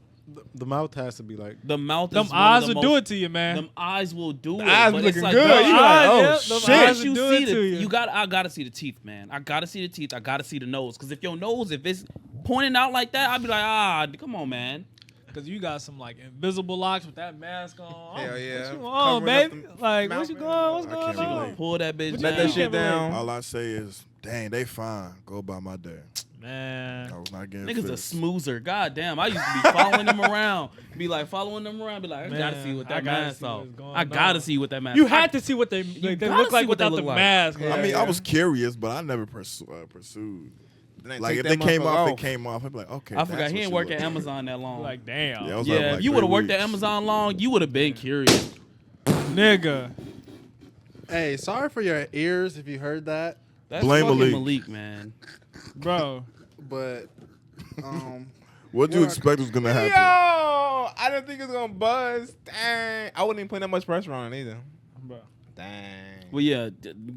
The mouth has to be like. The mouth them is one eyes of the will do most- it to you, man. Them eyes will do it. eyes but be it's looking like, good. bro, You be like, oh, them shit. eyes you will do see it to you. I gotta see the teeth, man. I gotta see the teeth. I gotta see the nose. Cause if your nose, if it's pointing out like that, I'd be like, come on, man. Because you got some like invisible locks with that mask on. Hell yeah. What you on, Covering up baby? them Like, mouth what you and going? What's I going can't on? relate. Pull that bitch What down. Let that you shit can't relate. down. All I say is, dang, they fine. Go about my day. Man. I was not getting Niggas a fixed. smoozer. God damn. I used to be following them around. Be like following them around. Be like, I gotta Man, see what I that gotta mask see off. what's going I gotta on. see what that mask. You had to see what they gotta look like see what they without the look like. mask. Yeah. I mean, Like, I was curious, but I never pursued. Then Like, take if they that came motherfucker off, they off. came off. I'd be like, okay. I forgot that's he what ain't she worked look at like. Amazon that long. like, damn. Yeah, I was Yeah, like if you 3 would have worked at weeks. Amazon long, you would have been curious. Nigga. Hey, sorry for your ears if you heard that, That's Blame fucking Malik. Malik, man. Bro. but What do you expect was gonna happen? Yo, I didn't think it was gonna buzz. Dang. I wouldn't even put that much pressure on it either. Bro. Dang. Well, yeah,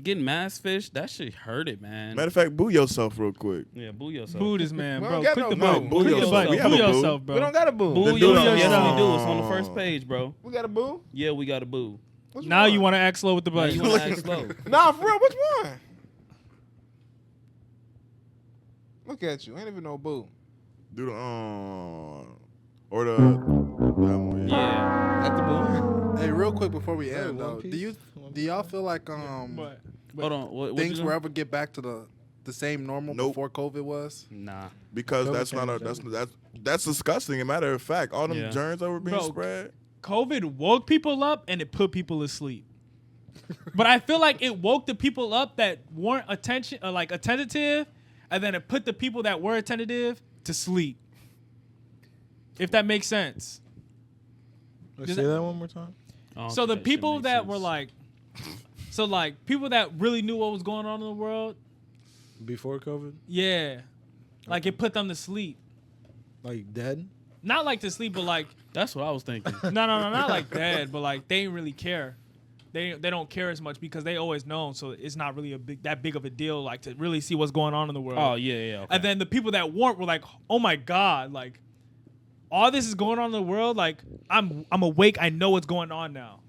getting mass fish, that shit hurt it, man. Matter of fact, boo yourself real quick. Yeah, boo yourself. Boo this man, We bro. don't got Click no the boo. button. Boo Click the yourself. button. We have Boo a boo. yourself, bro. We don't got a boo. Boo Then do yourself. it. Yes, Yeah. we do. It's on the first page, bro. We got a boo. Yeah, we got a boo. Which Now one? you want to act slow with the Now button. you want to act slow. Nah, for real. Which one? Look at you. Ain't even no boo. Do the or the that one. Yeah. That's the boo. hey, real quick before we end One though, Piece? do y'all feel like But Hold on. What things you will doing? ever get back to the same normal Nope. before COVID was? Nah. Because COVID that's not a changed that's disgusting. As a matter of fact, all them Yeah. germs that were being Bro, spread. COVID woke people up and it put people asleep. But I feel like it woke the people up that weren't attentive, and then it put the people that were attentive to sleep. If that makes sense. Say that one more time. I don't So the think that shit people makes that sense. were like, people that really knew what was going on in the world, Before COVID, yeah, like it put them to sleep. like dead. Not like to sleep, but like That's what I was thinking. no, not like that, but like they didn't really care. They don't care as much because they always known, so it's not really that big of a deal, like to really see what's going on in the world. Oh yeah. Okay. And then the people that weren't were like, oh my god, like all this is going on in the world. Like I'm awake. I know what's going on now.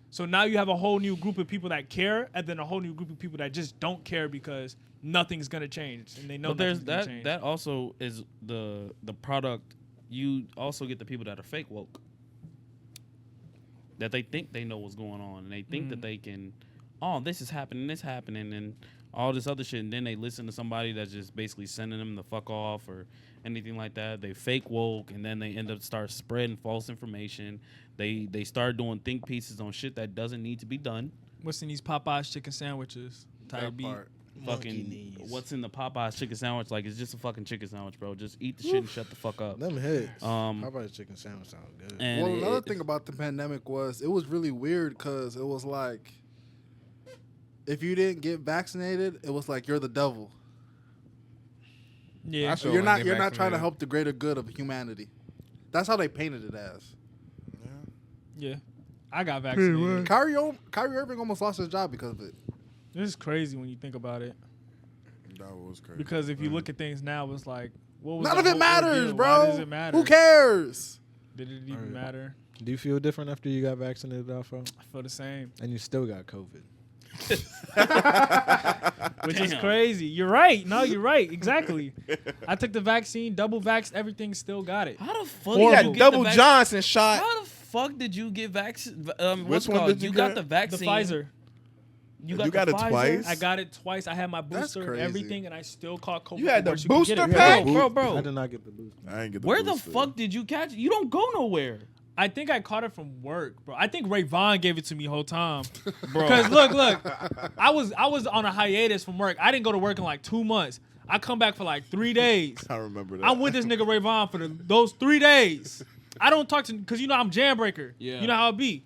So now you have a whole new group of people that care, and then a whole new group of people that just don't care because nothing's gonna change, and they know But there's nothing's gonna change. that also is the product. You also get the people that are fake woke. That they think they know what's going on, and they think that they can, this is happening, and all this other shit, and then they listen to somebody that's just basically sending them the fuck off or anything like that. They fake woke, and then they end up start spreading false information. They start doing think pieces on shit that doesn't need to be done. What's in these Popeyes chicken sandwiches? Type That beat. part. Fucking what's in the Popeyes chicken sandwich? Like, it's just a fucking chicken sandwich, bro. Just eat the shit and shut the fuck up. Them hits. Um, Popeye's chicken sandwich sounds good. And Well, another it- thing about the pandemic was it was really weird because it was like if you didn't get vaccinated, it was like you're the devil. Yeah, I sure You're wouldn't not get trying to vaccinated. help the greater good of humanity. That's how they painted it as. yeah. I got vaccinated. Kyrie Irving almost lost his job because of it. This is crazy when you think about it. That was crazy. Because if you look at things now, it's like What was None the of it whole matters, ordeal? bro. Why does it matter? Who cares? Did it even Alright. matter? Do you feel different after you got vaccinated, Alpha? I feel the same, And you still got COVID. which is Damn. crazy. You're right. No, you're right. Exactly. I took the vaccine, double vaxxed, everything, still got it. How the fuck He did got you get double the Johnson shot. How the fuck did you get vaccine? Which What's it one called? did you got get? the The vaccine. Pfizer. You the got it Pfizer? twice? I got it twice. I had my That's booster, crazy. everything, and I still caught COVID. You had the before she could get booster it. pack? Bro. I did not get the booster. I ain't get the Where the booster. fuck did you catch it? You don't go nowhere. I think I caught it from work, bro. I think Ray Vaughn gave it to me the whole time. Bro. Because look, I was on a hiatus from work. I didn't go to work in like 2 months. I come back for like 3 days. I remember that. I'm with this nigga Ray Vaughn for those 3 days. I don't talk to, because you know I'm jam breaker. Yeah. You know how it be.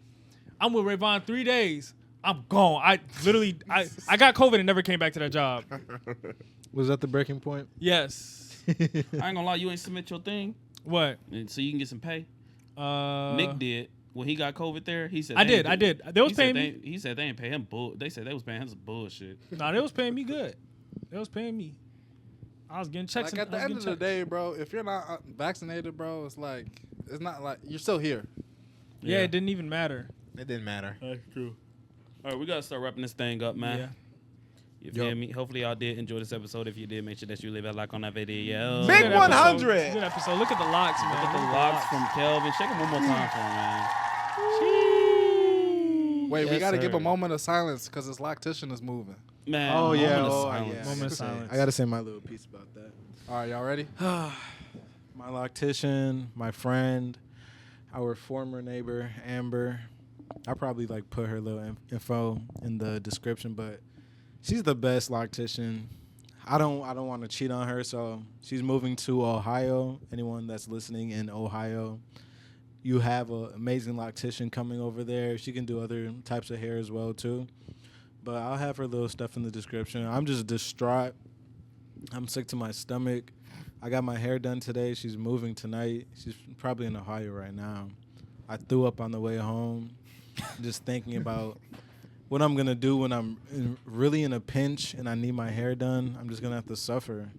I'm with Ray Vaughn 3 days. I'm gone. I got COVID and never came back to that job. Was that the breaking point? Yes. I ain't gonna lie, you ain't submit your thing, What? and so you can get some pay. Uh, Nick did when he got COVID there. He said I they ain't did. They was he said paying me. He said they ain't pay him bull. They said they was paying him some bullshit. Nah, they was paying me good. They was paying me. I was getting checks. Like at the end of the day, bro, if you're not vaccinated, bro, it's not like you're still here. Yeah, it didn't even matter. It didn't matter. That's true. All right, we gotta start wrapping this thing up, man. Yeah. You feel me? Hopefully y'all did enjoy this episode. If you did, make sure that you leave a like on that video. Big Good 100. episode. Good episode. Look at the locks, man. Look at the locks from Kelvin. Shake them one more time for him, man. Wait, we Yes, got to give a sir. moment of silence because his lactation is moving. Man, Oh, yeah. moment of Oh, silence. yeah. Moment of silence. I got to say my little piece about that. All right, y'all ready? My loctician, my friend, our former neighbor, Amber. I probably like put her little info in the description, but she's the best loctician. I don't want to cheat on her, so she's moving to Ohio. Anyone that's listening in Ohio, you have an amazing loctician coming over there. She can do other types of hair as well too. But I'll have her little stuff in the description. I'm just distraught. I'm sick to my stomach. I got my hair done today. She's moving tonight. She's probably in Ohio right now. I threw up on the way home, just thinking about what I'm going to do when I'm really in a pinch and I need my hair done. I'm just going to have to suffer.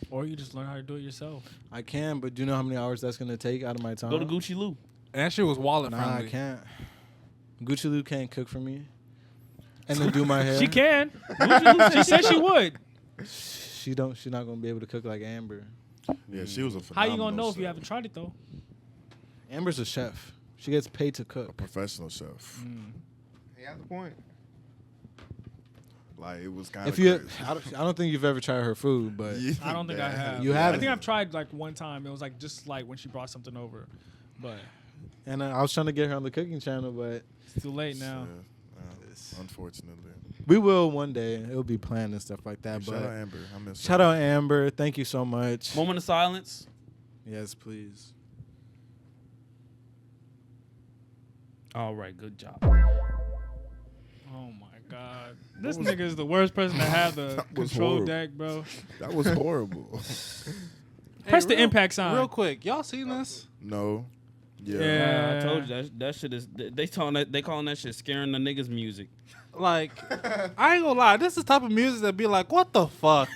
Or you just learn how to do it yourself. I can, but do you know how many hours that's going to take out of my time? Go to Gucci Lou. And that shit was wallet Nah, friendly. I can't. Gucci Lou can't cook for me and then do my hair. She can. She said she would. She's not going to be able to cook like Amber. Yeah, she was a How phenomenal you gonna know if you chef. haven't tried it though? Amber's a chef. She gets paid to A cook. professional chef. He has a point. Like, it was kind of If you, crazy. I don't think you've ever tried her food, but I don't think I have. You I haven't? think I've tried like one time. It was like just like when she brought something over, but and I was trying to get her on the cooking channel, but it's too late now. Unfortunately. we will one day. It'll be planned and stuff like that. Shout out But Amber. I miss shout her. out Amber. Thank you so much. Moment of silence. Yes, please. All right, good job. Oh my god, this nigga is the worst person to have the That was control horrible. deck, bro. That was horrible. Press the real- impact sign. Real quick, y'all seen this? No. Yeah. Yeah. I told you that shit is they calling that shit scaring the niggas music. Like, I ain't gonna lie, this is the type of music that be like, what the fuck?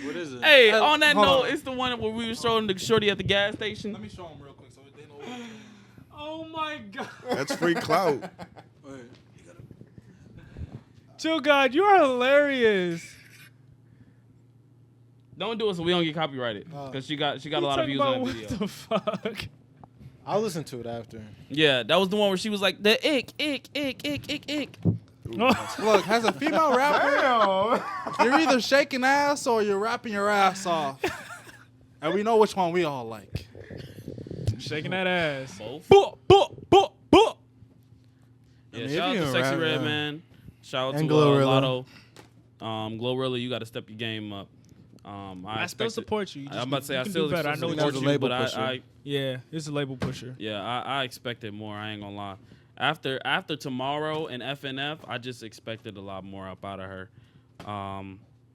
What is it? Hey, on that hold note, on. it's the one where we were showing the shorty at the gas station. Let me show them real quick so they know. Oh my god, That's free clout. Chill God, you are hilarious. Don't do it so we don't get copyrighted because she got a lot of views on that video. What the fuck? I'll listen to it after. Yeah, that was the one where she was like the ick. Look, as a female rapper, you're either shaking ass or you're rapping your ass off. And we know which one we all like. Shaking that ass. Both. Buh. Yeah, I mean, shout out if to you Sexy rap, Red yeah. Man. Shout out And to Glorilla. Lotto. Glorilla, you got to step your game up. I still expected- support you. I'm about to say you I can still do better. I know what That you're was a doing. label but pusher. I Yeah, it's a label pusher. I expected more. I ain't gonna lie. After tomorrow and FNF, I just expected a lot more up out of her.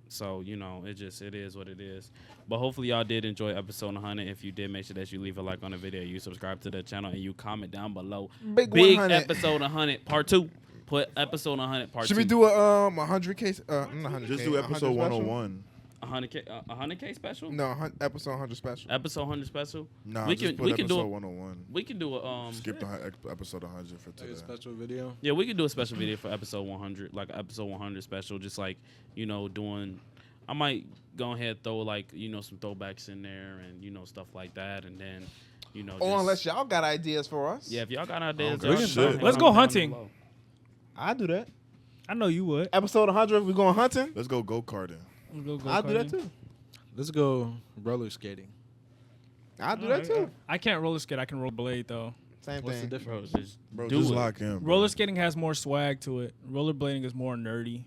So you know, it is what it is. But hopefully y'all did enjoy episode 100. If you did, make sure that you leave a like on the video, you subscribe to the channel, and you comment down below. Big Big 100. episode 100 part 2. Put episode 100 part 2. Should we do a 100 case? Not 100. Just do episode 101. 100K special? No, episode 100 special. Episode 100 special? Nah, we just can put we can do episode it. 101. We can do a Skip the episode 100 for Like today. a special video. Yeah, we could do a special video for episode 100, like an episode 100 special, just like, doing. I might go ahead and throw like, some throwbacks in there and, stuff like that. And then, Or unless y'all got ideas for us. yeah, if y'all got ideas, Okay, shit. Let's go hunting. I do that. I know you would. Episode 100, we going hunting. Let's go karting. We'll go I'll do that karting. too. Let's go roller skating. I'll do that too. I can't roller skate. I can roll blade though. Same What's the thing. difference? Bro, just Bro, do just it. lock in. Bro. Roller skating has more swag to it. Rollerblading is more nerdy.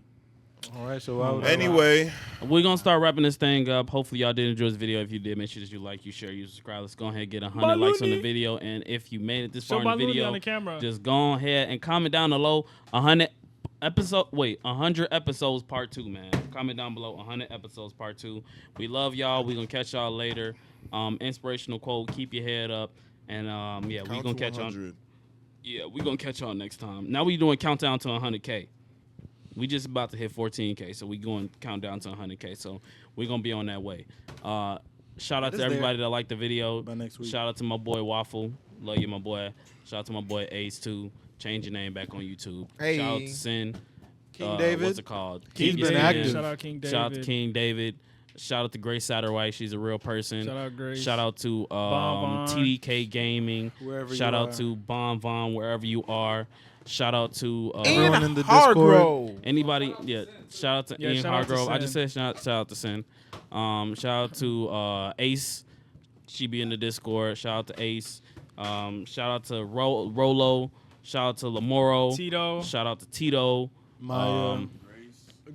All right, so why would Anyway, We're going to start wrapping this thing up. Hopefully, y'all did enjoy this video. If you did, make sure that you like, you share, you subscribe. Let's go ahead and get 100 likes on the Balloony. video. And if you made it this Show far in the Balloony video, on the camera. just go ahead and comment down below 100 episodes part 2, man. Comment down below 100 episodes part 2. We love y'all. We're going to catch y'all later. Inspirational quote, keep your head up. And yeah, we're count going to to catch y'all. 100. Yeah, we're going to catch y'all next time. Now we doing countdown to 100K. We just about to hit 14K, so we going to count down to 100K. So we're going to be on that way. Shout out It to is everybody that liked the video. By next week. Shout out to my boy Waffle. Love you, my boy. Shout out to my boy Ace, too. Change your name back on YouTube. Hey. Shout out to Sin. King David. What's it called? He's King been David. active. Shout out King David. Shout out to King David. Shout out to Grace Satterwhite. She's a real person. Shout out Grace. Shout out to Bon Bon. TDK Gaming. Wherever Shout you out are. to Bon Von, wherever you are. Shout out to Everyone in the Hargrove. anybody. Yeah, shout out to Yeah, Ian shout out to Hargrove. I Sin. just said shout out to Sin. Shout out to Ace. She be in the Discord. Shout out to Ace. Shout out to Rolo. Shout out to Lamoro. Tito. Shout out to Tito. Maya.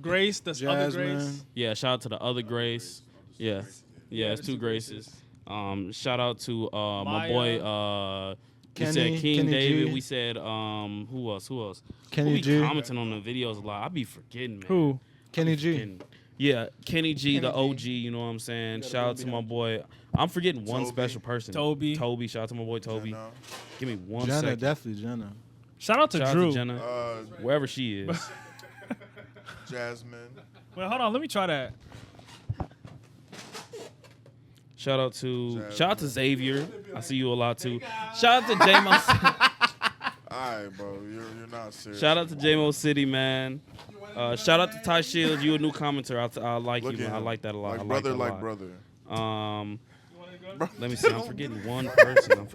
Grace, the other Grace. Jasmine. Yeah, shout out to the other Grace. Yeah, it's two Graces. Shout out to my Maya. boy. We Kenny- said King Kenny David. G. We said who else? Kenny Who be G. commenting on the videos a lot. I be forgetting, man. Who? Kenny G. Forgetting. Yeah, Kenny G, the OG. You know what I'm saying? Shout out to my boy. I'm forgetting one Toby. special person. Toby. Shout out to my boy Toby. Jenna. Give me one Jenna, second. definitely Jenna. Shout out to Shout Drew. out to Jenna, wherever she is. Jasmine. Wait, hold on. Let me try that. Shout out to Jasmine. Xavier. I see you a lot too. Shout out to J-Mo. All right, bro. You're not serious. Shout out to J-Mo City, man. Shout out to Ty Shields. You a new commenter. I like Look you, at man. I him. like that a lot. Like I like brother, that a like lot. brother. Let me see. I'm forgetting one person.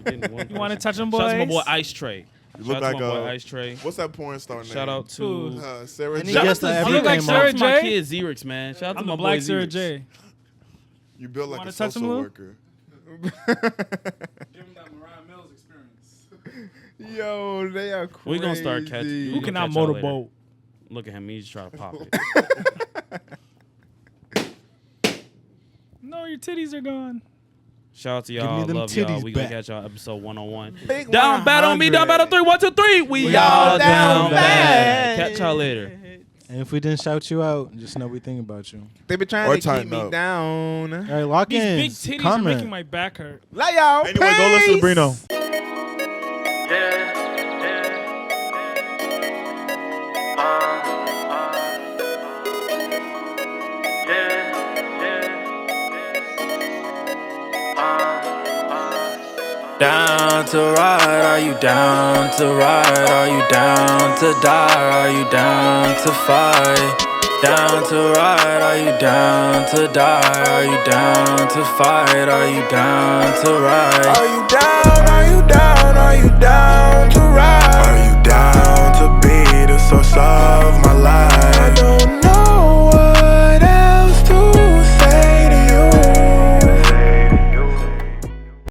You want to touch him, Shout out to my boys? boy Ice Tray. You Shout look out like to my boy Ice Tray. what's that porn star name? Shout out to. Who? Sarah And he J. gets the I every look like came Sarah out. Shout out to my J? kid Xerix, man. Shout out to I'm my the Black boy Sarah Xerix. J. You built like Wanna a touch him, social Lou? worker. Give him that Mariah Mills experience. Yo, they are crazy. We gonna start catching. Who cannot motorboat? Look at him. He's trying to pop it. No, your titties are gone. Shout out to Give me y'all. them Love y'all. titties We gonna back. catch y'all episode 101. Big Down bad on me. Down bad on 3. 1, 2, 3. We all down bad. Catch y'all later. And if we didn't shout you out, just know we think about you. They been trying Or to keep tighten me up. down. All right, lock These in. big titties are Comment. making my back hurt. Love y'all. Anyway, go listen to Peace. Brino. Down to ride, are you down to ride? Are you down to die? Are you down to fight? Down to ride, are you down to die? Are you down to fight? Are you down to ride? Are you down? Are you down? Are you down to ride? Are you down?